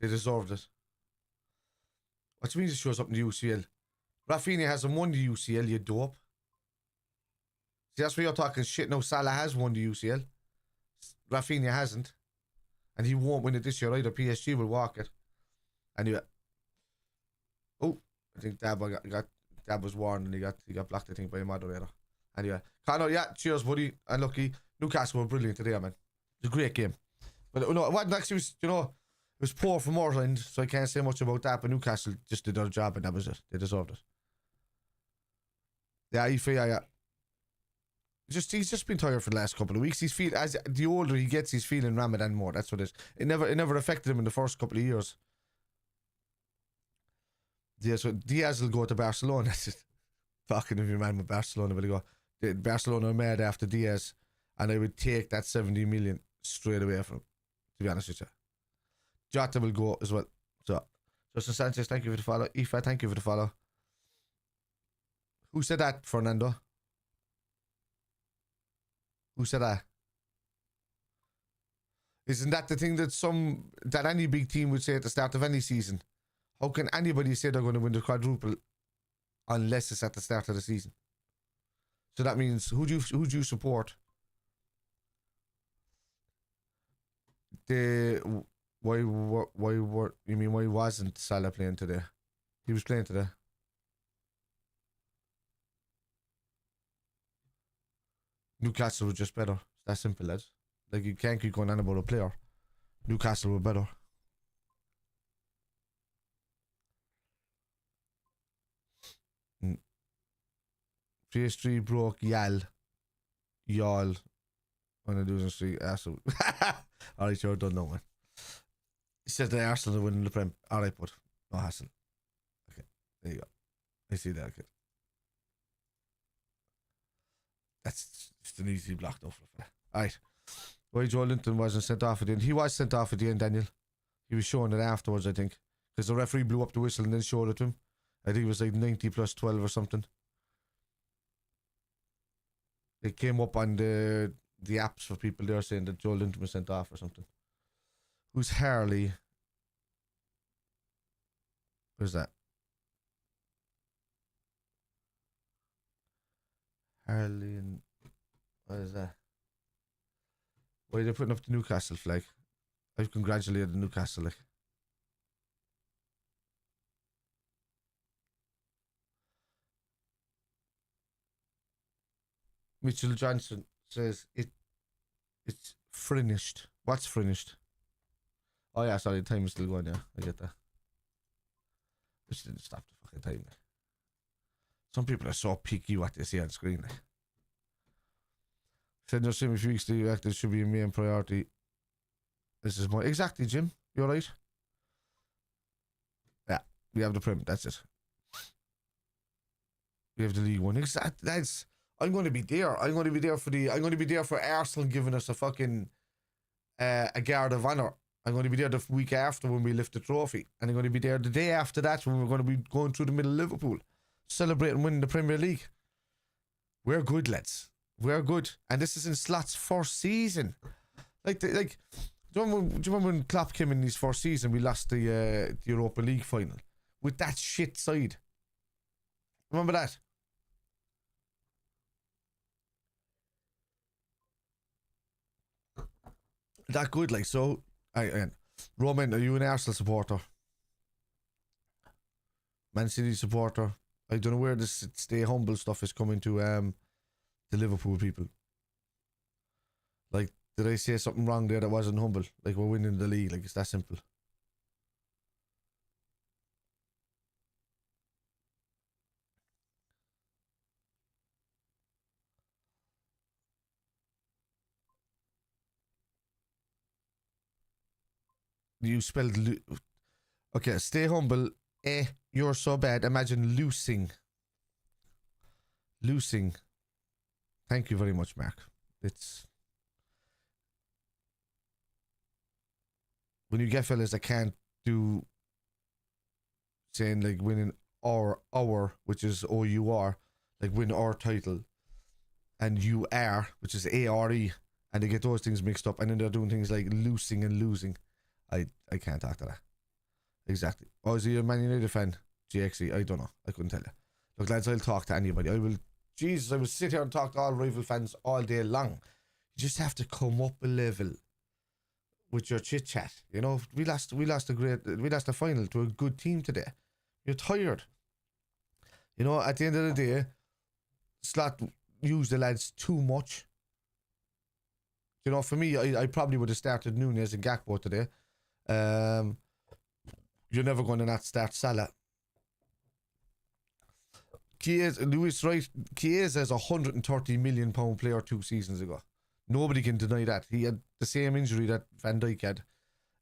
They deserved it. What do you mean it shows up in the UCL? Rafinha hasn't won the UCL, you dope. See, that's why you're talking shit now. Salah has won the UCL. Rafinha hasn't. And he won't win it this year either. PSG will walk it. Anyway. Oh, I think Dab was warned and he got blocked, I think, by a moderator. Anyway. Connor, yeah, cheers, buddy. Unlucky. Newcastle were brilliant today, man. It was a great game. But no, what actually was, you know, it was poor from our end, so I can't say much about that, but Newcastle just did their job and that was it. They deserved it. Yeah, yeah. He's just been tired for the last couple of weeks. As the older he gets, he's feeling Ramadan more. That's what it is. It never affected him in the first couple of years. Yeah, so Diaz will go to Barcelona. That's just talking of your man with Barcelona, but go. Barcelona are mad after Diaz, and I would take that 70 million straight away from him, to be honest with you. Jota will go as well. So, Justin Sanchez, thank you for the follow. Aoife, thank you for the follow. Who said that, Fernando? Who said that? Isn't that the thing that any big team would say at the start of any season? How can anybody say they're going to win the quadruple unless it's at the start of the season? So that means who do you support? Why wasn't Salah playing today? He was playing today. Newcastle was just better. It's that simple, lads. Like, you can't keep going on about a player. Newcastle were better. PS3 broke Y'all on the losing streak. Arsenal. Alright, you're done now, man. He said that Arsenal are winning the Prem. Alright, but no hassle. Okay, there you go. I see that, kid. That's just an easy block though for a fella. Alright. Why Joe Linton wasn't sent off at the end. He was sent off at the end, Daniel. He was showing it afterwards, I think. Because the referee blew up the whistle and then showed it to him. I think it was like 90 plus 12 or something. It came up on the apps for people there saying that Joe Linton was sent off or something. Who's Harley? Where's that? Harley and... What is that? Why are they putting up the Newcastle flag? I've congratulated Newcastle, like. Mitchell Johnson says it's finished. What's finished? Oh yeah, sorry, time is still going, yeah. I get that. Which didn't stop the fucking time. Like. Some people are so picky what they see on screen. Like. Said no semi weeks to you actors should be a main priority. This is more exactly, Jim. You're right. Yeah, we have the Prem, that's it. We have the League One. Exactly. That's I'm going to be there. I'm going to be there for Arsenal giving us a fucking a guard of honour. I'm going to be there the week after when we lift the trophy. And I'm going to be there the day after that when we're going to be going through the middle of Liverpool. Celebrating winning the Premier League. We're good, lads. We're good. And this is in Slot's first season. Do you remember when Klopp came in his first season, we lost the Europa League final with that shit side? Remember that? That good, like, so. Roman, are you an Arsenal supporter? Man City supporter? I don't know where this stay humble stuff is coming to the Liverpool people. Like, did I say something wrong there that wasn't humble? Like, we're winning the league, like, it's that simple. You spelled okay, stay humble. You're so bad. Imagine losing. Thank you very much, Mark. It's when you get fellas that can't do saying like winning our, which is OUR, like win our title, and UR, which is ARE, and they get those things mixed up, and then they're doing things like losing and losing. I can't talk to that. Exactly. Oh, is he a Man United fan? GXE? I don't know. I couldn't tell you. Look, lads, I'll talk to anybody. I will sit here and talk to all rival fans all day long. You just have to come up a level with your chit chat. You know, we lost a final to a good team today. You're tired. You know, at the end of the day, Slot used the lads too much. You know, for me, I probably would have started Núñez and Gakpo today. You're never going to not start Salah. Lewis right. Chiesa is a £130 million player 2 seasons ago. Nobody can deny that. He had the same injury that Van Dijk had.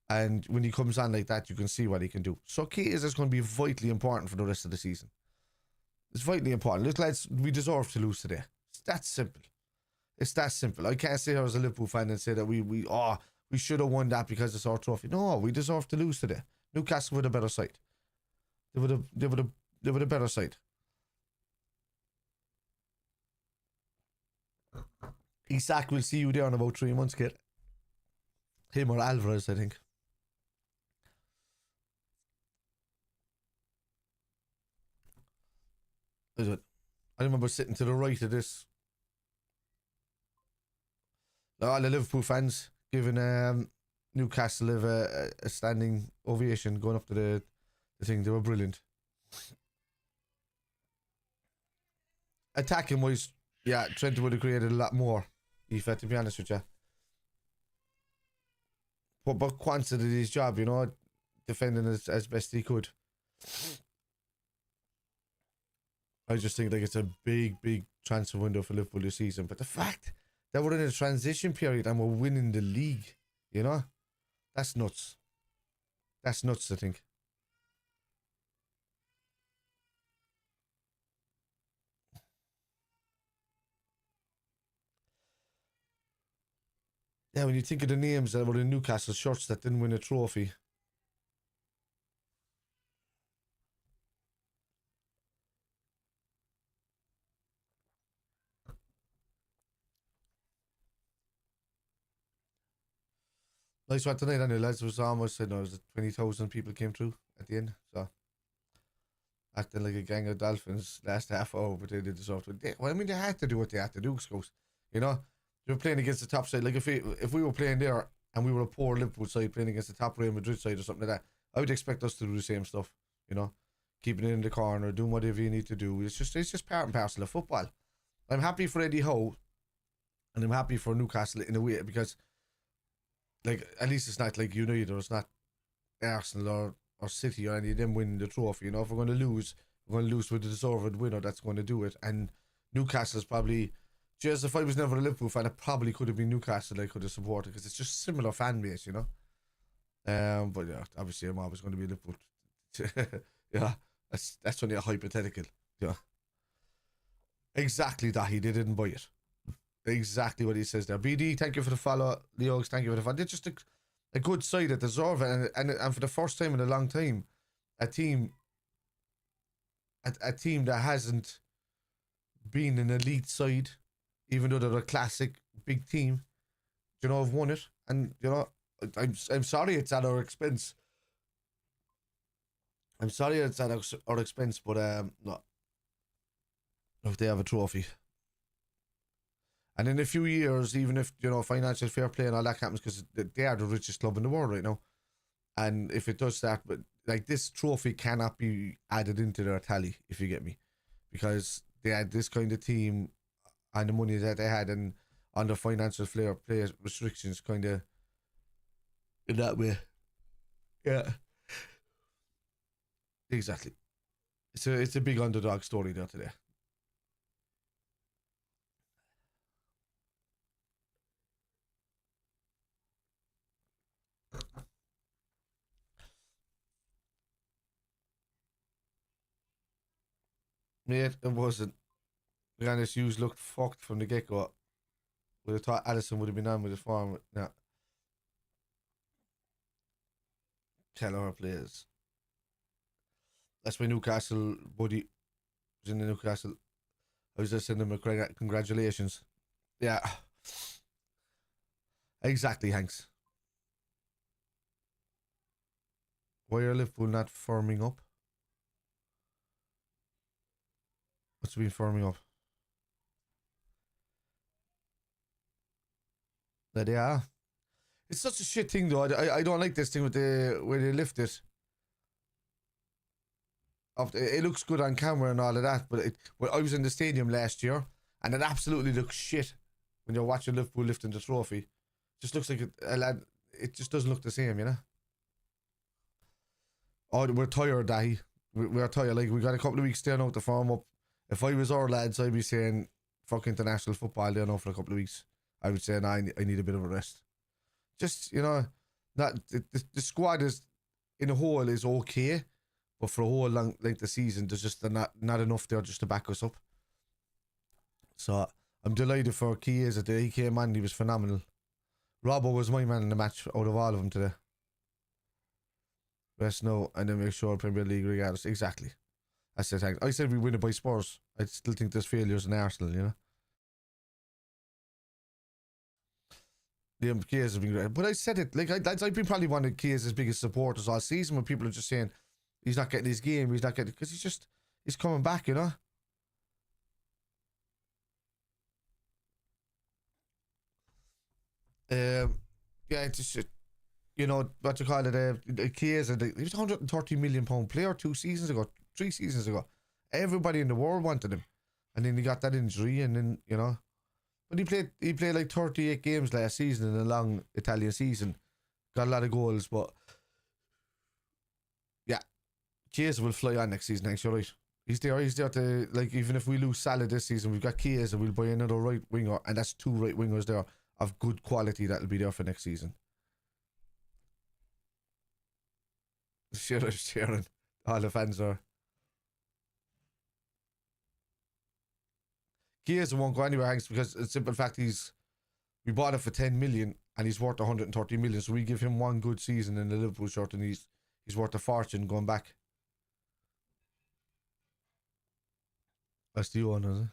And when he comes on like that, you can see what he can do. So Chiesa is going to be vitally important for the rest of the season. It's vitally important. Look, lads, we deserve to lose today. It's that simple. It's that simple. I can't sit here as a Liverpool fan and say that we should have won that because it's our trophy. No, we deserve to lose today. Newcastle with a better side. They would a better side. Isak will see you there in about 3 months, kid. Him or Alvarez, I think. Is it? I remember sitting to the right of this. All the Liverpool fans giving Newcastle a standing ovation going up to the thing. They were brilliant. Attacking wise, yeah, Trent would have created a lot more, Aoife, to be honest with you. But Quansah did his job, you know, defending as best he could. I just think like it's a big transfer window for Liverpool this season. But the fact that we're in a transition period and we're winning the league, you know, that's nuts. That's nuts, I think. Yeah, when you think of the names that were in Newcastle shirts that didn't win a trophy. Nice one tonight, anyway, lads. It was almost, I know, it was 20,000 people came through at the end. So, acting like a gang of dolphins last half hour, but they did deserve to. Well, I mean, they had to do what they had to do, Scout. You know, they were playing against the top side. Like, if we were playing there and we were a poor Liverpool side playing against the top Real Madrid side or something like that, I would expect us to do the same stuff, you know, keeping it in the corner, doing whatever you need to do. It's just part and parcel of football. I'm happy for Eddie Howe, and I'm happy for Newcastle in a way because, like, at least it's not like United or it's not Arsenal or City or any of them winning the trophy. You know, if we're going to lose, we're going to lose with the deserved winner that's going to do it. And Newcastle's probably, just if I was never a Liverpool fan, it probably could have been Newcastle I could have supported because it's just similar fan base, you know. But yeah, obviously I'm always going to be Liverpool. Yeah, that's only a hypothetical. Yeah, exactly that they didn't buy it. Exactly what he says there. BD, thank you for the follow. Leox, thank you for the follow. It's just a good side that deserve it, and for the first time in a long time, a team that hasn't been an elite side, even though they're a classic big team, you know, have won it. And you know, I'm sorry it's at our expense. I'm sorry it's at our expense, but no. If they have a trophy. And in a few years, even if, you know, financial fair play and all that happens, because they are the richest club in the world right now. And if it does that, but like this trophy cannot be added into their tally, if you get me. Because they had this kind of team and the money that they had and under financial fair play restrictions kind of in that way. Yeah. Exactly. It's a big underdog story there today. Mate, it wasn't. Grannis Hughes looked fucked from the get go. Would have thought Allison would have been on with his form. No. Kelleher plays. That's my Newcastle buddy was in the Newcastle. I was just sending him a congratulations. Yeah. Exactly, Hanks. Why are Liverpool not firming up? What's been firming up? There they are. It's such a shit thing though. I don't like this thing with where they lift it. It looks good on camera and all of that, but I was in the stadium last year and it absolutely looks shit when you're watching Liverpool lifting the trophy. It just looks like a lad. It just doesn't look the same, you know. Oh, we're tired, Dahi. We're tired. Like, we got a couple of weeks there now to form up. If I was our lads, I'd be saying, fuck international football there now for a couple of weeks. I would say, nah, I need a bit of a rest. Just, you know, not the squad is in a whole is okay, but for a whole long length of season, there's just not enough there just to back us up. So I'm delighted for Chiesa that he came on. He was phenomenal. Robbo was my man in the match out of all of them today. Rest now and then make sure Premier League regardless. Exactly. That's the thing. I said we win it by Spurs. I still think there's failures in Arsenal, you know. Yeah, Chiesa's been great. But I said it, like, I've been probably one of Chiesa's biggest supporters all season when people are just saying he's not getting his game, he's not getting, because he's coming back, you know. Yeah, it's just, you know, what you call it, Chiesa, he was a £130 million player 3 seasons ago. Everybody in the world wanted him. And then he got that injury, and then, you know. But he played like 38 games last season in a long Italian season. Got a lot of goals, but yeah, Chiesa will fly on next season, thanks, you're right. He's there to, like, even if we lose Salah this season, we've got Chiesa, we'll buy another right winger, and that's 2 right wingers there of good quality that'll be there for next season. Sharon. All the fans are. Chiesa won't go anywhere, Hanks, because the simple fact we bought it for 10 million and he's worth 130 million. So we give him one good season in the Liverpool shirt, and he's worth a fortune going back. That's the one, isn't it?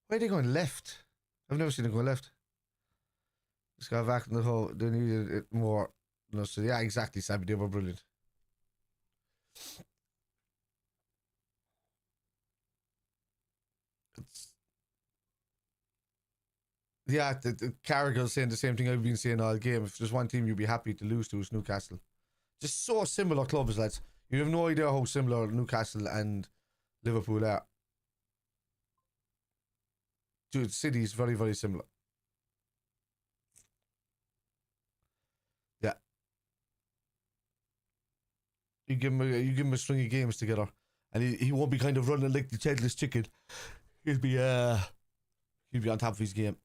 Why are they going left? I've never seen them go left. Just got back in the hole. They needed it more. No, so yeah, exactly, Sammy. They were brilliant. Yeah, the Carragher's saying the same thing I've been saying all game. If there's one team you'd be happy to lose to, it's Newcastle. Just so similar clubs, lads. You have no idea how similar Newcastle and Liverpool are. Dude, City is very, very similar. Yeah. You give him a string of games together, and he won't be kind of running like the tailless chicken. He'll be on top of his game.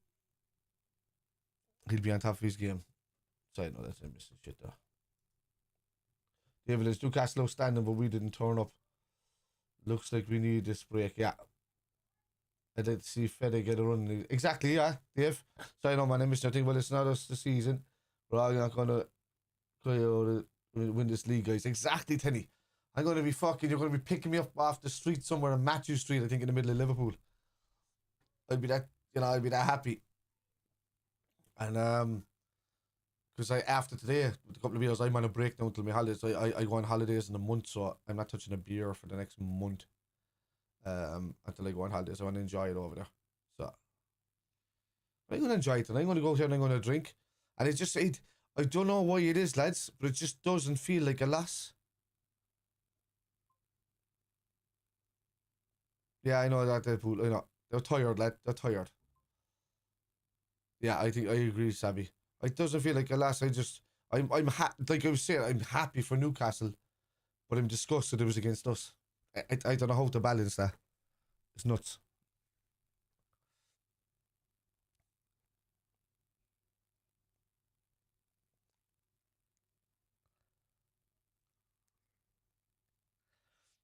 He'll be on top of his game. Sorry, no, that's missing shit there. David, is Newcastle outstanding, but we didn't turn up. Looks like we need this break. Yeah. I did see Fede get a run. Exactly, yeah, Dave. Sorry, no, man, I missed nothing. Well, it's not us the season. We're all not going to win this league, guys. Exactly, Tenny. I'm going to be you're going to be picking me up off the street somewhere on Matthew Street, I think, in the middle of Liverpool. I'd be that happy. And, because after today, with a couple of years, I'm on a break now until my holidays. I go on holidays in a month, so I'm not touching a beer for the next month. Until I go on holidays. I want to enjoy it over there. So I'm going to enjoy it, and I'm going to go here and I'm going to drink. And it's just, I don't know why it is, lads, but it just doesn't feel like a loss. Yeah, I know that, Deadpool. I know. They're tired, lad. They're tired. Yeah, I agree, Sabby. It doesn't feel like a loss. I'm like I was saying, I'm happy for Newcastle, but I'm disgusted it was against us. I don't know how to balance that. It's nuts.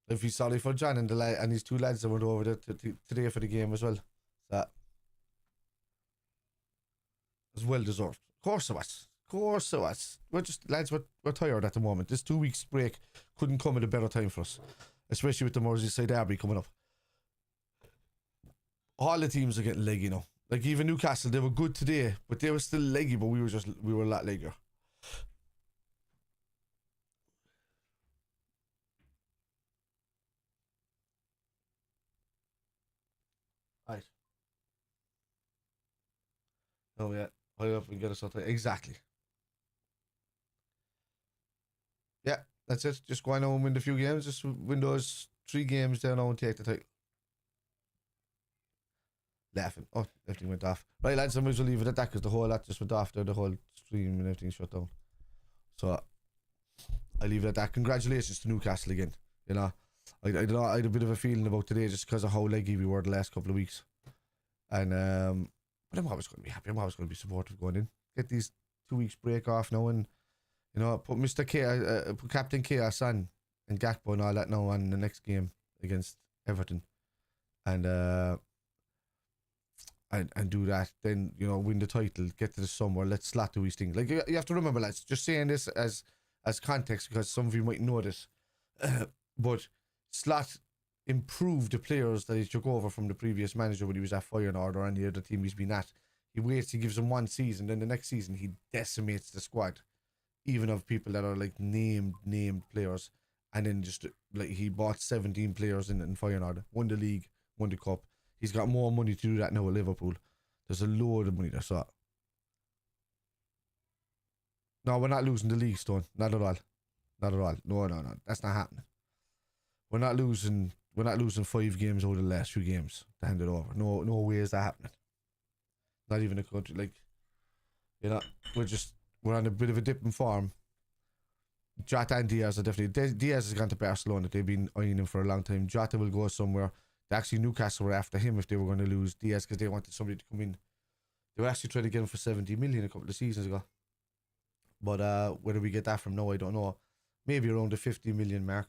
I feel sorry for John and and his two lads that went over there today for the game as well. That was well deserved. Of course it was. Of course it was. We're tired at the moment. This 2 weeks break couldn't come at a better time for us, especially with the Merseyside derby coming up. All the teams are getting leggy now. Like even Newcastle, they were good today, but they were still leggy. But we were a lot leggier. Right. Oh yeah. Hurry up and get us out there. Exactly. Yeah, that's it. Just go on and win a few games. Just win those 3 games there now and take the title. Laughing. Oh, everything went off. Right, lads, I might as well leave it at that because the whole lot just went off there. The whole stream and everything shut down. So I leave it at that. Congratulations to Newcastle again. You know, I don't know. I had a bit of a feeling about today just because of how leggy we were the last couple of weeks. And but I'm always going to be happy. I'm always going to be supportive going in. Get these 2 weeks break off now, and you know, put Mr. K, put Captain Chaos on and Gakpo and all that now on the next game against Everton, and do that. Then you know, win the title, get to the summer. Let's slot to these things. Like you have to remember, lads. Just saying this as context because some of you might know this, but Slot improved the players that he took over from the previous manager when he was at Feyenoord or any other team he's been at. He waits, he gives them 1 season, then the next season he decimates the squad, even of people that are like named players, and then just like he bought 17 players in Feyenoord, won the league, won the cup. He's got more money to do that now at Liverpool. There's a load of money there, so no, we're not losing the league, Stone. Not at all. Not at all. No. That's not happening. We're not losing 5 games over the last few games to hand it over. No way is that happening. Not even a country like, you know, we're on a bit of a dip in form. Jota and Diaz are definitely. Diaz has gone to Barcelona. They've been eyeing him for a long time. Jota will go somewhere. Actually, Newcastle were after him if they were going to lose Diaz because they wanted somebody to come in. They were actually trying to get him for 70 million a couple of seasons ago. But whether we get that from now, I don't know. Maybe around the 50 million mark,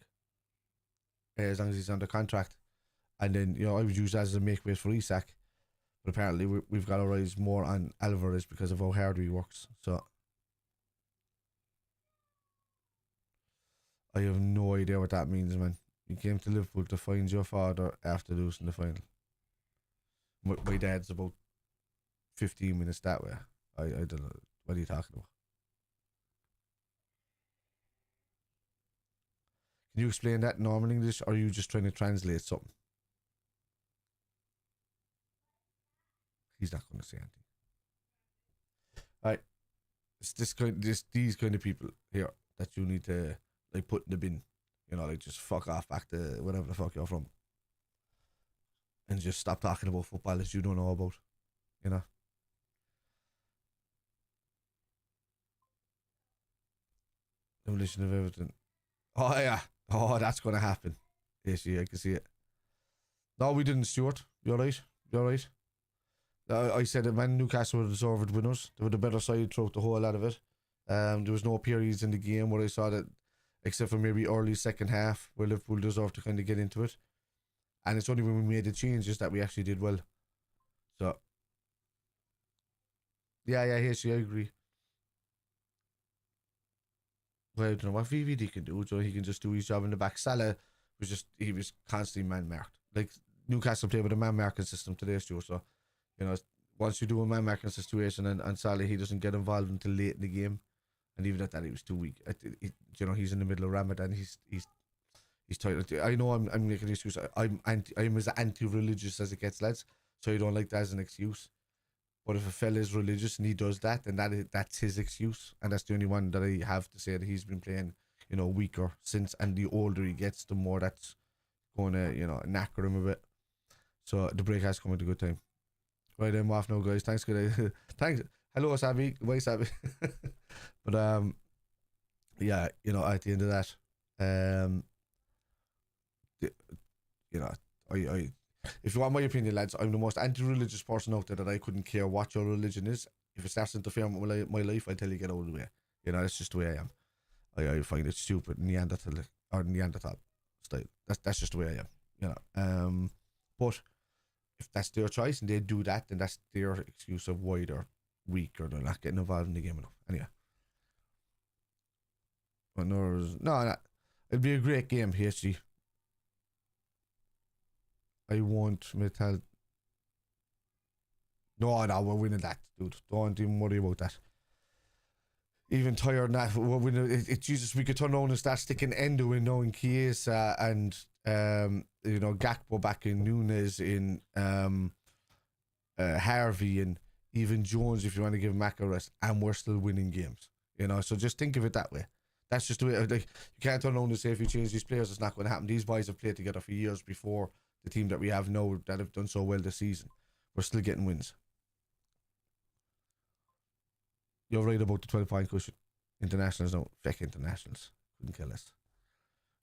as long as he's under contract. And then, you know, I would use that as a make weight for Isak. But apparently we've got to rise more on Alvarez because of how hard he works. So I have no idea what that means, man. You came to Liverpool to find your father after losing the final. My dad's about 15 minutes that way. I don't know. What are you talking about? Can you explain that in normal English, or are you just trying to translate something? He's not going to say anything. Alright. It's these kind of people here that you need to like put in the bin. You know, like just fuck off back to whatever the fuck you're from. And just stop talking about football that you don't know about. You know? Demolition of everything. Oh yeah. Oh, that's gonna happen. Yes, yeah, I can see it. No, we didn't, Stuart. You're right. You're right. I said that, man, Newcastle were deserved winners. They were the better side throughout the whole lot of it. There was no periods in the game where I saw that, except for maybe early second half, where Liverpool deserved to kind of get into it. And it's only when we made the changes that we actually did well. So, yeah, yes, I agree. Well, I don't know what VVD can do. So he can just do his job in the back. Salah he was constantly man marked. Like Newcastle play with a man marking system today, Stuart. So, you know, once you do a man marking situation and Salah, he doesn't get involved until late in the game. And even at that, he was too weak. You know, he's in the middle of Ramadan. He's tired. I know I'm making an excuse. I'm as anti-religious as it gets, lads. So I don't like that as an excuse. But if a fella is religious and he does that, then that's his excuse. And that's the only one that I have to say that he's been playing, you know, weaker since. And the older he gets, the more that's going to, you know, knacker him a bit. So the break has come at a good time. Right, I'm off now, guys. Thanks, good. Thanks. Hello, Sabi. Bye, Sabi. But yeah, you know, at the end of that, you know, I if you want my opinion, lads, I'm the most anti-religious person out there that I couldn't care what your religion is. If it starts interfering with my life, I tell you get out of the way. You know, that's just the way I am. I find it stupid, Neanderthal style. That's just the way I am. You know, but if that's their choice and they do that, then that's their excuse of why they're weak or they're not getting involved in the game enough. Anyway, but no, it'll be a great game, HG. I won't tell. No, we're winning that, dude. Don't even worry about that. Even tired now, we're winning. Jesus, we could turn around and start sticking Endo in now in Chiesa and you know, Gakpo back in, Nunes in, Harvey and even Jones if you want to give Mac a rest, and we're still winning games. You know, so just think of it that way. That's just the way. Like, you can't turn around and say if you change these players, it's not going to happen. These boys have played together for years before the team that we have now that have done so well this season. We're still getting wins. You're right about the 12-point cushion. Internationals, no, feck internationals. Couldn't kill us.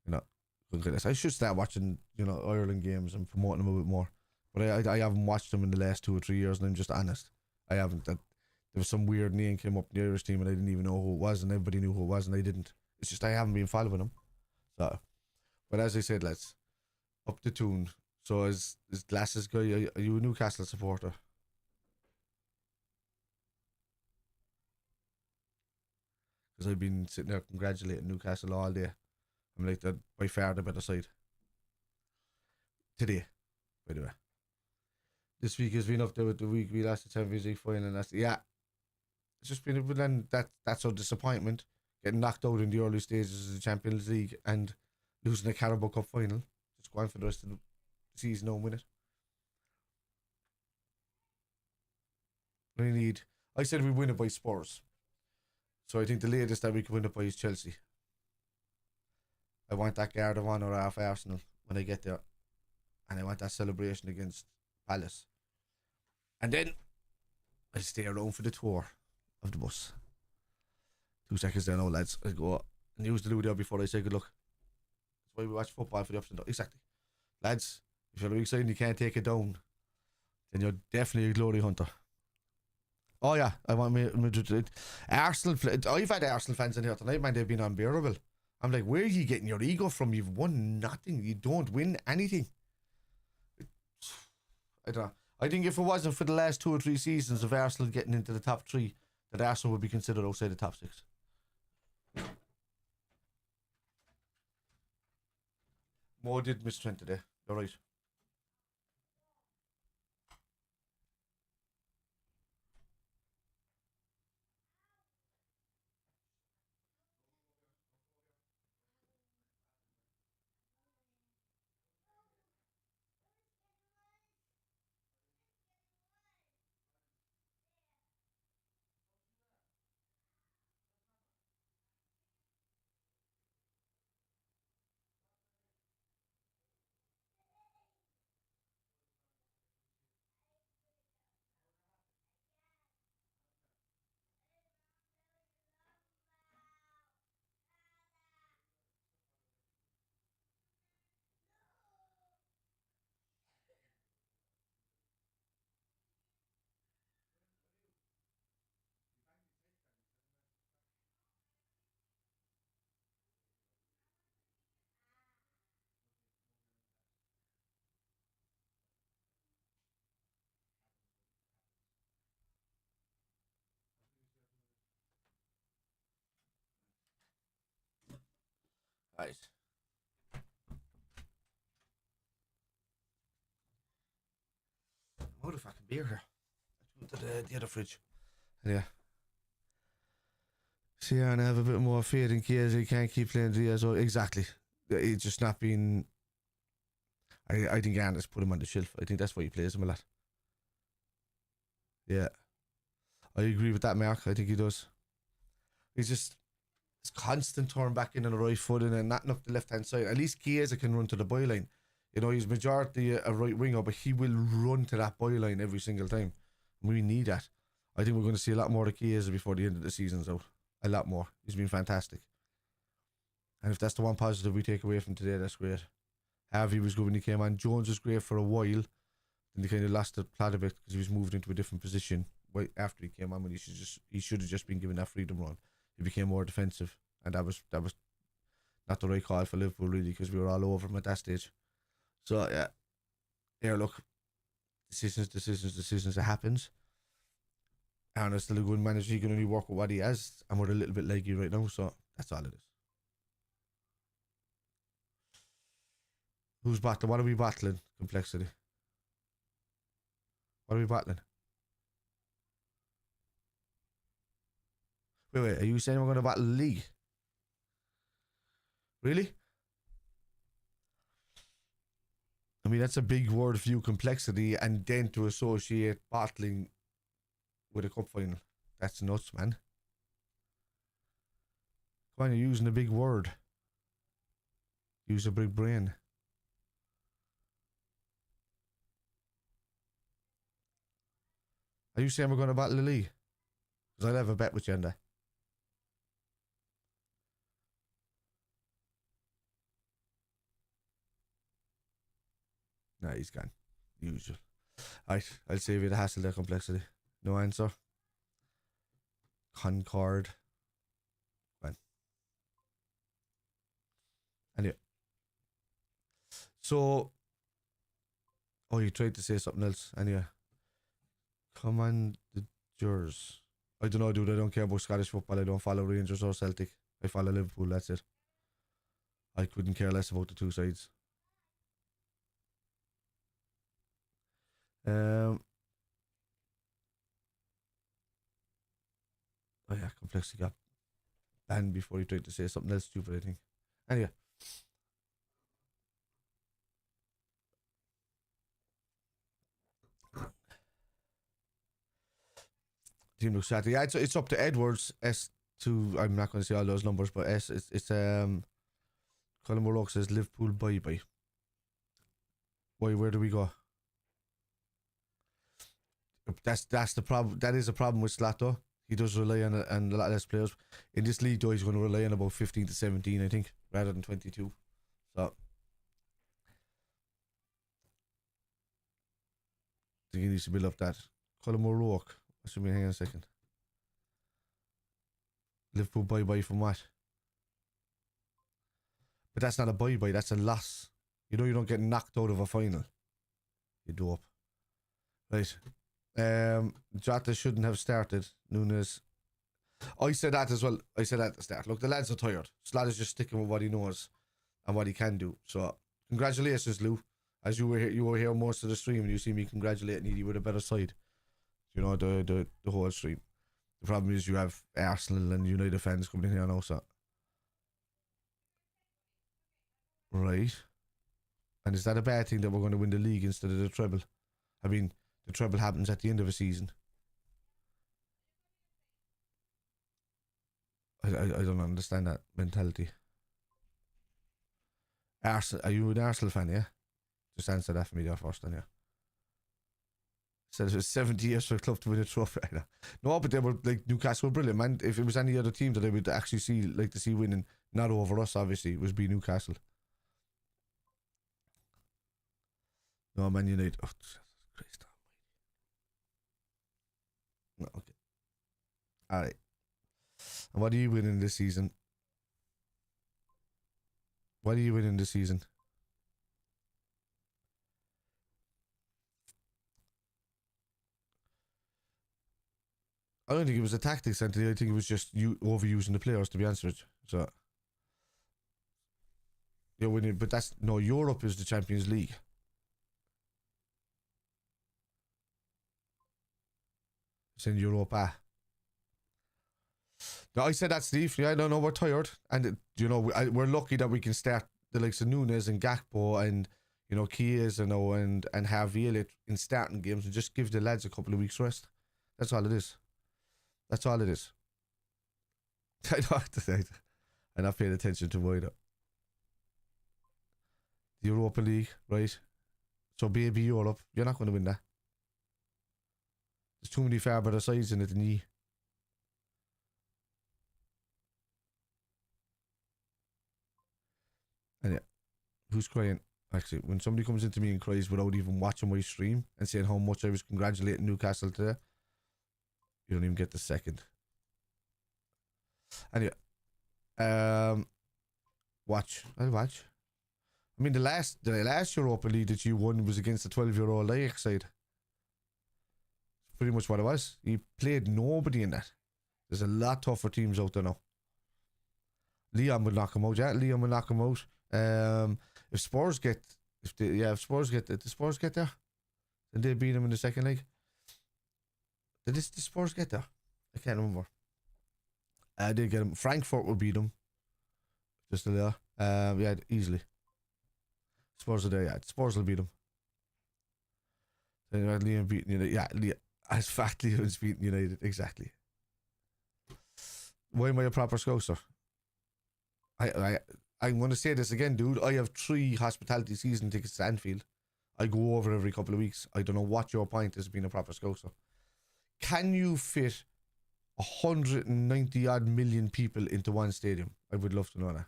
You know, couldn't kill us. I should start watching, you know, Ireland games and promoting them a bit more. But I haven't watched them in the last 2 or 3 years, and I'm just honest. I haven't. There was some weird name came up in the Irish team, and I didn't even know who it was, and everybody knew who it was, and I didn't. It's just I haven't been following them. So, but as I said, lads, up the tune. So as Glasses guy, are you a Newcastle supporter? Because I've been sitting there congratulating Newcastle all day. I'm like, they're by far the better side. Today, by the way. This week has been up there with the week we lost the Champions League final, and that's, yeah. It's just been, but then that's our disappointment. Getting knocked out in the early stages of the Champions League and losing the Carabao Cup final. Just going for the rest of the season and win it. I said we win it by Spurs. So I think the latest that we can win it by is Chelsea. I want that guard of honour off Arsenal when I get there. And I want that celebration against Palace. And then I stay around for the tour of the bus. 2 seconds there now, lads. I go and use the loo there before I say good luck. That's why we watch football, for the ups and downs. Exactly. Lads, if you're excited and you can't take it down, then you're definitely a glory hunter. Oh yeah, I want Madrid. Arsenal. I've had Arsenal fans in here tonight, man. They've been unbearable. I'm like, where are you getting your ego from? You've won nothing. You don't win anything. I don't know. I think if it wasn't for the last 2 or 3 seasons of Arsenal getting into the top 3, that Arsenal would be considered outside the top 6. Mo did miss Trent today. You're right. Right. What a fucking beer here. To the other fridge. Yeah. See, and I have a bit more faith in Chiesa. He can't keep playing Diaz. Exactly. He's just not been. I think Arnett's put him on the shelf. I think that's why he plays him a lot. Yeah. I agree with that, Mark. I think he does. He's just. It's constant turn back in on the right foot and then not up the left hand side. At least Chiesa can run to the byline. You know, he's majority a right winger, but he will run to that byline every single time. We need that. I think we're going to see a lot more of Chiesa before the end of the season's out. A lot more. He's been fantastic. And if that's the one positive we take away from today, that's great. Harvey was good when he came on. Jones was great for a while. Then he kind of lost the plot a bit because he was moved into a different position right after he came on when he should have just been given that freedom run. He became more defensive, and that was not the right call for Liverpool really, because we were all over him at that stage. So yeah, here look, decisions. It happens. Arnold's still a good manager. He can only work with what he has, and we're a little bit leggy right now. So that's all it is. Who's battling? What are we battling? Complexity. What are we battling? Wait, are you saying we're going to battle the league? Really? I mean, that's a big word for you, complexity, and then to associate battling with a cup final. That's nuts, man. Come on, you're using a big word. Use a big brain. Are you saying we're going to battle the league? Because I'll have a bet with you on that. Nah, he's gone. Usual. Alright, I'll save you the hassle there, complexity. No answer. Concord. Fine. Anyway. So. Oh, you tried to say something else. Anyway. Come on, the Jers. I don't know, dude. I don't care about Scottish football. I don't follow Rangers or Celtic. I follow Liverpool. That's it. I couldn't care less about the two sides. Oh yeah, complexity got banned before he tried to say something else stupid, I think. Anyway. Team looks sad. Yeah, it's up to Edwards. S2. I'm not going to say all those numbers, but it's Colin Morlock says Liverpool bye. Why? Where do we go? That's the problem. That is a problem with SALAH though. He does rely on a lot less players. In this league though, he's going to rely on about 15 to 17, I think, rather than 22. So I think he needs to build up that. Colin Morlock. Hang on a second. Liverpool bye from what? But that's not a bye, that's a loss. You know you don't get knocked out of a final. You dope. Right. Jota shouldn't have started. Nunes. I said that as well. I said that at the start. Look, the lads are tired. SALAH is just sticking with what he knows and what he can do. So, congratulations, Lou. As you were here most of the stream, and you see me congratulating you with a better side. You know, the whole stream. The problem is you have Arsenal and United fans coming in here now, so. Right. And is that a bad thing that we're going to win the league instead of the treble? I mean, the treble happens at the end of a season. I don't understand that mentality. Arsenal, are you an Arsenal fan, yeah? Just answer that for me there first, then, yeah. Said it was 70 years for a club to win a trophy. No, but they were like Newcastle were brilliant, man. If it was any other team that I would actually see winning, not over us, obviously, it would be Newcastle. No, Man United. Oh, Christ almighty. No, okay. Alright. And what are you winning this season? What are you winning this season? I don't think it was a tactics, Anthony. I think it was just you overusing the players, to be honest with you. So you're winning, but Europe is the Champions League. It's in Europa. No, I said that, Steve. Yeah, no, we're tired, and we're lucky that we can start the likes of Nunes and Gakpo and Chiesa and Harvey Elliott in starting games and just give the lads a couple of weeks rest. That's all it is. That's all it is. I'm not paying attention to why though. The Europa League, right? So baby Europe, you're not going to win that. There's too many far better sides in it than you. And yeah, who's crying? Actually, when somebody comes into me and cries without even watching my stream and saying how much I was congratulating Newcastle today, you don't even get the second. And yeah, I'll watch. I mean, the last Europa League that you won was against the 12-year-old Ajax side. Pretty much what it was. He played nobody in that. There's a lot tougher teams out there now. Leon will knock him out. Yeah, Leon will knock him out. If Spurs get there, then they beat him in the second leg. Did the Spurs get there? I can't remember. They get him. Frankfurt will beat him. Just a little. Yeah, easily. Spurs are there. Yeah, Spurs will beat him. Then Leon beating United. Yeah, Leon. As fact, Leon's beating United. Exactly. Why am I a proper scouser? I'm going to say this again, dude. I have 3 hospitality season tickets to Anfield. I go over every couple of weeks. I don't know what your point is being a proper scouser. Can you fit 190 odd million people into one stadium? I would love to know that.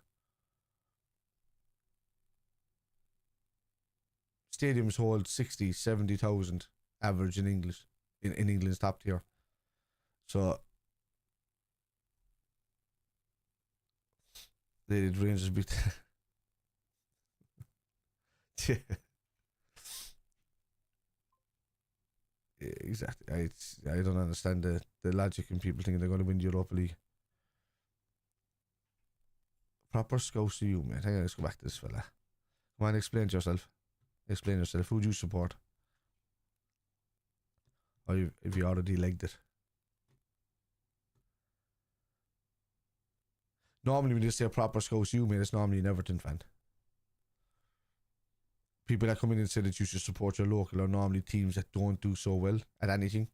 Stadiums hold 60, 70,000 average in English, in England's top tier. So the Rangers beat. Yeah. Yeah, exactly. I don't understand the logic in people thinking they're going to win the Europa League. Proper scouts to you, mate. Hang on, let's go back to this fella. Come on, explain to yourself. Explain yourself. Who do you support? Or if you already legged it. Normally when you say proper scouts to you, mate, it's normally an Everton fan. People that come in and say that you should support your local are normally teams that don't do so well at anything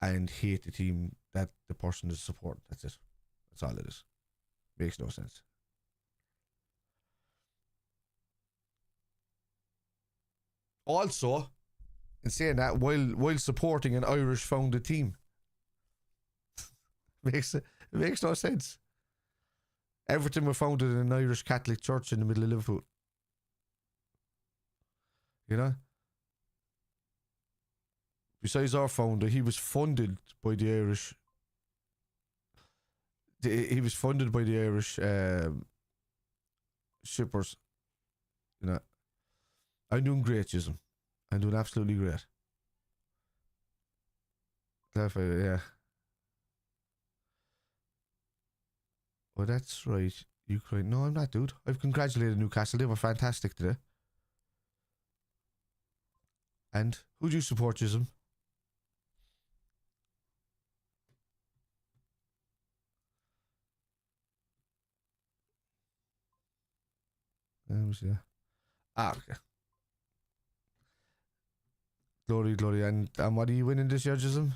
and hate the team that the person is supporting. That's it. That's all it is. Makes no sense. Also, in saying that, while supporting an Irish founded team, it makes no sense. Everton were founded in an Irish Catholic church in the middle of Liverpool. You know? Besides our founder, he was funded by the Irish. He was funded by the Irish shippers. You know? I'm doing great, Chisholm. I'm doing absolutely great. Definitely, yeah. Oh, that's right. Ukraine. No, I'm not, dude. I've congratulated Newcastle. They were fantastic today. And who do you support, Chisholm? Yeah. Okay. Glory, glory. And what are you winning this year, Chisholm?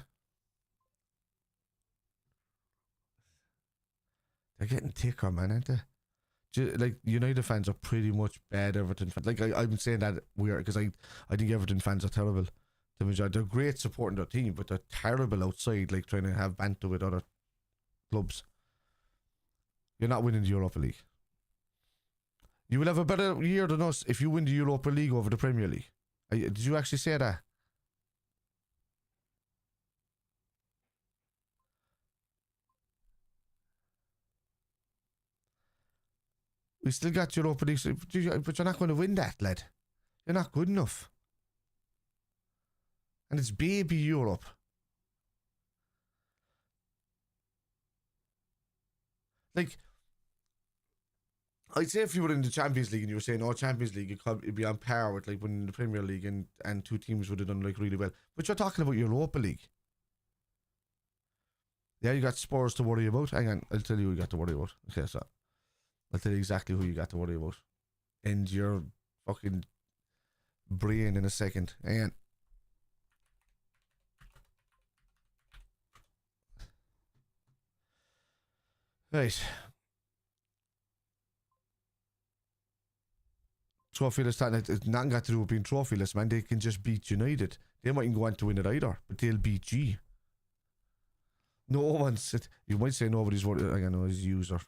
They're getting thicker, man, aren't they? Like, United fans are pretty much bad Everton fans. Like, I'm saying that weird because I think Everton fans are terrible. They're great supporting their team, but they're terrible outside, like trying to have banter with other clubs. You're not winning the Europa League. You will have a better year than us if you win the Europa League over the Premier League. Did you actually say that? We still got Europa League, but you're not going to win that, lad. You're not good enough. And it's baby Europe. Like, I'd say if you were in the Champions League and you were saying, oh, Champions League, it'd be on par with like winning the Premier League and two teams would have done like really well. But you're talking about Europa League. Yeah, you got Spurs to worry about. Hang on, I'll tell you who you got to worry about. Okay, so I'll tell you exactly who you got to worry about. And your fucking brain in a second. Hang on. Right. Trophyless, it's nothing got to do with being trophyless, man. They can just beat United. They mightn't go on to win it either, but they'll beat G. No one's. You might say nobody's worried. I know is user.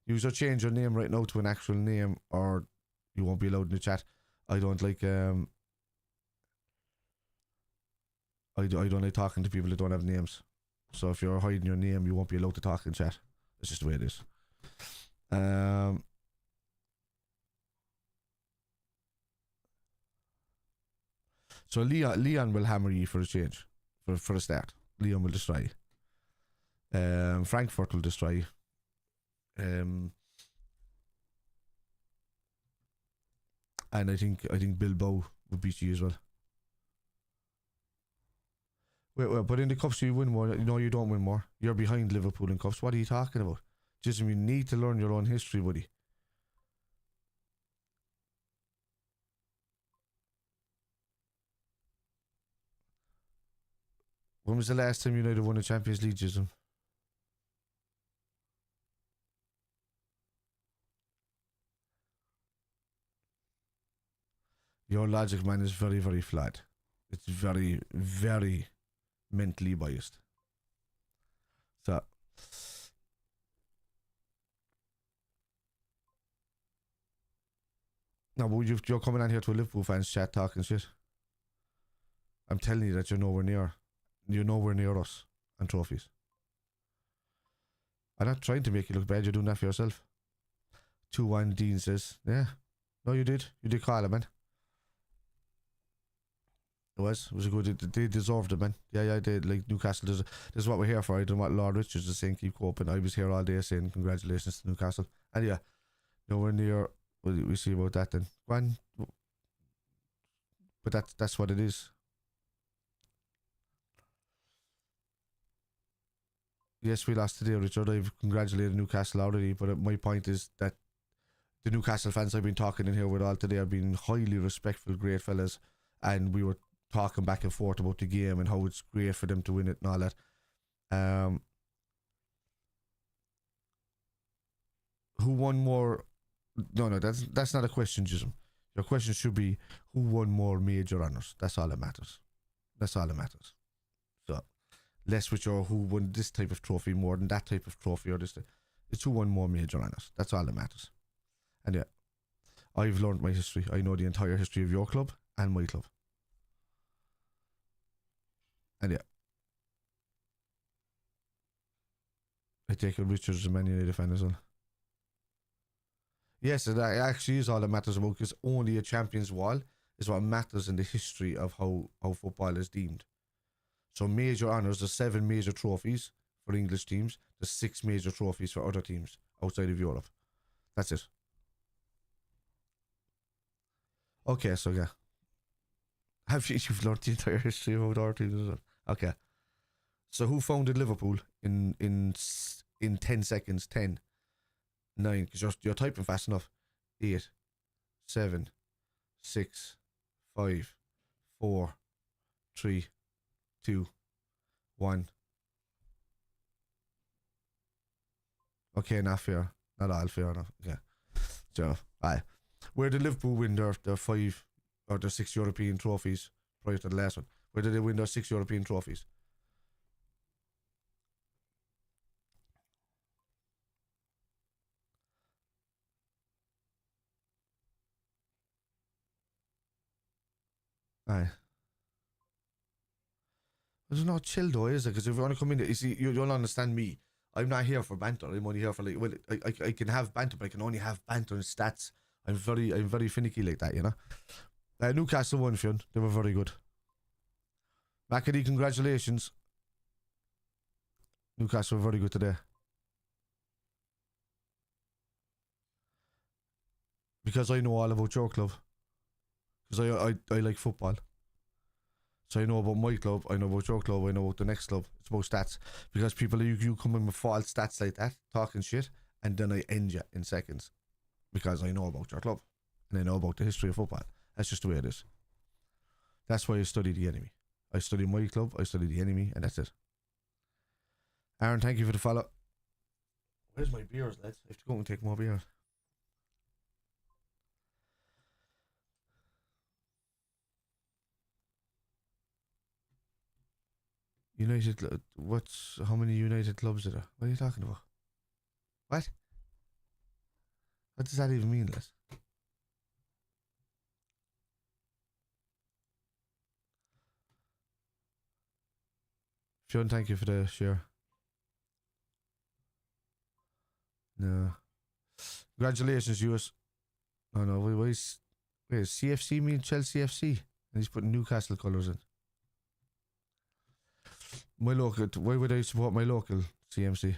User, change your name right now to an actual name, or you won't be allowed in the chat. I don't like. I don't like talking to people that don't have names. So if you're hiding your name, you won't be allowed to talk in chat. That's just the way it is. So Leon will hammer you for a change, for a start. Leon will destroy you. Frankfurt will destroy you. And I think Bilbao would beat you as well. Wait, but in the cups you win more. No, you don't win more. You're behind Liverpool in cups. What are you talking about? Just you need to learn your own history, buddy. When was the last time United won a Champions League, Jism? Your logic, man, is very, very flat. It's very, very mentally biased. So, no, but you're coming on here to a Liverpool fans chat talking shit. I'm telling you that you're nowhere near us and trophies. I'm not trying to make you look bad. You're doing that for yourself. 2-1 Dean says, yeah. No, you did. You did call it, man. It was a good. They deserved it, man. Yeah, they like Newcastle. This is what we're here for. I don't know what Lord Richards is saying. Keep coping. I was here all day saying congratulations to Newcastle. And yeah, nowhere near. We see about that then. One, but that's what it is. Yes, we lost today, Richard. I've congratulated Newcastle already, but my point is that the Newcastle fans I've been talking in here with all today have been highly respectful, great fellas, and we were talking back and forth about the game and how it's great for them to win it and all that. Who won more? No, that's not a question, Jism. Your question should be who won more major honours. That's all that matters. So, less with your who won this type of trophy more than that type of trophy or this. It's who won more major honours. That's all that matters. And yeah, I've learned my history. I know the entire history of your club and my club. And yeah, I take it Richards a Man United fan as well. Yes, it actually is all that matters about, because only a champion's wall is what matters in the history of how football is deemed. So major honours, there's 7 major trophies for English teams. There's 6 major trophies for other teams outside of Europe. That's it. Okay, so yeah. You've learned the entire history of our teams? Okay. So who founded Liverpool in 10 seconds? 10, 9, because you're typing fast enough. 8, 7, 6, 5, 4, 3, 2, 1. Okay, not fair. Not all fair enough. Okay. So, aye. Where did Liverpool win their 5 or their 6 European trophies prior to the last one? Where did they win their 6 European trophies? Aye. There's no chill though, is it? Because if you want to come in, you see, you'll understand me. I'm not here for banter. I'm only here for like, well, I can have banter, but I can only have banter and stats. I'm very finicky like that, you know. Newcastle won, Fionn. They were very good. McAdee, congratulations. Newcastle were very good today. Because I know all about your club. Because I like football. So I know about my club, I know about your club, I know about the next club. It's about stats. Because people, you come in with false stats like that, talking shit, and then I end you in seconds. Because I know about your club. And I know about the history of football. That's just the way it is. That's why I study the enemy. I study my club, I study the enemy, and that's it. Aaron, thank you for the follow. Where's my beers, lads? I have to go and take more beers. United, how many United clubs are there? What are you talking about? What? What does that even mean, Les? Fionn, thank you for the share. No. Congratulations, US. Oh no, wait, CFC mean Chelsea FC? And he's putting Newcastle colours in. My local, why would I support my local CMC?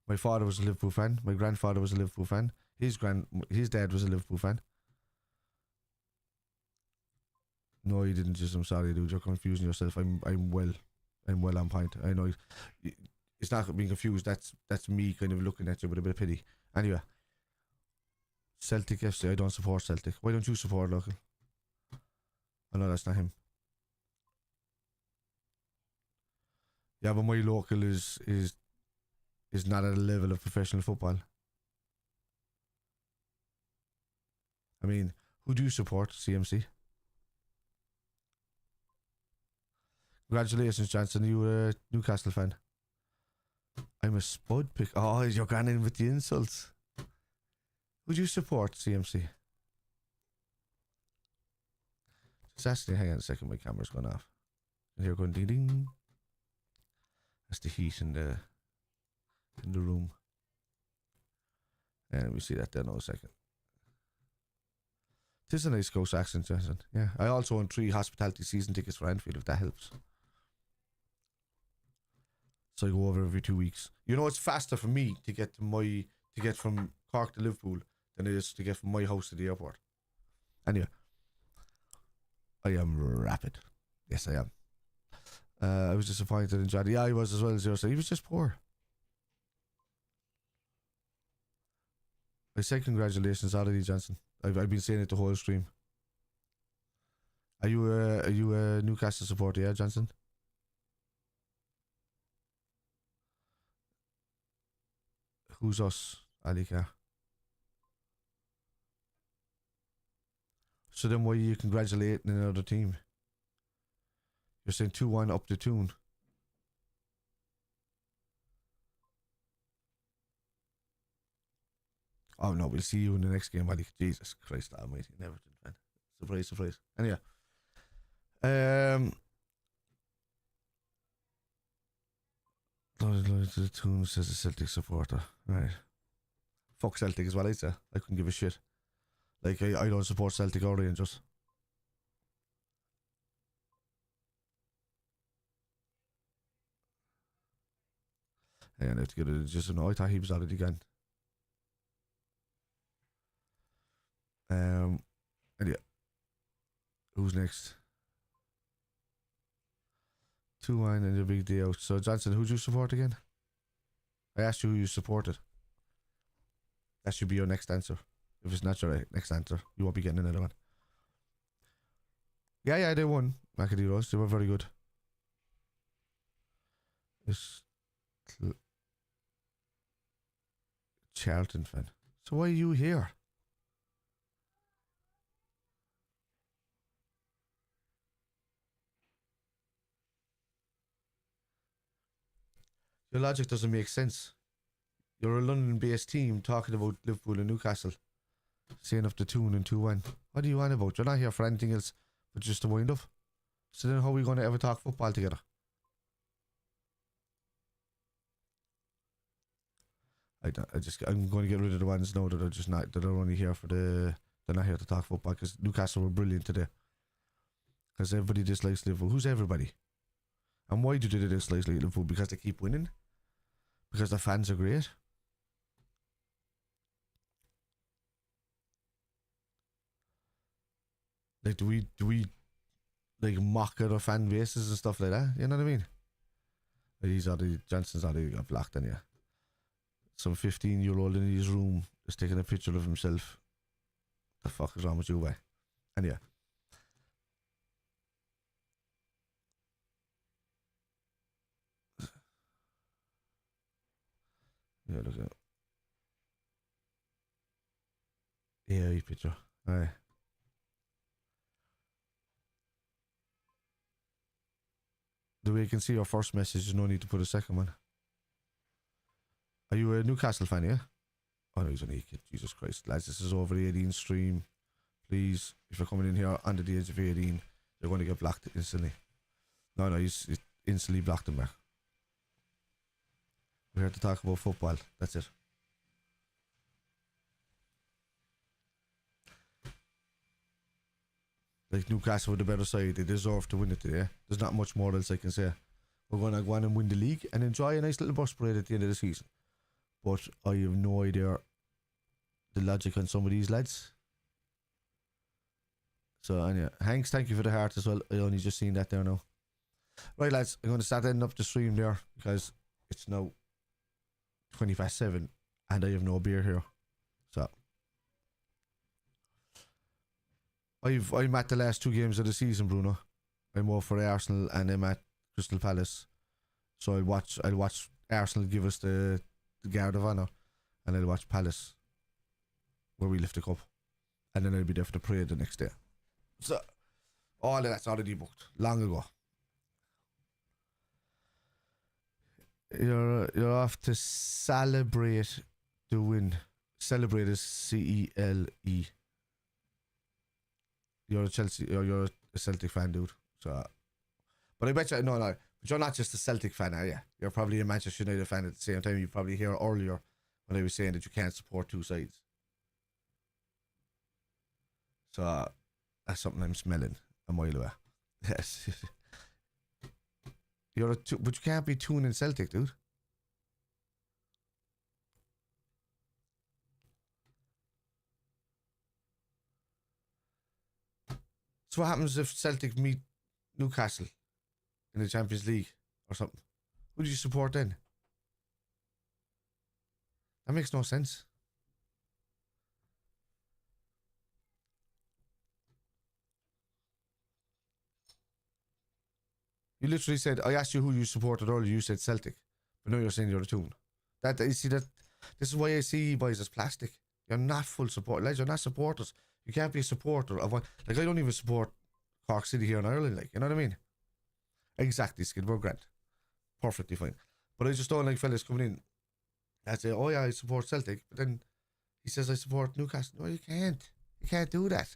My father was a Liverpool fan. My grandfather was a Liverpool fan. His dad was a Liverpool fan. No, you didn't. Just, I'm sorry, dude. You're confusing yourself. I'm well on point. I know it's not being confused. That's me kind of looking at you with a bit of pity. Anyway, Celtic FC. I don't support Celtic. Why don't you support local? Oh no, that's not him. Yeah, but my local is not at a level of professional football. I mean, who do you support? CMC. Congratulations, Johnson. You a Newcastle fan. I'm a Spud pick. Oh, you're going in with the insults. Who do you support, CMC? Just actually, hang on a second. My camera's gone off. And here going ding ding. That's the heat in the room. And we see that there now a second. Tis a nice Scouse accent, Johnson. Yeah. I also own 3 hospitality season tickets for Anfield, if that helps. So I go over every 2 weeks. You know, it's faster for me to get from Cork to Liverpool than it is to get from my house to the airport. Anyway, I am rapid. Yes, I am. I was disappointed in Johnny. Yeah, I was as well as yours. He was just poor. I said congratulations already, Johnson. I've been saying it the whole stream. Are you a Newcastle supporter, yeah, Johnson? Who's us, Alika? So then why are you congratulating another team? You're saying 2-1 up the tune. Oh no, we'll see you in the next game, Alika. Jesus Christ almighty, never did, man. Surprise, surprise. Anyway. Loyal to the tune, says a Celtic supporter. Right. Fuck Celtic as well, I'd say. I couldn't give a shit. Like, I don't support Celtic or Rangers. Hang on, I have to get it. Just no, I thought he was already gone. And yeah. Who's next? 2-1 and a big day out. So Johnson, who'd you support again? I asked you who you supported. That should be your next answer. If it's not your next answer, you won't be getting another one. Yeah, they won. Macadillos, they were very good. This Charlton fan. So why are you here? Your logic doesn't make sense. You're a London-based team talking about Liverpool and Newcastle, saying up the tune and 2-1. What are you on about? You're not here for anything else but just to wind up. So then how are we going to ever talk football together? I'm going to get rid of the ones now that are just not, that are only here for they're not here to talk football, because Newcastle were brilliant today. Because everybody dislikes Liverpool. Who's everybody? And why do they dislike Liverpool? Because they keep winning? Because the fans are great? Like, do we like mock other fan bases and stuff like that? You know what I mean? Johnson's already got blocked on you. Some 15-year-old in his room is taking a picture of himself. The fuck is wrong with you, boy? And yeah. Yeah, look at it. Yeah, picture. Alright. The way you can see your first message, there's no need to put a second one. Are you a Newcastle fan, yeah? Oh no, he's an kid. Jesus Christ. Lads, this is over the 18 stream. Please, if you're coming in here under the age of 18, you're going to get blocked instantly. No, he's instantly blocked him back. We're here to talk about football. That's it. Like, Newcastle were the better side. They deserve to win it today. There's not much more else I can say. We're going to go on and win the league and enjoy a nice little bus parade at the end of the season. But I have no idea the logic on some of these lads. So, yeah. Hanks, thank you for the heart as well. I only just seen that there now. Right, lads, I'm going to start ending up the stream there because it's now 7:20 and I have no beer here. So, I'm at the last 2 games of the season, Bruno. I'm over for Arsenal and I'm at Crystal Palace. So I'll watch Arsenal give us the Guard of Honour, and I'll watch Palace where we lift the cup, and then I'll be there for the parade the next day. So all of that's already booked long ago. You're off to celebrate the win. Celebrate is CELE. You're a Chelsea, or you're a Celtic fan, dude. So, but I bet you no. But you're not just a Celtic fan, are you? You're probably a Manchester United fan at the same time. You probably hear earlier when I was saying that you can't support two sides. So that's something I'm smelling a mile away. Yes. But you can't be tuning Celtic, dude. So what happens if Celtic meet Newcastle in the Champions League or something? Who do you support then? That makes no sense. You literally said, I asked you who you supported earlier, you said Celtic. But now you're saying you're a tune. You see that, this is why I see you boys as plastic. You're not full support. Lads, you're not supporters. You can't be a supporter of one. Like, I don't even support Cork City here in Ireland, like, you know what I mean? Exactly, Skid, we're grand. Perfectly fine. But I just don't like fellas coming in and say, oh yeah, I support Celtic. But then he says, I support Newcastle. No, you can't. You can't do that.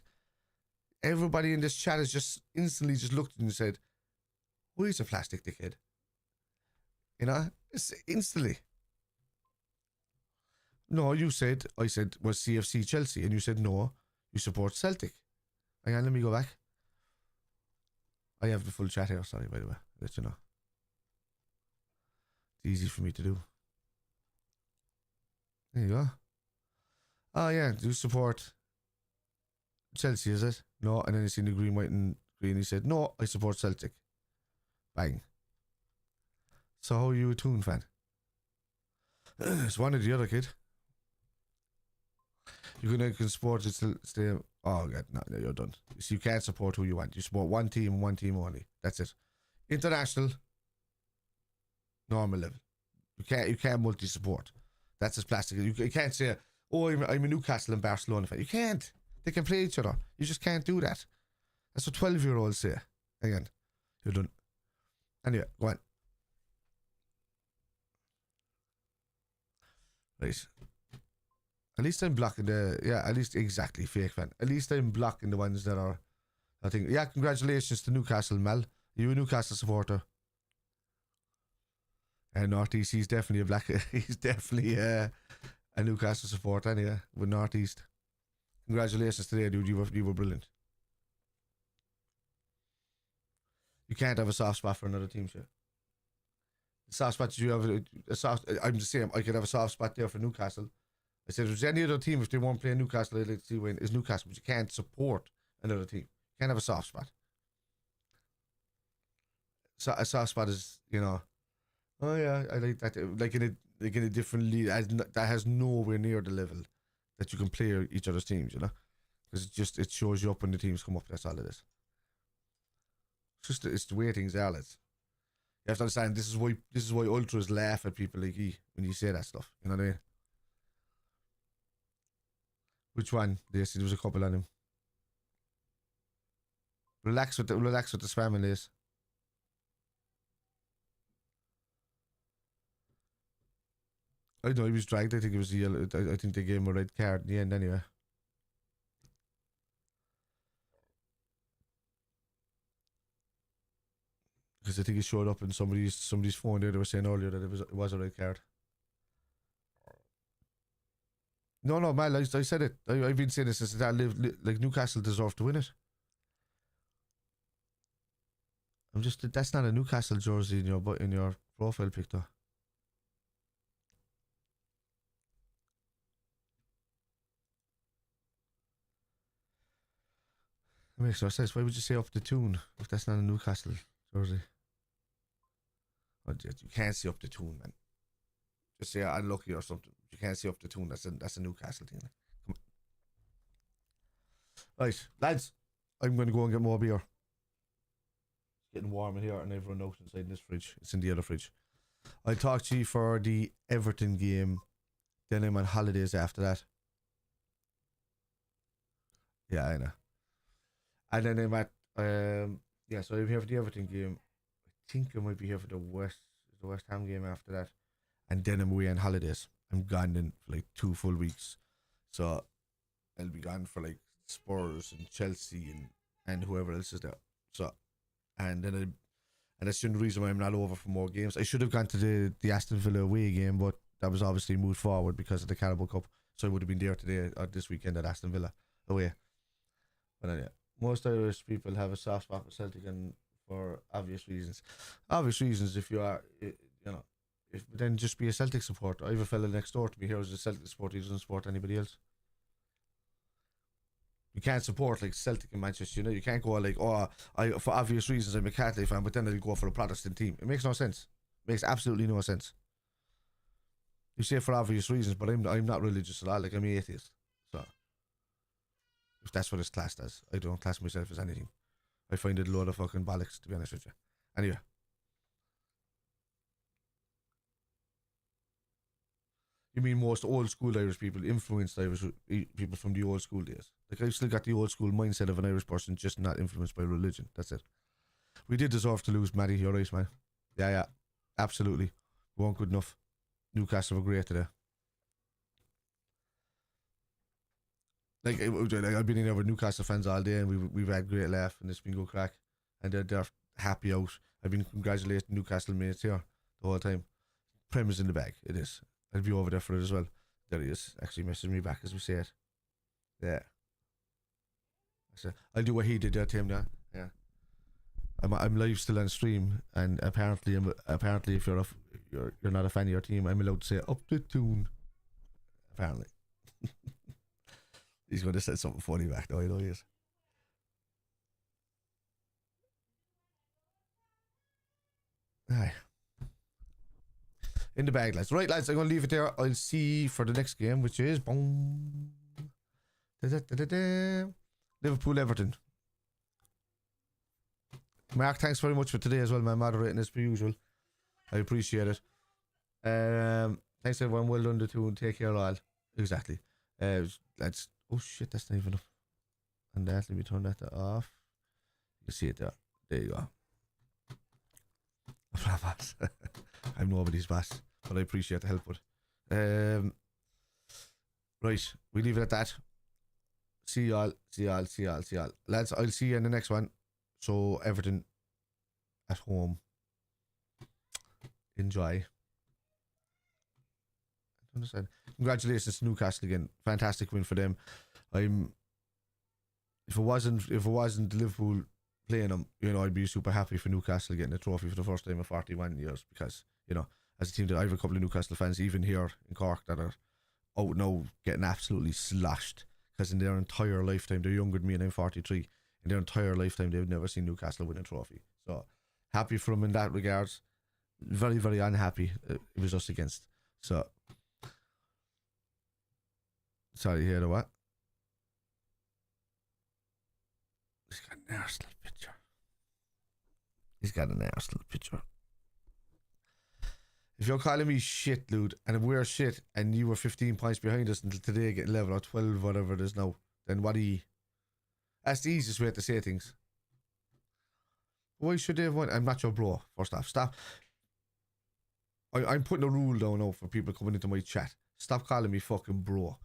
Everybody in this chat has just instantly just looked at you and said, who is a plastic dickhead? You know? It's instantly. No, I said, was CFC Chelsea? And you said, no, you support Celtic. Hang on, let me go back. I have the full chat here, sorry, by the way. I'll let you know. It's easy for me to do. There you go. Oh yeah, do you support Chelsea, is it? No, and then you seen the green, white and green, he said, no, I support Celtic. Bang. So how are you a Toon fan? It's one or the other, kid. You can support it till stay. Oh god, no, you're done. So you can't support who you want. You support one team only. That's it. International, normal level. You can't multi-support. That's as plastic. You can't say, oh, I'm a Newcastle and Barcelona fan. You can't. They can play each other. You just can't do that. That's what 12-year-olds say. Again, you're done. Anyway, go on. Right. At least I'm blocking at least exactly, fake fan. At least I'm blocking the ones that are, I think, yeah, congratulations to Newcastle, Mel. You a Newcastle supporter? And Northeast, he's definitely he's definitely a Newcastle supporter anyway, with Northeast. Congratulations today, dude, you were brilliant. You can't have a soft spot for another team, sure. The soft spot, you have a soft, I'm the same, I could have a soft spot there for Newcastle. I said, if there's any other team, if they weren't playing Newcastle, I'd like to see win, is Newcastle, but you can't support another team. You can't have a soft spot. So a soft spot is, you know, oh yeah, I like that. Like in a different league, that has nowhere near the level that you can play each other's teams, you know? Because it shows you up when the teams come up, that's all it is. It's the way things are, lads. You have to understand, this is why ultras laugh at people like you when you say that stuff, you know what I mean? Which one? There was a couple on him. Relax with the spamming, Liz. I know he was dragged. I think it was the yellow. I think they gave him a red card in the end anyway. Because I think he showed up in somebody's phone there. They were saying earlier that it was a red card. No, Mal, I said it. I've been saying this since that like Newcastle deserved to win it. That's not a Newcastle jersey in your profile picture. It makes no sense. Why would you say up the tune if that's not a Newcastle jersey? Oh, you can't see up the tune, man. Just say unlucky or something. You can't see up the tune. That's a Newcastle thing. Come on. Right, lads. I'm going to go and get more beer. It's getting warm in here, and everyone knows inside in this fridge. It's in the other fridge. I'll talk to you for the Everton game. Then I'm on holidays after that. Yeah, I know. And then I'm at so I'm here for the Everton game. I think I might be here for the West Ham game after that. And then I'm away on holidays. I'm gone then for like 2 full weeks. So I'll be gone for like Spurs and Chelsea and whoever else is there. So and that's the only reason why I'm not over for more games. I should have gone to the Aston Villa away game, but that was obviously moved forward because of the Carabao Cup. So I would have been there today or this weekend at Aston Villa away. But anyway, most Irish people have a soft spot for Celtic, and for obvious reasons. Obvious reasons, if you are, then just be a Celtic supporter. I have a fella next door to me here who's a Celtic supporter. He doesn't support anybody else. You can't support like Celtic in Manchester United. You can't go like, for obvious reasons I'm a Catholic fan, but then I'll go for a Protestant team. It makes no sense. It makes absolutely no sense. You say for obvious reasons, but I'm not religious at all. Like, I'm an atheist. So if that's what it's classed as, I don't class myself as anything. I find it a load of fucking bollocks, to be honest with you. Anyway. You mean most old school Irish people influenced Irish people from the old school days? Like, I've still got the old school mindset of an Irish person, just not influenced by religion. That's it. We did deserve to lose, Matty. You're right, man. Yeah. Absolutely. We weren't good enough. Newcastle were great today. Like, I've been in there with Newcastle fans all day, and we've had a great laugh, and it's been good crack. And they're happy out. I've been congratulating Newcastle mates here the whole time. Prem is in the bag. It is. I'll be over there for it as well. There he is, actually messaging me back as we say it. Yeah. I'll do what he did there to him now. Yeah. I'm live still on stream, and apparently if you're not a fan of your team, I'm allowed to say up the tune. apparently. He's going to say something funny back now, I know he is. Aye. In the bag, lads. Right, lads, I'm going to leave it there. I'll see for the next game, which is boom. Liverpool Everton. Mark, thanks very much for today as well, man. Moderating as per usual. I appreciate it. Thanks everyone. Well done the two and take care all. Exactly. Let's. Oh shit, that's not even up. And that, let me turn that off. You see it there. There you go. I'm nobody's boss, but I appreciate the help with. Right, we leave it at that. See y'all. Lads, I'll see you in the next one. So Everton at home. Enjoy. Understand. Congratulations to Newcastle again. Fantastic win for them. If it wasn't Liverpool playing them, you know, I'd be super happy for Newcastle getting a trophy for the first time in 41 years because, you know, as a team that I have a couple of Newcastle fans even here in Cork that are out now getting absolutely sloshed because in their entire lifetime, they're younger than me and I'm 43. In their entire lifetime, they've never seen Newcastle win a trophy. So happy for them in that regards. Very, very unhappy it was us against. So sorry to hear the what? He's got an Arsenal picture. If you're calling me shit, dude, and we're shit, and you were 15 points behind us until today getting 11 or 12, whatever it is now, then what do you... That's the easiest way to say things. Why should they have won? I'm not your bro, first off. Stop. I'm putting a rule down now for people coming into my chat. Stop calling me fucking bro.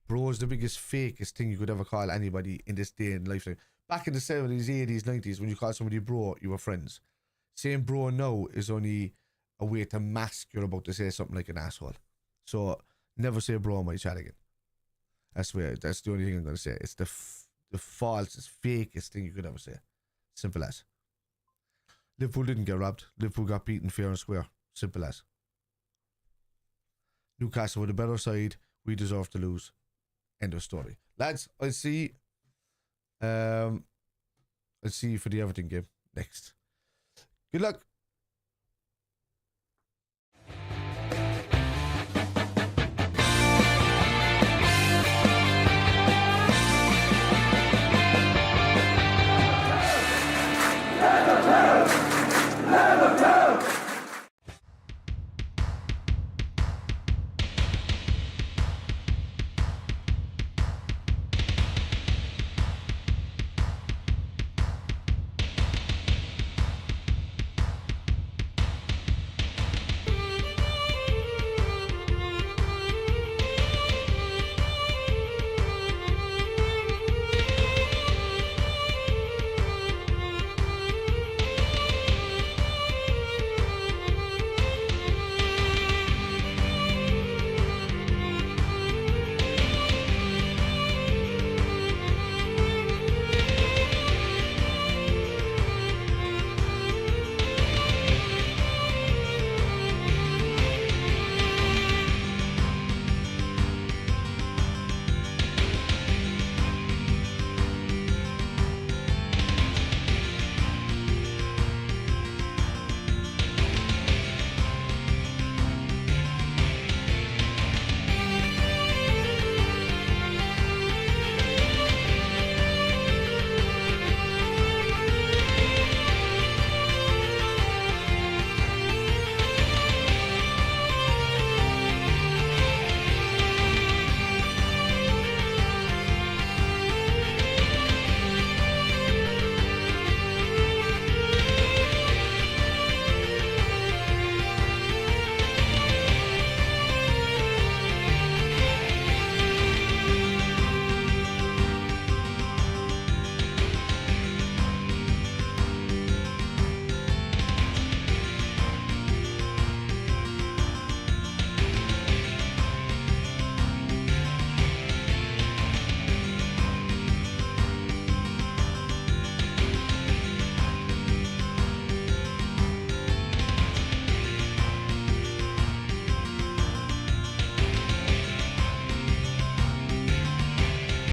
Bro is the biggest, fakest thing you could ever call anybody in this day and lifetime. Back in the 70s, 80s, 90s, when you called somebody bro, you were friends. Saying bro now is only a way to mask you're about to say something like an asshole. So, never say bro in my chat again. That's the only thing I'm going to say. It's the falsest, fakest thing you could ever say. Simple as. Liverpool didn't get robbed. Liverpool got beaten fair and square. Simple as. Newcastle with a better side. We deserve to lose. End of story. Lads, I'll see you for the Everton game next. Good luck.